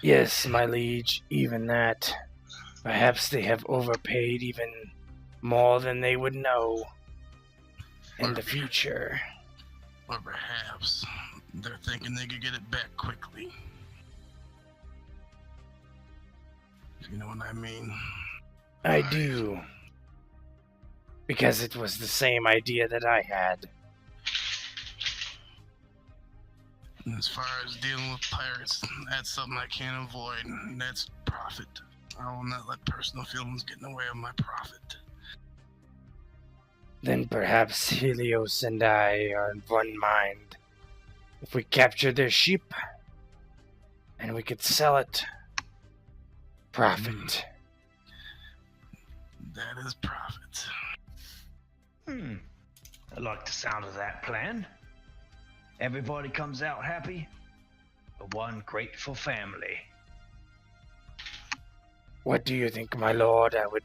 Yes, my liege, even that. Perhaps they have overpaid even more than they would know in the future. Or perhaps they're thinking they could get it back quickly. If you know what I mean. I do. Because it was the same idea that I had. And as far as dealing with pirates, that's something I can't avoid. And that's profit. I will not let personal feelings get in the way of my profit. Then perhaps Helios and I are in one mind. If we capture their ship, and we could sell it. Profit. That is profit. I like the sound of that plan. Everybody comes out happy. One grateful family. What do you think, my lord? I would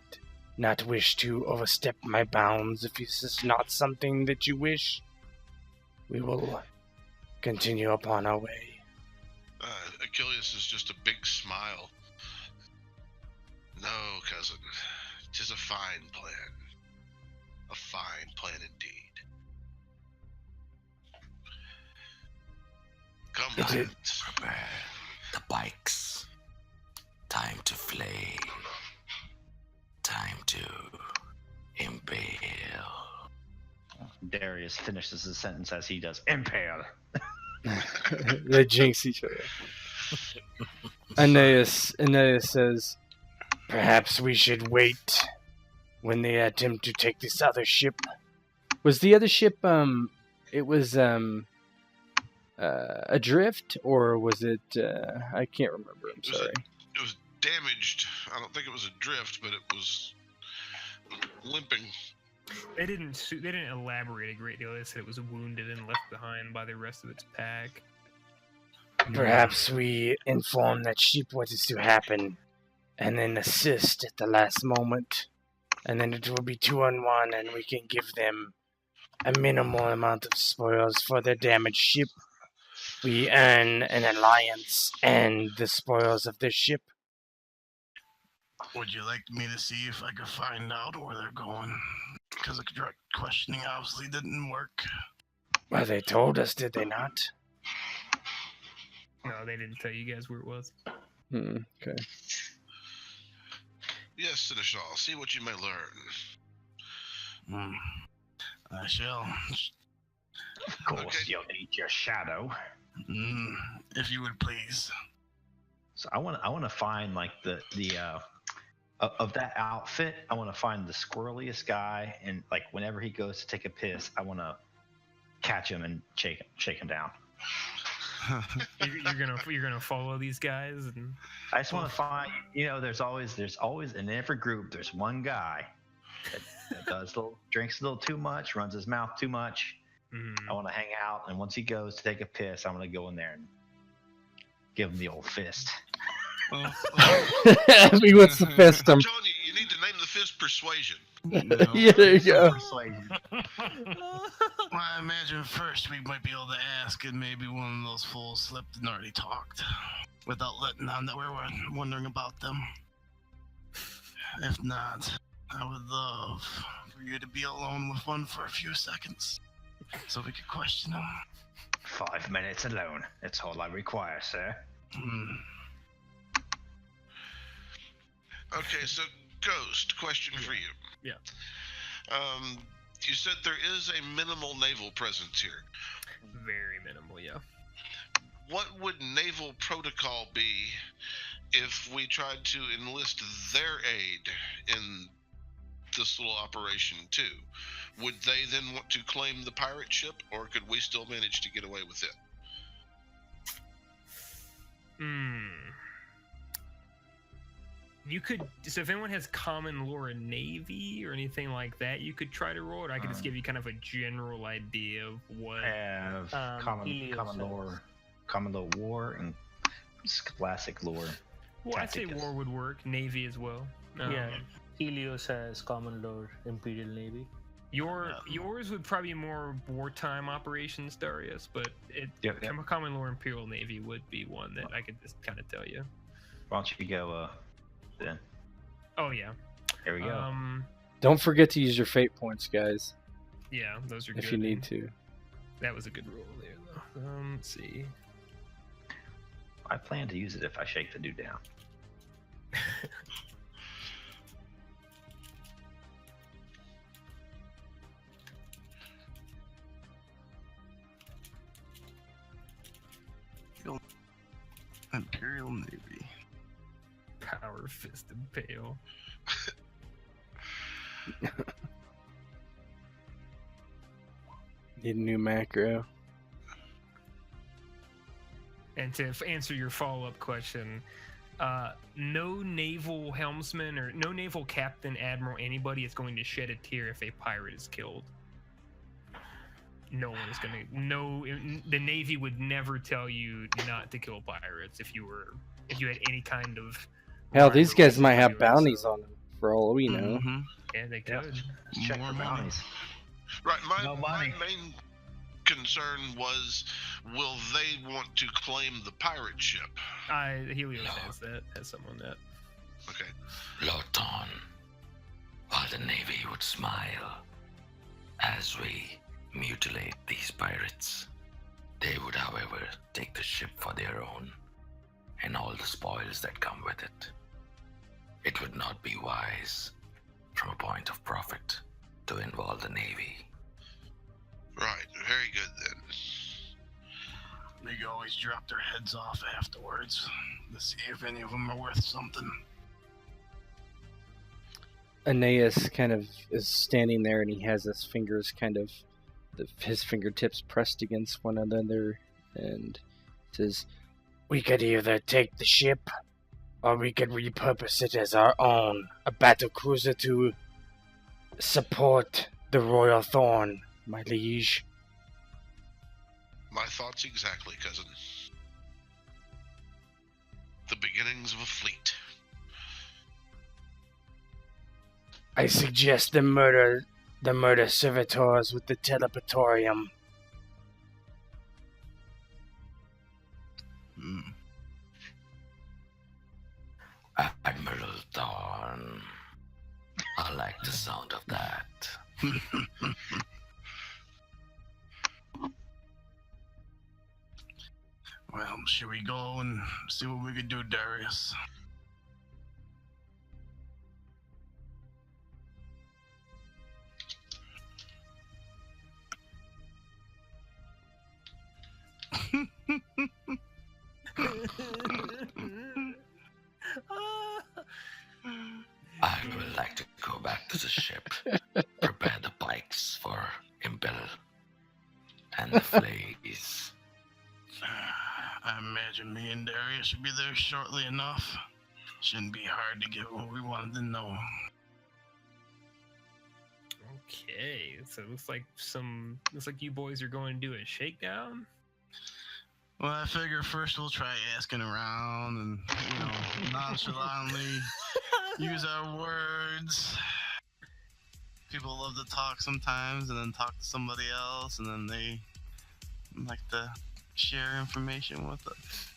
not wish to overstep my bounds. If this is not something that you wish, we will continue upon our way. Achilles is just a big smile. No, cousin. 'Tis a fine plan. A fine plan indeed. Come, It is- lads. Prepare the bikes. Time to flay. Time to impale. Darius finishes his sentence as he does. Impale. They jinx each other. Aeneas says, perhaps we should wait when they attempt to take this other ship. Was the other ship, it was, adrift, or was it, I can't remember, I'm sorry. It was damaged. I don't think it was adrift, but it was limping. They didn't elaborate a great deal. They said it was wounded and left behind by the rest of its pack. Perhaps we inform that ship what is to happen, and then assist at the last moment, and then it will be 2-on-1, and we can give them a minimal amount of spoils for their damaged ship. We earn an alliance and the spoils of their ship. Would you like me to see if I could find out where they're going? Because the direct questioning obviously didn't work. Well, they told us, did they not? No, they didn't tell you guys where it was. Okay. Yes, Seneschal, see what you may learn. I shall. Of course, Okay. you'll need your shadow. If you would please. So I want to find like the of that outfit. I want to find the squirreliest guy, and like whenever he goes to take a piss, I want to catch him and shake him down. You're gonna follow these guys, and I just want to find, there's always in every group there's one guy that drinks a little too much, runs his mouth too much. I want to hang out, and once he goes to take a piss, I'm going to go in there and give him the old fist. He wants to fist him. John, you need to name the fist Persuasion. Yeah, there you go. Persuasion. Well, I imagine first we might be able to ask, and maybe one of those fools slipped and already talked without letting on that we were wondering about them. If not, I would love for you to be alone with one for a few seconds so we could question him. 5 minutes alone. That's all I require, sir. Okay, so Ghost, question for you. Yeah. You said there is a minimal naval presence here. very minimal. Yeah. What would naval protocol be if we tried to enlist their aid in this little operation too? Would they then want to claim the pirate ship, or could we still manage to get away with it? You could, so if anyone has common lore in Navy or anything like that, you could try to roll it. I could just give you kind of a general idea of what. Common lore war and scholastic lore. Well, I'd say Tacticus. war would work. Navy as well. Yeah. Helios has common lore, Imperial Navy. Yours would probably be more wartime operations, Darius, but common lore Imperial Navy would be one that I could just kind of tell you. Why don't you go then? Oh yeah. Here we go. Don't forget to use your fate points, guys, Yeah, those are good. if you need to. That was a good roll there, though. Let's see. I plan to use it if I shake the dude down. Imperial Navy. Power Fist Impale. Need a new macro. And And to answer your follow-up question, no naval helmsman or no naval captain, admiral, anybody is going to shed a tear if a pirate is killed. No one is going to. No, the Navy would never tell you not to kill pirates if you had any kind of. Hell, these guys reason might to have do it, bounties so- on them for all we know. Mhm. Yeah, they Yeah. could. Check More for money. bounties. Right. My No money. main concern was, will they want to claim the pirate ship? Helios has something on that. Okay. Lord Dawn, while the Navy would smile as we mutilate these pirates, they would, however, take the ship for their own and all the spoils that come with it. It would not be wise, from a point of profit, to involve the Navy. Right. Very good then. They always drop their heads off afterwards to see if any of them are worth something. Aeneas kind of is standing there, and he has his fingers his fingertips pressed against one another, and says, "We could either take the ship, or we could repurpose it as our own, a battle cruiser to support the Royal Thorn, my liege." My thoughts exactly, cousin. The beginnings of a fleet. I suggest the murder servitors with the teleportorium. Hmm. Admiral Dawn, I like the sound of that. Well, should we go and see what we could do, Darius? I would like to go back to the ship, prepare the pikes for Impel and the flays. I imagine me and Darius should be there shortly enough. Shouldn't be hard to get what we wanted to know. Okay, so it looks like you boys are going to do a shakedown. Well, I figure first we'll try asking around and, nonchalantly use our words. People love to talk sometimes and then talk to somebody else, and then they like to share information with us.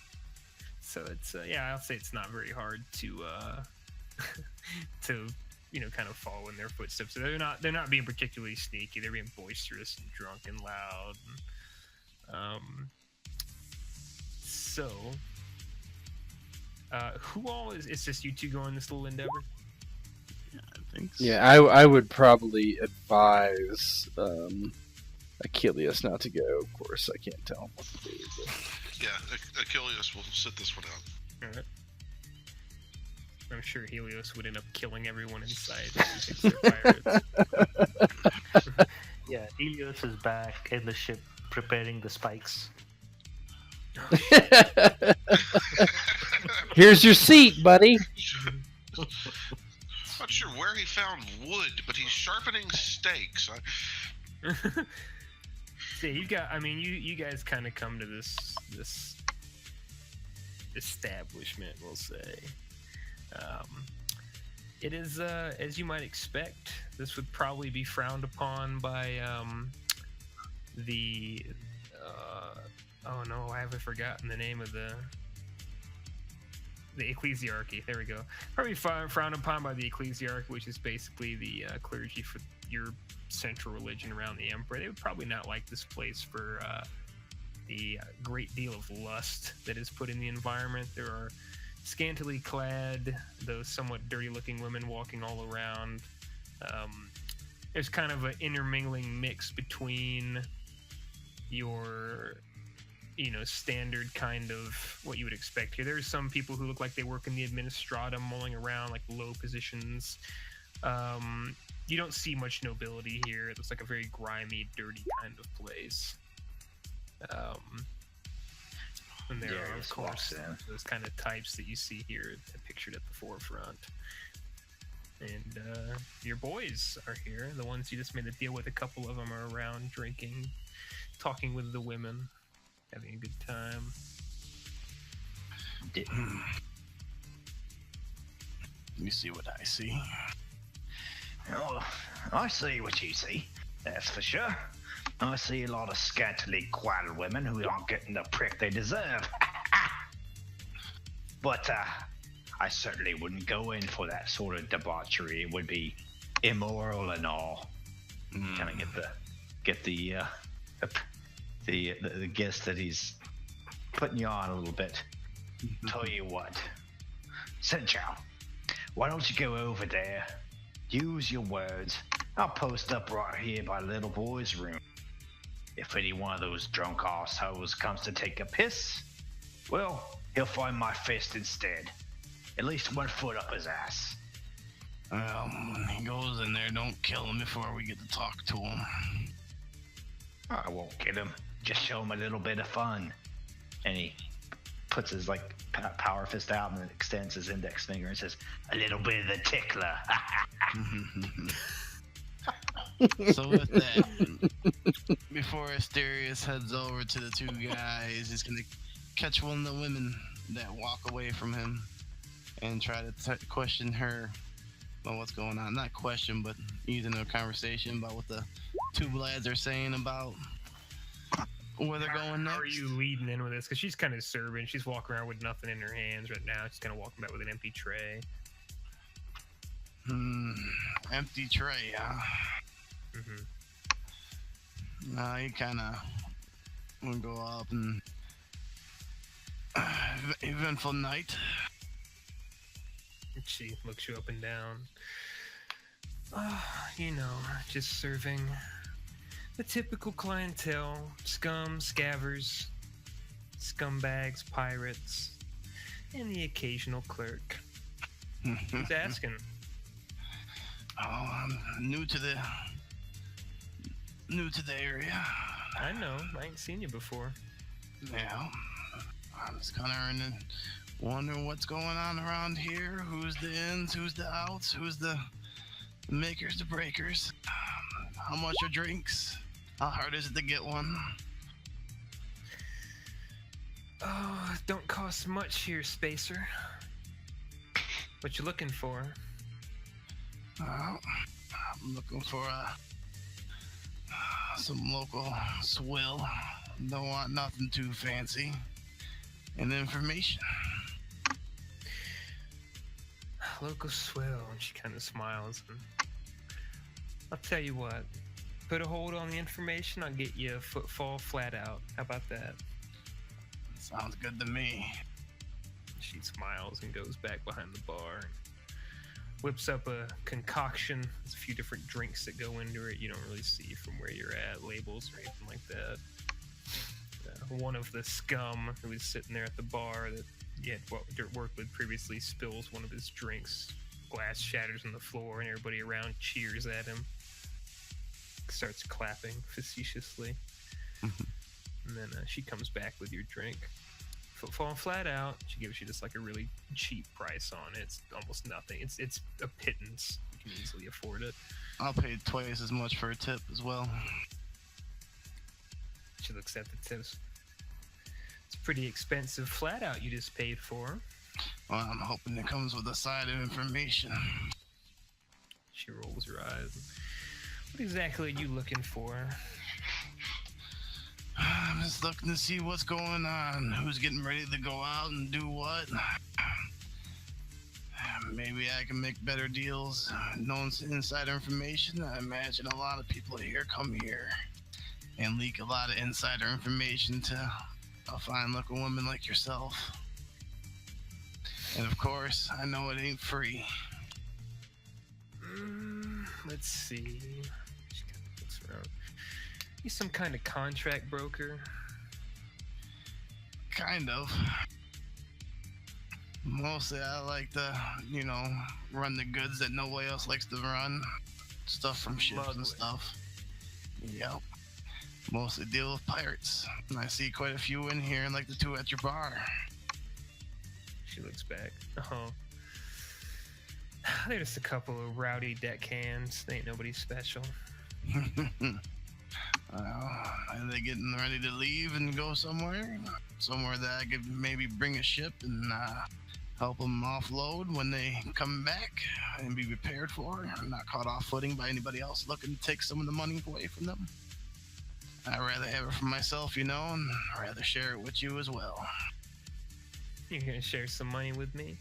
So it's I'll say it's not very hard to to kind of follow in their footsteps. So they're not being particularly sneaky. They're being boisterous and drunk and loud. So who all is? It's just you two going this little endeavor. Yeah, I think so. Yeah, I would probably advise Achilles not to go. Of course, I can't tell him what to do. But... Yeah, Achilles will sit this one out. All right. I'm sure Helios would end up killing everyone inside. If he thinks they're pirates. Yeah, Helios is back in the ship preparing the spikes. Here's your seat, buddy. Not sure where he found wood, but he's sharpening stakes. See, you guys kind of come to this establishment, we'll say. It is, as you might expect, this would probably be frowned upon by oh no, I haven't forgotten the name of the ecclesiarchy. There we go. Probably frowned upon by the ecclesiarchy, which is basically the clergy for your central religion around the emperor. They would probably not like this place for the great deal of lust that is put in the environment. There are scantily clad, though somewhat dirty-looking women walking all around. There's kind of an intermingling mix between your standard kind of what you would expect here. There's some people who look like they work in the administratum, mulling around like low positions. You don't see much nobility here. It looks like a very grimy, dirty kind of place. And there are, of Darius walks course, in. those kind of types that you see here pictured at the forefront. And your boys are here. The ones you just made the deal with, a couple of them are around drinking, talking with the women, having a good time. You see what I see? Oh, I see what you see. That's for sure. I see a lot of scantily clad women who aren't getting the prick they deserve. But I certainly wouldn't go in for that sort of debauchery. It would be immoral and all. Kind of get the guess that he's putting you on a little bit. Tell you what, Senchao, why don't you go over there, use your words. I'll post up right here by the little boy's room. If any one of those drunk assholes comes to take a piss, well, he'll find my fist instead. At least 1 foot up his ass. Well, when he goes in there, don't kill him before we get to talk to him. I won't get him. Just show him a little bit of fun. And he puts his power fist out and extends his index finger and says, "A little bit of the tickler." So with that, before Asterius heads over to the two guys, he's gonna catch one of the women that walk away from him and try to question her about what's going on. Not question, but using a conversation about what the two lads are saying about where they're going next. How are you leading in with this? Because she's kind of serving. She's walking around with nothing in her hands right now. She's kind of walking back with an empty tray. Empty tray, huh? Mm-hmm. You kind of want to go up and eventful night. She looks you up and down. Just serving the typical clientele: scum, scavvers, scumbags, pirates, and the occasional clerk. Who's asking? Oh, I'm new to the area. I know. I ain't seen you before. Yeah, I'm just kind of wondering what's going on around here. Who's the ins? Who's the outs? Who's the makers, the breakers? How much are drinks? How hard is it to get one? Oh, don't cost much here, Spacer. What you looking for? Well, I'm looking for some local swill. Don't want nothing too fancy. And information. Local swell. And she kind of smiles. And I'll tell you what. Put a hold on the information. I'll get you a Footfall flat out. How about that? Sounds good to me. She smiles and goes back behind the bar. Whips up a concoction. There's a few different drinks that go into it. You don't really see from where you're at, labels or anything like that. One of the scum who was sitting there at the bar that he had worked with previously spills one of his drinks. Glass shatters on the floor and everybody around cheers at him. Starts clapping facetiously. And then she comes back with your drink. Footfall flat out. She gives you just like a really cheap price on it. It's almost nothing. It's a pittance. You can easily afford it. I'll pay twice as much for a tip as well. She looks at the tips. It's pretty expensive flat out you just paid for. Well, I'm hoping it comes with a side of information. She rolls her eyes. What exactly are you looking for? I'm just looking to see what's going on. Who's getting ready to go out and do what? Maybe I can make better deals. Knowing insider information, I imagine a lot of people here come here and leak a lot of insider information to a fine-looking woman like yourself. And of course, I know it ain't free. Let's see. She kind of looks around. You some kind of contract broker? Kind of. Mostly I like to, run the goods that nobody else likes to run. Stuff from ships and Smuggling. stuff. Yep. Mostly deal with pirates. And I see quite a few in here, like the two at your bar. She looks back. Oh. They're just a couple of rowdy deckhands. They ain't nobody special. Are they getting ready to leave and go somewhere? Somewhere that I could maybe bring a ship and help them offload when they come back and be prepared for it. Not caught off-footing by anybody else looking to take some of the money away from them. I'd rather have it for myself, and I'd rather share it with you as well. You're gonna share some money with me?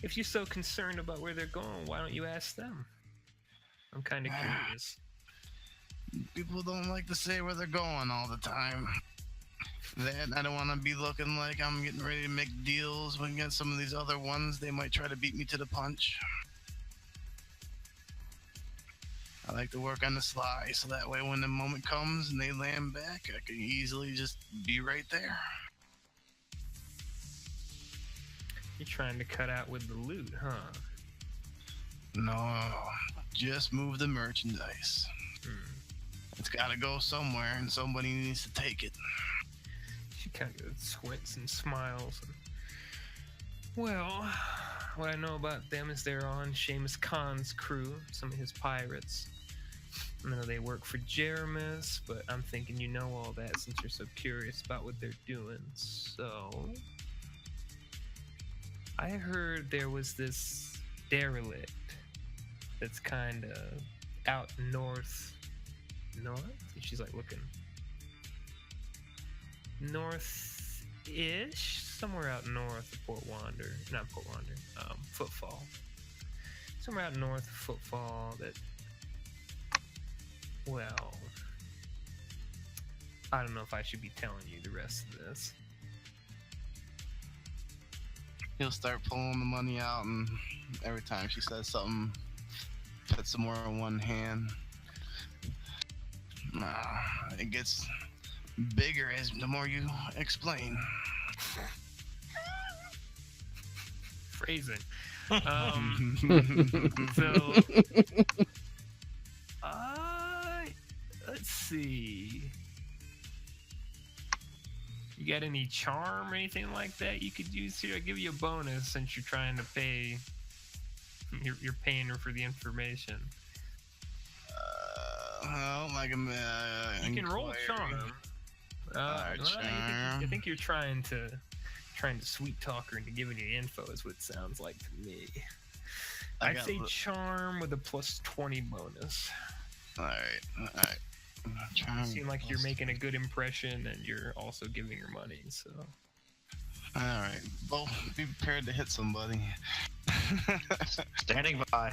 If you're so concerned about where they're going, why don't you ask them? I'm kind of curious. People don't like to say where they're going all the time. That I don't want to be looking like I'm getting ready to make deals against some of these other ones. They might try to beat me to the punch. I like to work on the sly, so that way when the moment comes and they land back, I can easily just be right there. You're trying to cut out with the loot, huh? No, just move the merchandise. It's gotta go somewhere, and somebody needs to take it. She kind of squints and smiles. Well, what I know about them is they're on Seamus Khan's crew, some of his pirates. I know they work for Jeremus, but I'm thinking you know all that since you're so curious about what they're doing. So, I heard there was this derelict that's kind of out north. She's like looking north-ish, somewhere out north of Footfall. Somewhere out north of Footfall that, well, I don't know if I should be telling you the rest of this. He'll start pulling the money out, and every time she says something, put some more in one hand. It gets bigger as the more you explain. Phrasing. Let's see. You got any charm or anything like that you could use here? I'll give you a bonus since you're trying to pay. You're paying her for the information. Well, like you can roll charm. Charm. I think you're trying to sweet talk her into giving you info is what it sounds like to me. I'd say charm with a plus 20 bonus. Alright. You seem like you're making a good impression and you're also giving her money, so. Alright. Well, be prepared to hit somebody. Standing by.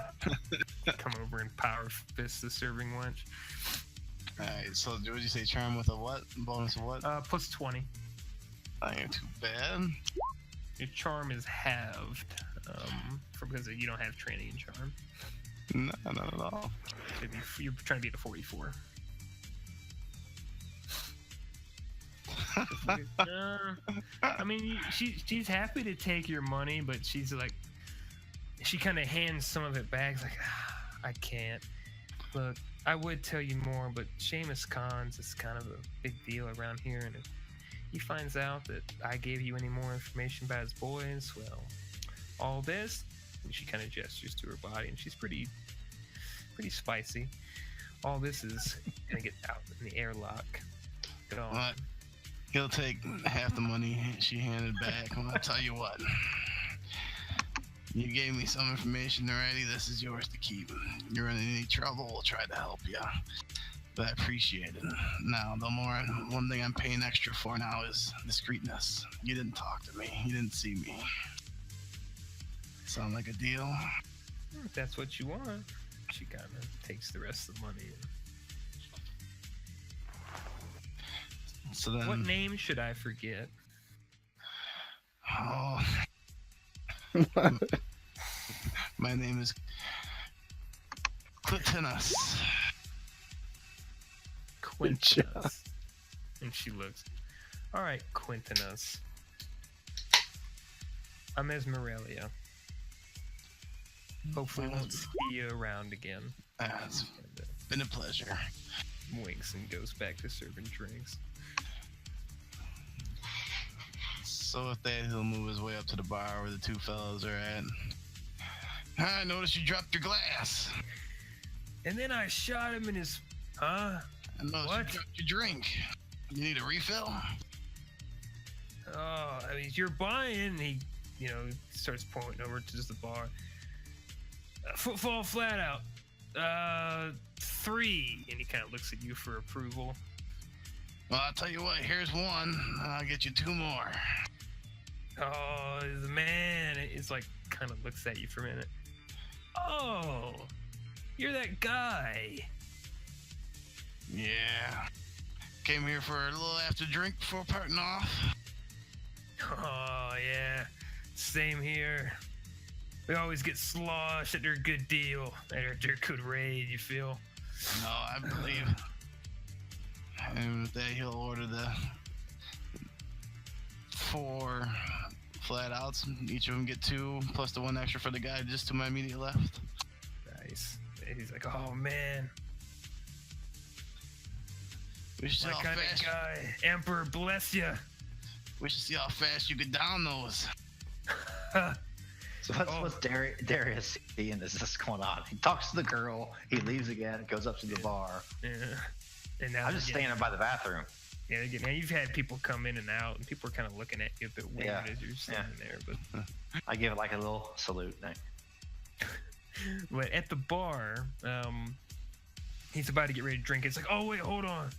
Come over and power fist the serving wench. Alright, so what did you say? Charm with a what? Bonus of what? Plus 20. Not too bad. Your charm is halved, because you don't have training in charm. No, not at all. You're trying to be at a 44. I mean, she's happy to take your money, but she's like, she kind of hands some of it back. It's like, I can't. Look, I would tell you more, but Seamus Khan's is kind of a big deal around here, and if he finds out that I gave you any more information about his boys, well, all this, and she kind of gestures to her body, and she's pretty spicy. All this is gonna get out in the airlock. What? He'll take half the money she handed back. I'll tell you what. You gave me some information already. This is yours to keep. You're in any trouble, we'll try to help you. But I appreciate it. Now, one thing I'm paying extra for now is discreetness. You didn't talk to me. You didn't see me. Sound like a deal? If that's what you want. She kind of takes the rest of the money. So then, what name should I forget? Oh. My name is Quintinus. Quintinus. And she looks. All right, Quintinus. I'm Esmeralda. Hopefully, we'll see you around again. It's been a pleasure. winks and goes back to serving drinks. So with that, he'll move his way up to the bar where the two fellows are at. I noticed you dropped your glass. And then I shot him in his... Huh? I noticed What? you dropped your drink. You need a refill? Oh, I mean, you're buying. And he, starts pointing over to the bar. Footfall flat out. 3. And he kind of looks at you for approval. Well, I'll tell you what, here's one. I'll get you 2 more. Oh, the man. It's like, kind of looks at you for a minute. Oh, you're that guy. Yeah. Came here for a little after drink before parting off. Oh, yeah. Same here. We always get sloshed after a good deal, after a good raid, you feel? No, I believe. And with that, he'll order the 4 flat outs. Each of them get 2, plus the 1 extra for the guy just to my immediate left. Nice. And he's like, oh, man. We should see My how kind fast. of guy. Emperor bless you. We should see how fast you get down those. So what's Darius seeing as this going on? He talks to the girl, he leaves again, goes up to the bar. Yeah. And now I'm just standing by the bathroom. Yeah, now you've had people come in and out, and people are kind of looking at you a bit weird Yeah. as you're standing there. I give it like a little salute. But at the bar, he's about to get ready to drink. It's like, oh wait, hold on,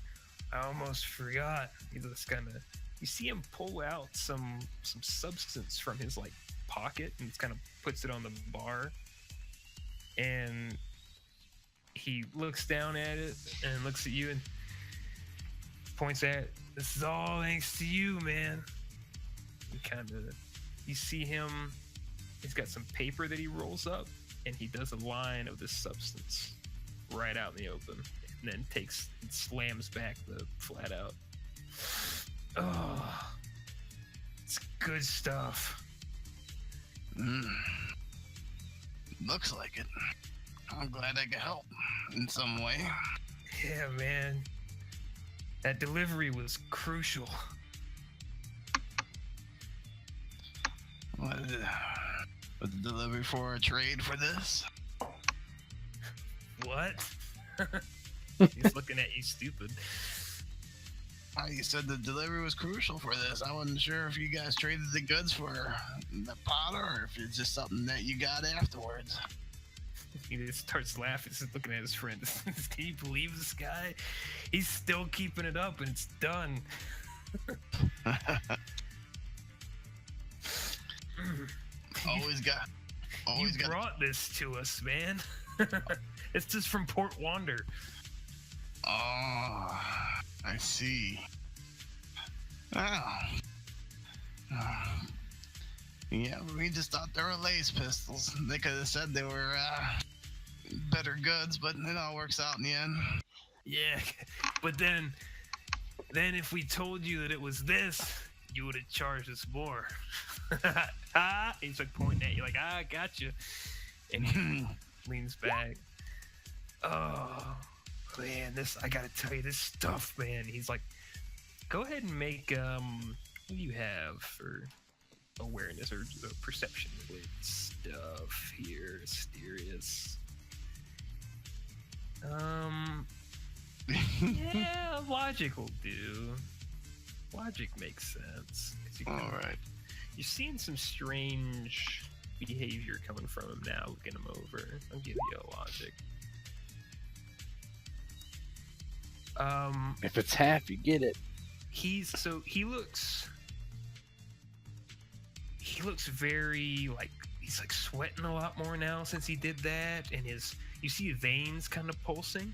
I almost forgot. He's just kind of, you see him pull out some substance from his like pocket and kind of puts it on the bar, and he looks down at it and looks at you and points at it. This is all thanks to you, man. You see him, he's got some paper that he rolls up, and he does a line of this substance right out in the open, and then slams back the flat out. Oh, it's good stuff. Looks like it. I'm glad I could help in some way. Yeah, man. That delivery was crucial. Was the delivery for a trade for this? What? He's looking at you stupid. You said the delivery was crucial for this. I wasn't sure if you guys traded the goods for the powder or if it's just something that you got afterwards. He just starts laughing, just looking at his friend. Can you believe this guy? He's still keeping it up, and it's done. Always got. Brought this to us, man. It's just from Port Wander. Oh, I see. Oh. Yeah, we just thought they were lace pistols. They could have said they were better goods, but it all works out in the end. Yeah, but then if we told you that it was this, you would have charged us more. He's like pointing at you like, I got you. And he leans back. Oh, man, I gotta tell you, this stuff, man. He's like, go ahead and make, what do you have for awareness or perception related stuff here? Mysterious. Yeah, logic will do. Logic makes sense. Alright. You're seeing some strange behavior coming from him now, looking him over. I'll give you a logic. If it's half, you get it. He looks very like he's like sweating a lot more now since he did that, and you see veins kind of pulsing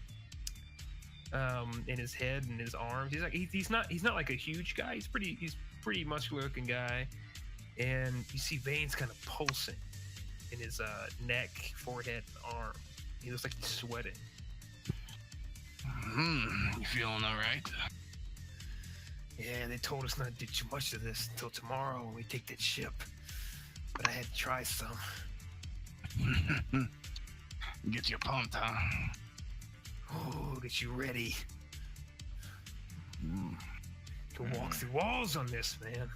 in his head and his arms. He's not like a huge guy. He's pretty muscular looking guy, and you see veins kind of pulsing in his neck, forehead, and arm. He looks like he's sweating. You feeling alright? Yeah, they told us not to do too much of this until tomorrow when we take that ship. But I had to try some. Get you pumped, huh? Oh, get you ready. You can walk through walls on this, man.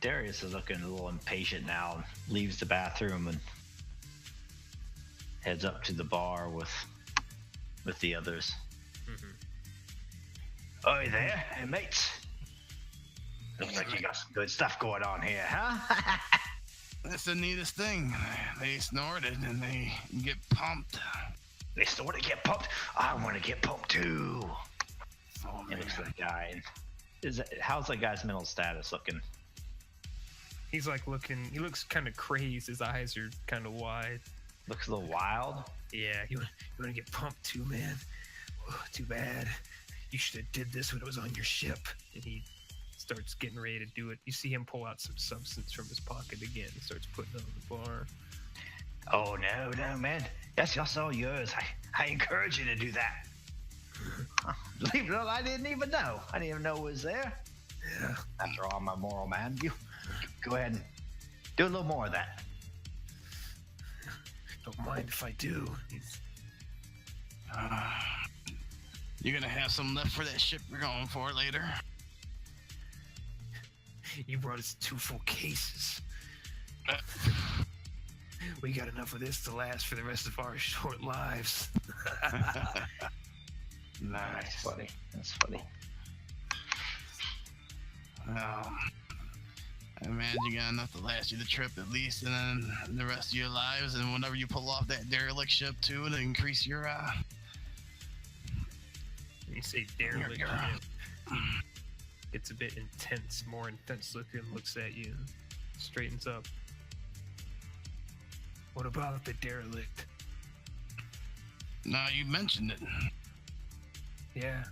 Darius is looking a little impatient now, leaves the bathroom and heads up to the bar with the others. Oh, you there? Hey, mates. Looks like you got some good stuff going on here, huh? That's the neatest thing. They snorted and they get pumped. They sort of get pumped. I want to get pumped too. Oh, He man. looks at the guy. How's that guy's mental status looking? He's like looking. He looks kind of crazed. His eyes are kind of wide. Looks a little wild. Yeah, you want to get pumped too, man? Oh, too bad. You should have did this when it was on your ship. And he starts getting ready to do it. You see him pull out some substance from his pocket again and starts putting it on the bar. Oh, no, man. That's all yours. I encourage you to do that. Believe it or not, I didn't even know. I didn't even know it was there. Yeah. After all, I'm a moral man. You go ahead and do a little more of that. Don't mind if I do. You're gonna have some left for that ship we're going for later. You brought us 2 full cases. We got enough of this to last for the rest of our short lives. Nice. Funny. That's funny. I imagine you got enough to last you the trip at least, and then the rest of your lives, and whenever you pull off that derelict ship too, to increase your When you say derelict, Yeah. it's a bit intense, more intense looking, looks at you and straightens up. What about the derelict? No, you mentioned it. Yeah.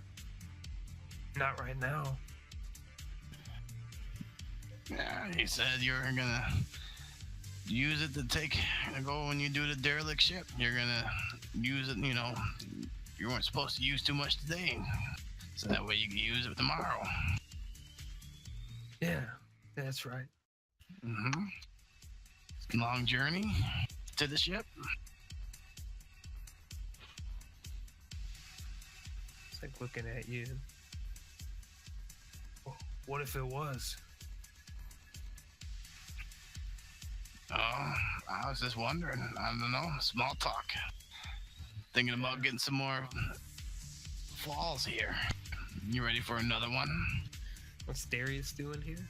Not right now. Yeah, you said you were gonna use it to go when you do the derelict ship. You're gonna use it, you weren't supposed to use too much today, so that way you can use it tomorrow. Yeah, that's right. Long journey to the ship. It's like looking at you. What if it was? Oh, I was just wondering. I don't know. Small talk. Thinking about getting some more falls here. You ready for another one? What's Darius doing here?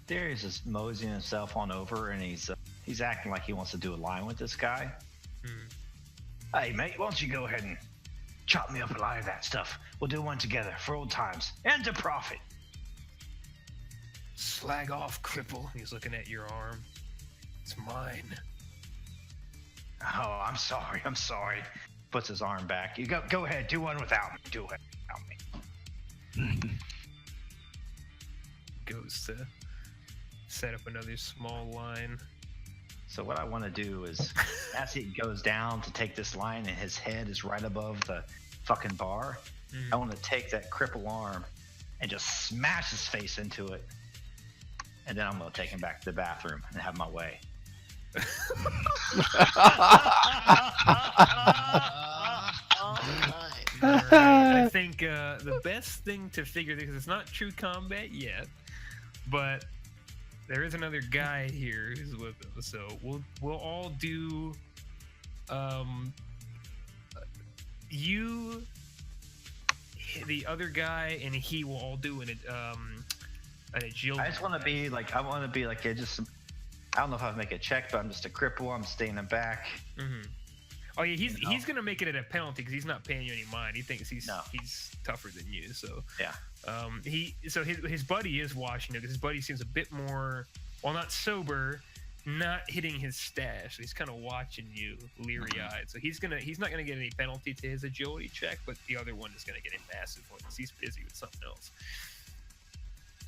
Darius is moseying himself on over, and he's acting like he wants to do a line with this guy. Hey, mate, why don't you go ahead and chop me up a line of that stuff? We'll do one together for old times and to profit. Slag off, cripple. He's looking at your arm. It's mine. Oh, I'm sorry. Puts his arm back. You go ahead, do one without me. Do it without me. Goes to set up another small line. So what I want to do is, as he goes down to take this line and his head is right above the fucking bar, I want to take that cripple arm and just smash his face into it. And then I'm going to take him back to the bathroom and have my way. I think the best thing to figure this, it's not true combat yet, but there is another guy here who's with us, so we'll all do you, the other guy, and he will all do an agility. I just want to be like, I don't know if I make a check, but I'm just a cripple. I'm staying in back. Oh yeah, he's gonna make it at a penalty because he's not paying you any mind. He thinks he's tougher than you. So yeah. His buddy is watching it because his buddy seems a bit more, while not sober, not hitting his stash. So he's kind of watching you leery-eyed. So he's not gonna get any penalty to his agility check, but the other one is gonna get a massive one because he's busy with something else.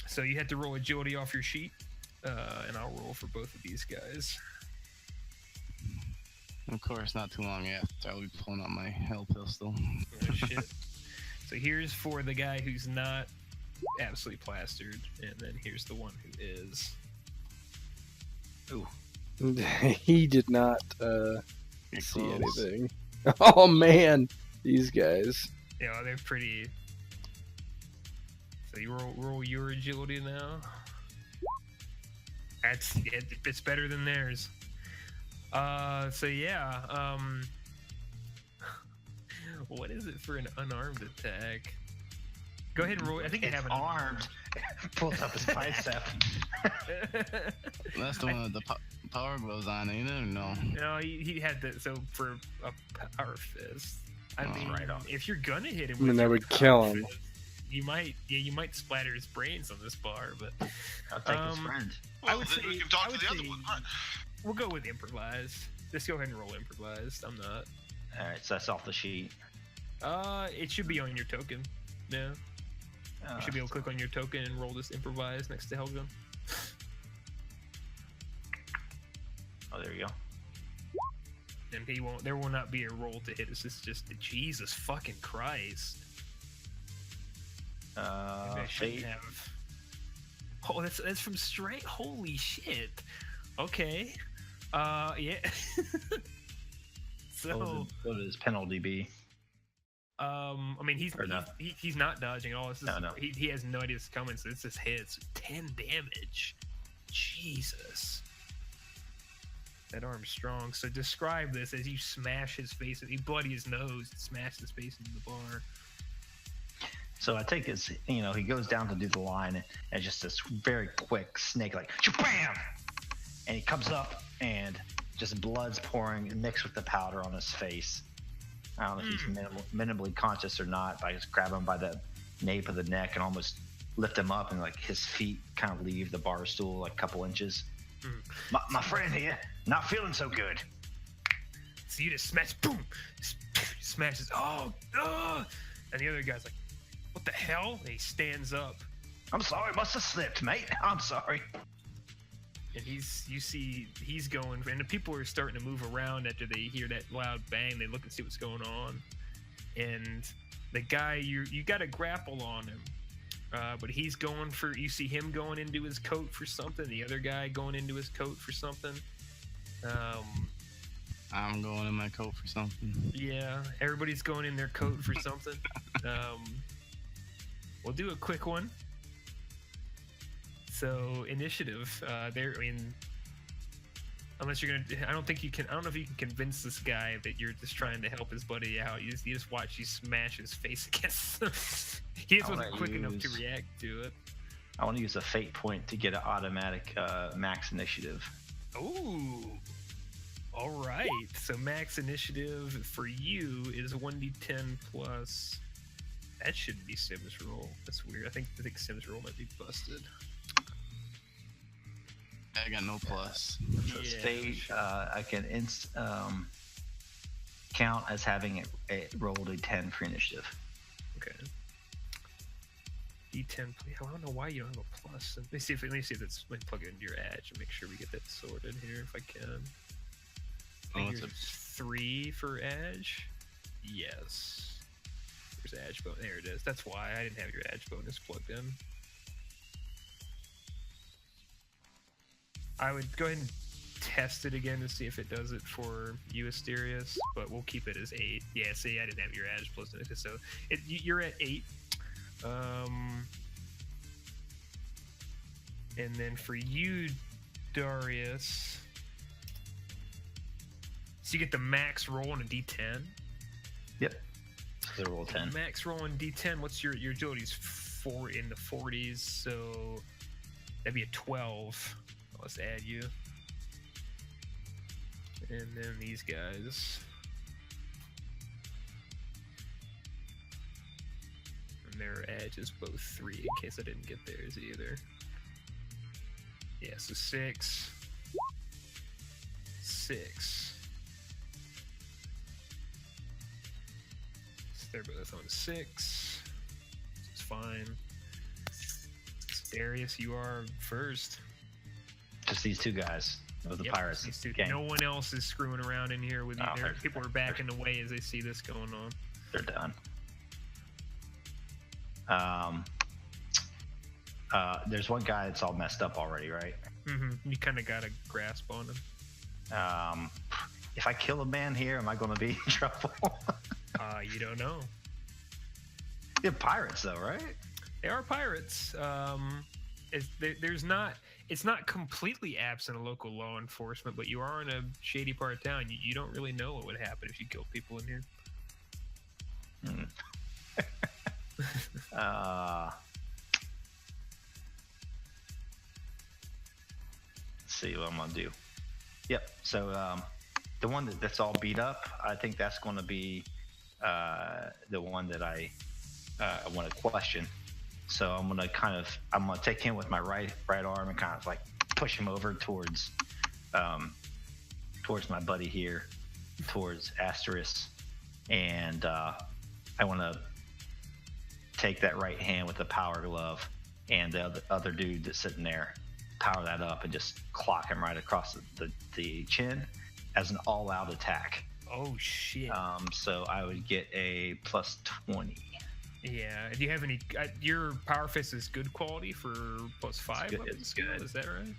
So you had to roll agility off your sheet, and I'll roll for both of these guys. Of course, not too long after I'll be pulling out my hell pistol. Oh shit. So here's for the guy who's not absolutely plastered, and then here's the one who is. Ooh. He did not Get see close. anything. Oh man, these guys. Yeah, they're pretty So you roll your agility now. It's better than theirs. So yeah. What is it for an unarmed attack? Go ahead and roll. I think you It's have an armed. Pulls up his bicep. That's the one with the power gloves on, ain't it? No. No, he had that. So for a power fist, I mean, right on. if you're gonna hit him, I mean, with that your would power kill him. fist, you might splatter his brains on this bar, but I'll take his friend. Well, I would then say we can talk I to would the other say one. We'll go with improvise. Just go ahead and roll improvised. I'm not. All right, so that's off the sheet. It should be on your token. Yeah, you should be able to click on your token and roll this improvise next to Helga. Oh, there you go. And he won't. There will not be a roll to hit. It's just Jesus fucking Christ. Maybe I shouldn't Fate. have. Oh, that's from straight. Holy shit. Okay. Yeah. So. What would his penalty be? I mean, Or no. he's not dodging at all. This is, No. He has no idea it's coming, so it's just hits. 10 damage. Jesus. That arm's strong. So describe this as you smash his face. You bloody his nose, smash his face into the bar. So I take his, he goes down to do the line, and just this very quick snake, like, bam! And he comes up, and just blood's pouring mixed with the powder on his face. I don't know if he's minimally conscious or not, but I just grab him by the nape of the neck and almost lift him up, and like his feet kind of leave the bar stool like a couple inches. My friend here, not feeling so good. So you just smash, boom, smashes. Oh, and the other guy's like, "What the hell?" And he stands up, I'm sorry, must have slipped, mate. I'm sorry. and he's going, and the people are starting to move around after they hear that loud bang. They look and see what's going on, and the guy you got a grapple on him, but he's going for. You see him going into his coat for something. The other guy going into his coat for something. I'm going in my coat for something. Yeah, everybody's going in their coat for something. We'll do a quick one. So initiative, there. I mean, unless you're gonna, I don't think you can. I don't know if you can convince this guy that you're just trying to help his buddy out. You just watch you smash his face against him. He just wasn't quick enough to react to it. I want to use a fate point to get an automatic max initiative. Ooh. All right. So max initiative for you is 1d10 plus. That shouldn't be Sim's roll. That's weird. I think Sim's roll might be busted. I got no plus. So it's fate. I can count as having it rolled a 10 for initiative. Okay. D10. I don't know why you don't have a plus. Let me see if it's. Let me plug it into your edge and make sure we get that sorted here if I can. I think what's it? 3 for edge. Yes. There's edge bonus. There it is. That's why I didn't have your edge bonus plugged in. I would go ahead and test it again to see if it does it for you, Asterius, but we'll keep it as 8. Yeah, see, I didn't have your edge plus it, so you're at 8. And then for you, Darius, so you get the max roll on a D10. Yep. So they roll 10. Max roll on D10. What's your agility's 4 in the 40s, so that'd be a 12. Let's add you. And then these guys. And their edge is both 3 in case I didn't get theirs either. Yeah, so 6. 6. So they're both on 6. It's fine. Darius, you are first. Just these two guys of the Yep, pirates. these two. gang. No one else is screwing around in here with you. Oh, People are backing away as they see this going on. They're done. There's one guy that's all messed up already, right? Mm-hmm. You kind of got a grasp on him. If I kill a man here, am I going to be in trouble? You don't know. You're pirates, though, right? They are pirates. It's not completely absent of local law enforcement, but you are in a shady part of town. You don't really know what would happen if you killed people in here. Let's see what I'm gonna do. Yep. So the one that's all beat up, I think that's going to be the one that I want to question. So I'm gonna take him with my right arm and kind of like push him over towards my buddy here, towards Asterisk, and I want to take that right hand with the power glove and the other dude that's sitting there, power that up and just clock him right across the chin as an all-out attack. Oh shit! So I would get a plus 20. Yeah. Do you have any? Your power fist is good quality for plus 5. It's good. Is that right?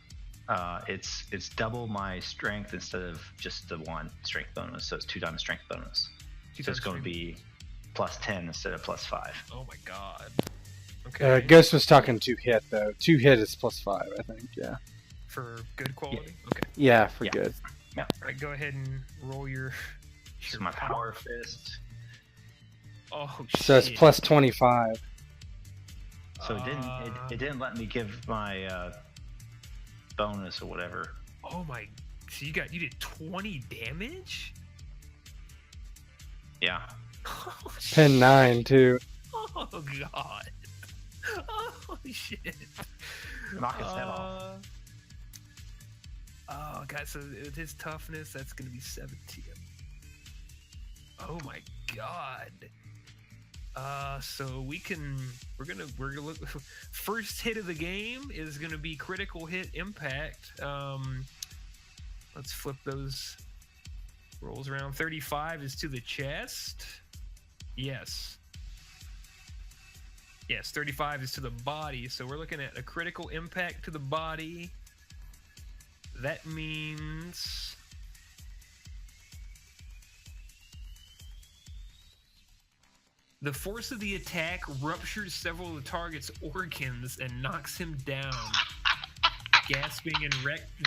It's double my strength instead of just the 1 strength bonus, so it's 2 times strength bonus. So it's going to be plus 10 instead of plus 5. Oh my god. Okay. Ghost was talking 2 hit though. 2 hit is plus 5, I think. Yeah. For good quality. Yeah. Okay. Yeah, for Yeah. good. Yeah. All right. Go ahead and roll your. So my power fist. Oh So it's shit. plus 25. So it didn't let me give my bonus or whatever. Oh my! So you did 20 damage. Yeah. Oh, Pin 9 too. Oh god. Oh shit. Knock his head off. Oh god, so with his toughness, that's gonna be 17. Oh my god. So we're gonna look. First hit of the game is gonna be critical hit impact. Let's flip those rolls around. 35 is to the chest. Yes. Yes, 35 is to the body. So we're looking at a critical impact to the body. That means the force of the attack ruptures several of the target's organs and knocks him down. Gasping in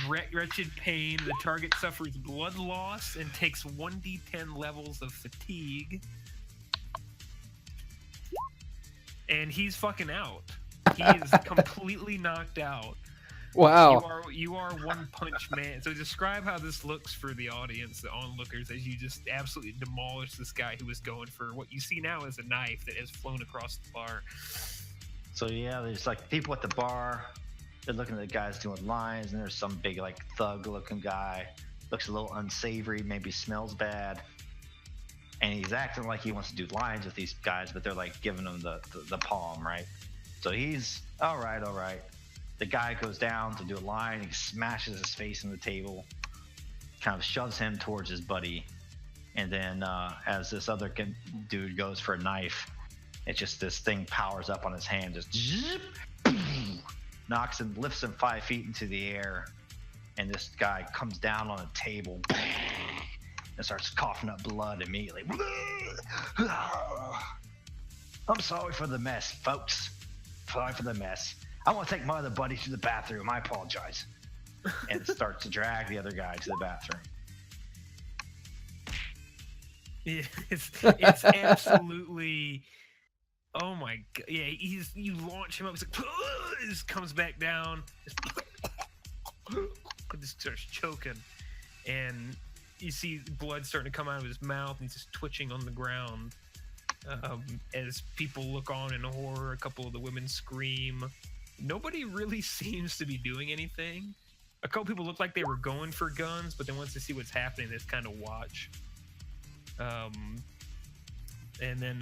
wretched pain, the target suffers blood loss and takes 1d10 levels of fatigue. And he's fucking out. He is completely knocked out. Wow. You are One Punch Man. So describe how this looks for the audience, the onlookers, as you just absolutely demolish this guy who was going for what you see now as a knife that has flown across the bar. So yeah, there's like people at the bar. They're looking at the guys doing lines, and there's some big like thug-looking guy. Looks a little unsavory, maybe smells bad, and he's acting like he wants to do lines with these guys, but they're like giving him the palm, right? So he's all right. The guy goes down to do a line. He smashes his face in the table, kind of shoves him towards his buddy, and then as this other dude goes for a knife, it's just this thing powers up on his hand, just zip, knocks him, lifts him 5 feet into the air, and this guy comes down on a table and starts coughing up blood immediately. I'm sorry for the mess, folks. Sorry for the mess. I want to take my other buddy to the bathroom. I apologize. And starts to drag the other guy to the bathroom. Yeah, it's absolutely. Oh my god! Yeah, you launch him up. It's like he just comes back down. Just starts choking, and you see blood starting to come out of his mouth, and he's just twitching on the ground. As people look on in horror, a couple of the women scream. Nobody really seems to be doing anything. A couple people look like they were going for guns, but then once they see what's happening, they just kind of watch. And then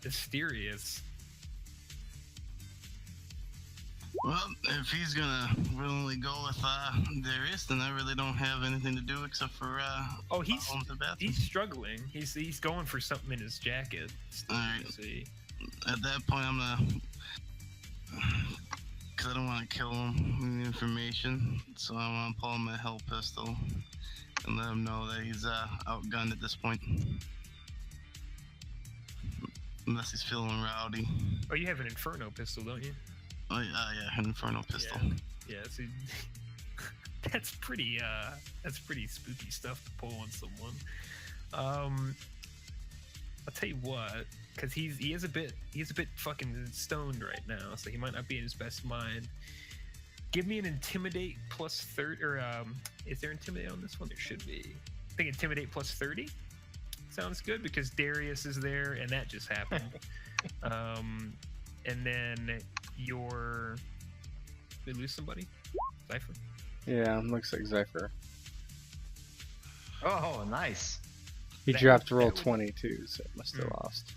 Asterius. Well, if he's gonna willingly go with Darius, then I really don't have anything to do except for Oh, he's follow him to the bathroom. he's struggling. He's going for something in his jacket. Alright. Let's see. At that point, I'm gonna, because I don't want to kill him with the information, so I want to pull my hell pistol and let him know that he's outgunned at this point. Unless he's feeling rowdy. Oh, you have an Inferno pistol, don't you? Oh, yeah, an Inferno pistol. Yeah, so that's pretty spooky stuff to pull on someone. I'll tell you what, because he is a bit fucking stoned right now, so he might not be in his best mind. Give me an Intimidate plus 30, or is there Intimidate on this one? There should be. I think Intimidate plus 30 sounds good, because Darius is there, and that just happened. And then did we lose somebody? Cypher? Yeah, looks like Zephyr. Oh, nice. He dropped roll 22, so it must have lost.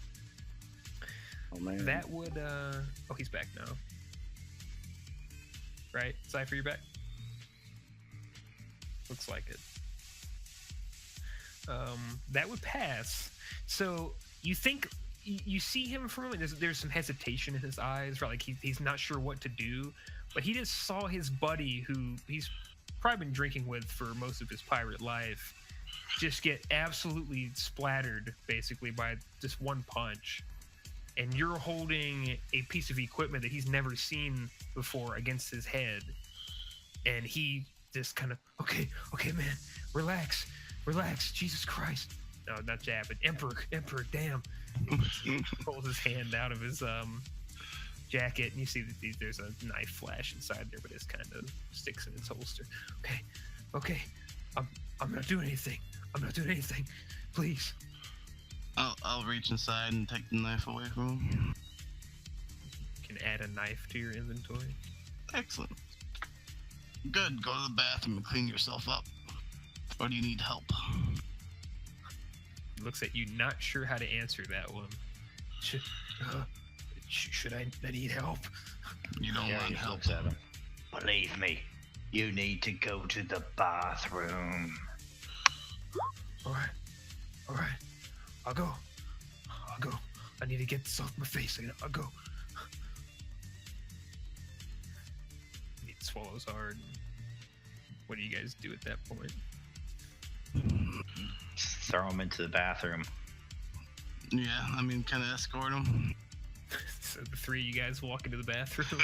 Oh man. That would oh, he's back now. Right? Cypher, you're back? Looks like it. That would pass. So you think you see him for a moment. There's some hesitation in his eyes, right? Like he's not sure what to do. But he just saw his buddy, who he's probably been drinking with for most of his pirate life, just get absolutely splattered, basically, by just one punch. And you're holding a piece of equipment that he's never seen before against his head. And he just kind of, okay, man, relax, Jesus Christ. No, not jab, but Emperor, damn. He pulls his hand out of his jacket, and you see that there's a knife flash inside there, but it kind of sticks in its holster. Okay, I'm not doing anything. Please. I'll reach inside and take the knife away from him. You can add a knife to your inventory. Excellent. Good. Go to the bathroom and clean yourself up. Or do you need help? Looks like you're not sure how to answer that one. Should I need help? You don't want He help. looks at him. Believe me, you need to go to the bathroom. All right. I'll go. I need to get this off my face. I'll go. He swallows hard. What do you guys do at that point? Throw him into the bathroom. Yeah, I mean, kind of escort him. So the three of you guys walk into the bathroom.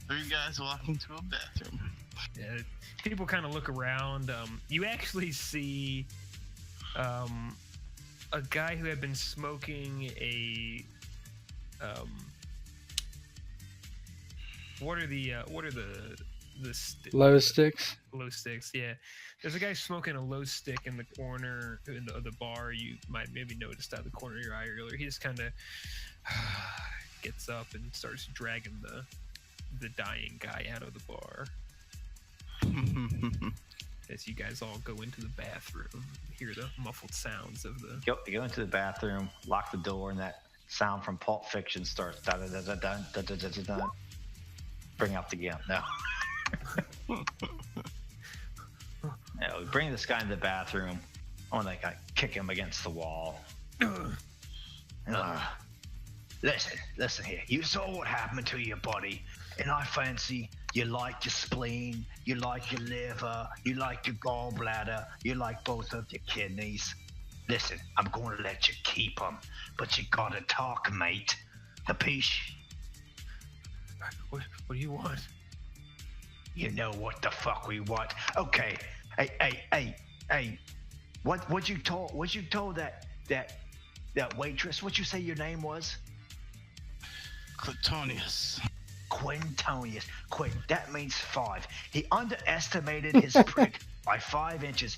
3 guys walk into a bathroom. Yeah, people kind of look around. You actually see a guy who had been smoking a what are the Low sticks. Low sticks, yeah. There's a guy smoking a low stick in the corner of the bar. You might maybe noticed out of the corner of your eye earlier. He just kind of gets up and starts dragging the dying guy out of the bar. As you guys all go into the bathroom, hear the muffled sounds of the... Go into the bathroom, lock the door, and that sound from Pulp Fiction starts. Da da da da da da da da da da. Bring out the gun. No. Yeah, we bring this guy into the bathroom. I want to kick him against the wall. Listen here. You saw what happened to your body, and I fancy you like your spleen, you like your liver, you like your gallbladder, you like both of your kidneys. Listen, I'm going to let you keep them, but you gotta talk, mate. Capiche? What do you want? You know what the fuck we want. Okay. Hey. What you told that waitress? What you say your name was? Clitonius. Quintonius. That means 5. He underestimated his prick by 5 inches.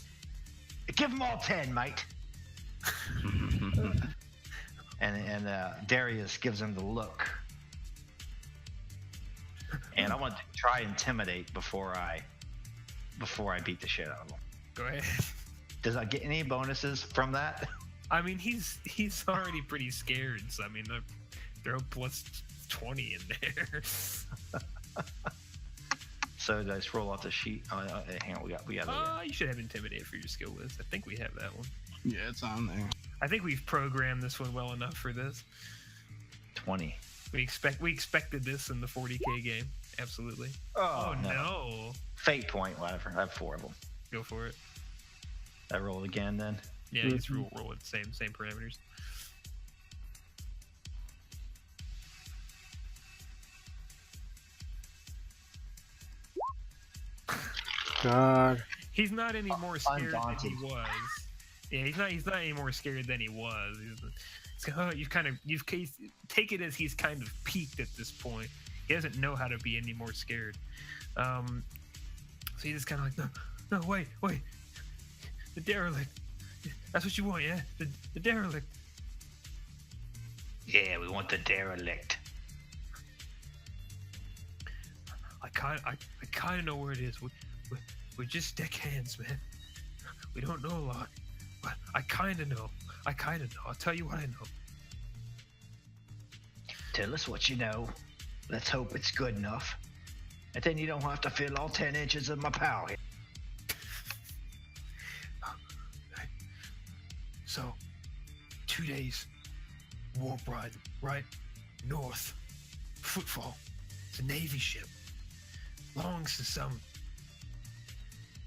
Give him all 10, mate. And Darius gives him the look. And I want to try intimidate before I beat the shit out of him. Go ahead. Does I get any bonuses from that? I mean, he's already pretty scared, so I mean, throw plus 20 in there. So did I just roll off the sheet? Hang on, we got. You should have intimidate for your skill list. I think we have that one. Yeah, it's on there. I think we've programmed this one well enough for this. 20. We expected this in the 40k game. Absolutely. Oh no. Fate point, whatever. I have 4 of them. Go for it. I roll again then. Yeah, just roll it. Same parameters. God. He's not any more scared than Undaunted. he was. Yeah, he's not any more scared than he was. Take it as he's kind of peaked at this point. He doesn't know how to be any more scared. So he's just kind of like, no, wait, the derelict. That's what you want, yeah? The derelict. Yeah, we want the derelict. I kind of know where it is. We're just deckhands, man. We don't know a lot, but I kind of know. I'll tell you what I know. Tell us what you know. Let's hope it's good enough. And then you don't have to feel all 10 inches of my power. So, 2 days, warp ride, right north, Footfall. It's a Navy ship. Belongs to some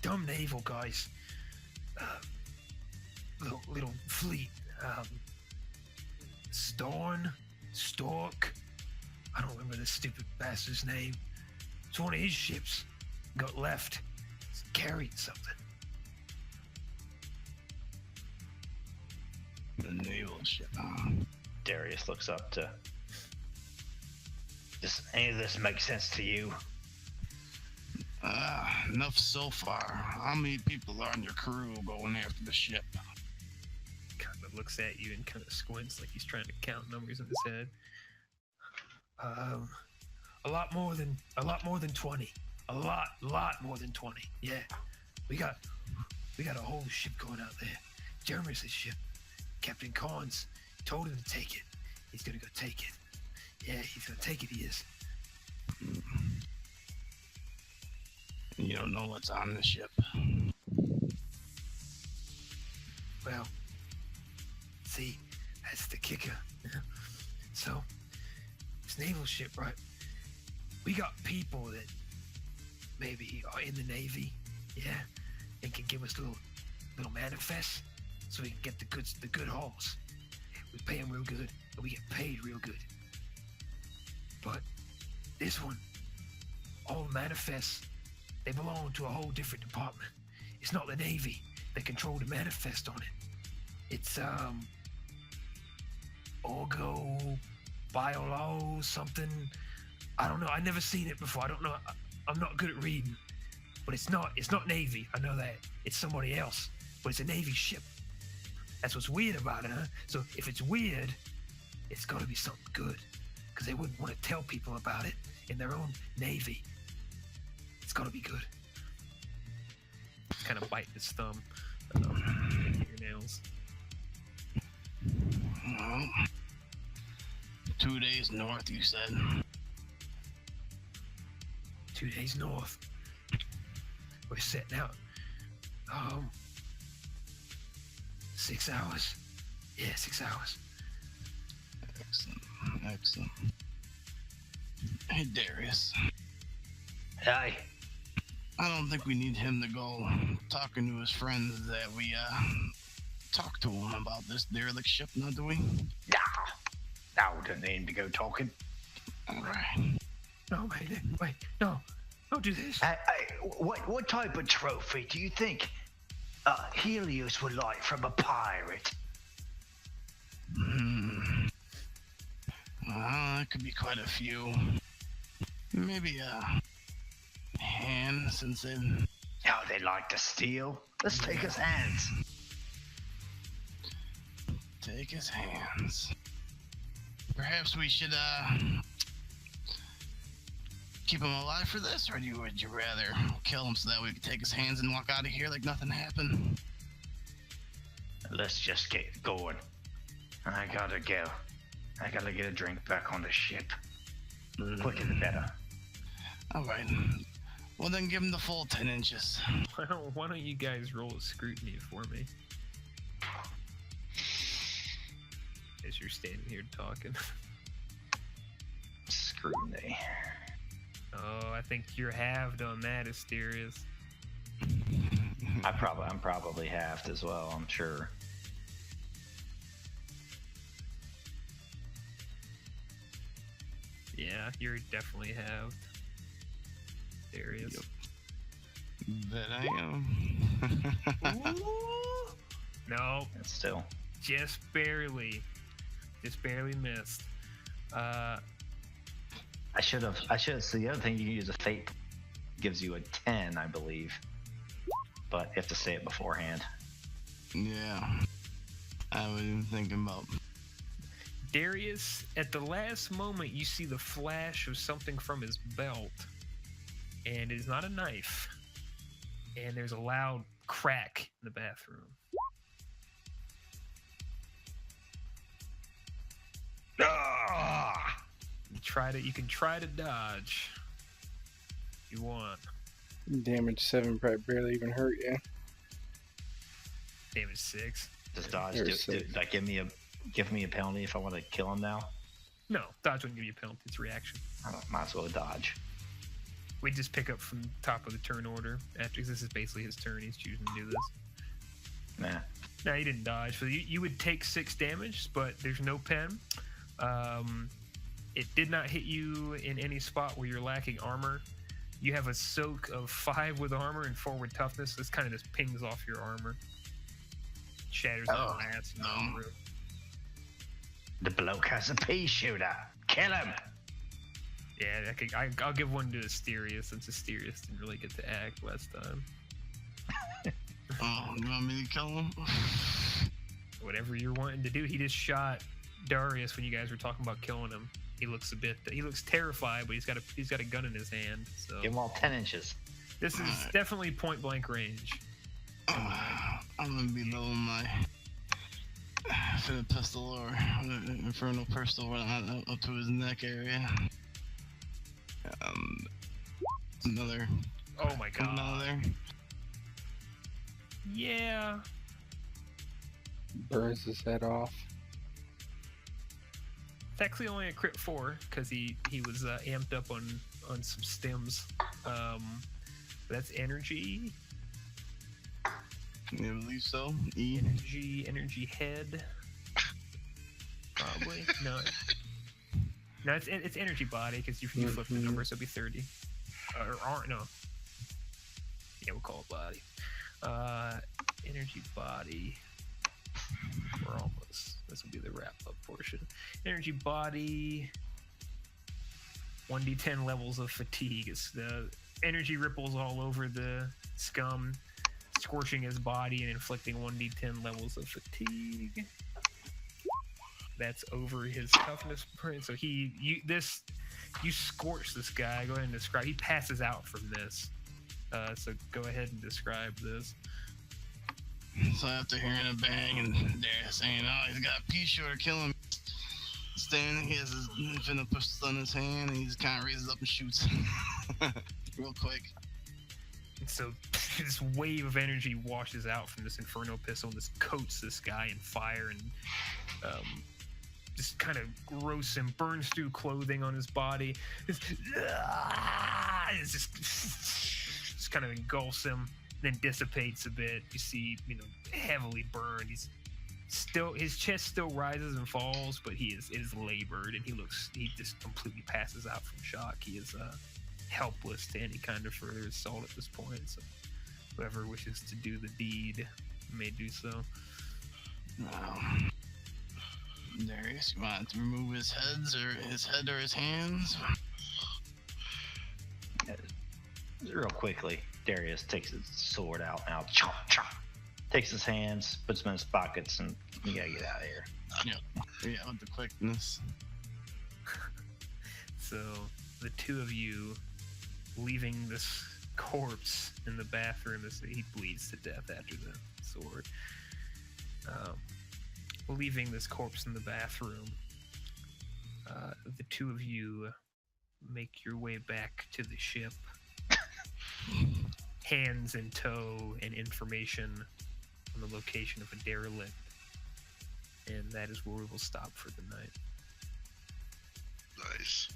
dumb naval guys. Little fleet. Stork. I don't remember the stupid bastard's name. It's one of his ships. Got left. It's carrying something. The naval ship. Darius looks up to. Does any of this make sense to you? Enough so far. How many people are on your crew going after the ship? Kind of looks at you and kind of squints like he's trying to count numbers in his head. A lot more than 20. A lot more than 20. Yeah, we got a whole ship going out there. Jeremy's ship. Captain Collins told him to take it. He's gonna go take it. Yeah, he's gonna take it. He is. You don't know what's on the ship. Well, see, that's the kicker. So, this naval ship, right? We got people that maybe are in the Navy, yeah, and can give us little manifests so we can get the good hauls. We pay them real good, and we get paid real good. But this one, all the manifests, they belong to a whole different department. It's not the Navy that control the manifest on it. It's Orgo, Biolo, something. I don't know. I've never seen it before. I don't know. I'm not good at reading. But it's not Navy. I know that. It's somebody else. But it's a Navy ship. That's what's weird about it, huh? So if it's weird, it's got to be something good. Because they wouldn't want to tell people about it in their own Navy. It's got to be good. Kind of biting his thumb. Fingernails. Well, 2 days north, you said. 2 days north. We're setting out. 6 hours. Yeah, 6 hours. Excellent. Hey, Darius. Aye. I don't think we need him to go talking to his friends that we talk to him about this derelict ship, now do we? Nah, we don't need him to go talking. All right. No, wait, no, don't do this. What type of trophy do you think Helios would like from a pirate? Well, it could be quite a few. Maybe a hand, since they... Oh, they like to steal? Let's take his hands. Take his hands. Perhaps we should keep him alive for this, or would you rather kill him so that we could take his hands and walk out of here like nothing happened? Let's just get going. I gotta go. I gotta get a drink back on the ship. Quicker the better. All right. Well, then give him the full 10 inches. Why don't you guys roll a scrutiny for me? As you're standing here talking. Scrutiny. Oh, I think you're halved on that, Asterius. I'm probably halved as well, I'm sure. Yeah, you're definitely halved. Darius. Yep. Bet I am. Ooh. No, And still, just barely missed. I should have. So the other thing, you can use a fate, gives you a 10, I believe. But you have to say it beforehand. Yeah. I was even thinking about. Darius, at the last moment, you see the flash of something from his belt, and it is not a knife. And there's a loud crack in the bathroom. Ah! You can try to dodge. If you want. Damage 7 probably barely even hurt you. Damage 6. Does dodge Or do, six. like give me a penalty if I want to kill him now? No, dodge wouldn't give you a penalty. It's a reaction. Might as well dodge. We just pick up from top of the turn order after, because this is basically his turn. He's choosing to do this. Nah. No, you didn't dodge. So you would take 6 damage, but there's no pen. It did not hit you in any spot where you're lacking armor. You have a soak of 5 with armor and 4 with toughness. This kind of just pings off your armor. Shatters the glass in the room. The bloke has a pea shooter. Kill him. Yeah, I'll give one to Asterius, since Asterius didn't really get to act last time. Oh, you want me to kill him? Whatever you're wanting to do. He just shot Darius when you guys were talking about killing him. He looks terrified, but he's got a gun in his hand. So Give him all 10 inches. this is definitely point blank range. I'm gonna be loading my pistol or infernal pistol up to his neck area. Another. Oh my god. Another. Yeah. Burns his head off. It's actually only a crit 4 because he was amped up on some stims. That's energy. Yeah, I believe so. E. Energy head. Probably. No, it's energy body because you flip the number, so it'll be 30. No. Yeah, we'll call it body. Energy body. We're almost. This will be the wrap up portion. Energy body. 1d10 levels of fatigue. It's the energy ripples all over the scum, scorching his body and inflicting 1d10 levels of fatigue. That's over his toughness point. So you scorch this guy. Go ahead and describe. He passes out from this. So go ahead and describe this. So after hearing a bang and they're saying, "Oh, he's got a pea shooter, kill him." Standing, he has his infinite pistol in his hand, and he just kind of raises up and shoots, real quick. And so this wave of energy washes out from this inferno pistol and just coats this guy in fire and just kind of gross him, burns through clothing on his body. It's just kind of engulfs him, then dissipates a bit. You see, heavily burned. His chest still rises and falls, but it is labored, and he just completely passes out from shock. He is helpless to any kind of further assault at this point. So whoever wishes to do the deed may do so. Darius, you want to remove his head or his hands? Real quickly, Darius takes his sword out now. Chomp, chomp. Takes his hands, puts them in his pockets, and you gotta get out of here. Yeah, with the quickness. So the two of you leaving this corpse in the bathroom as he bleeds to death after the sword. Leaving this corpse in the bathroom, the two of you make your way back to the ship, hands in tow and information on the location of a derelict, and that is where we will stop for the night. Nice.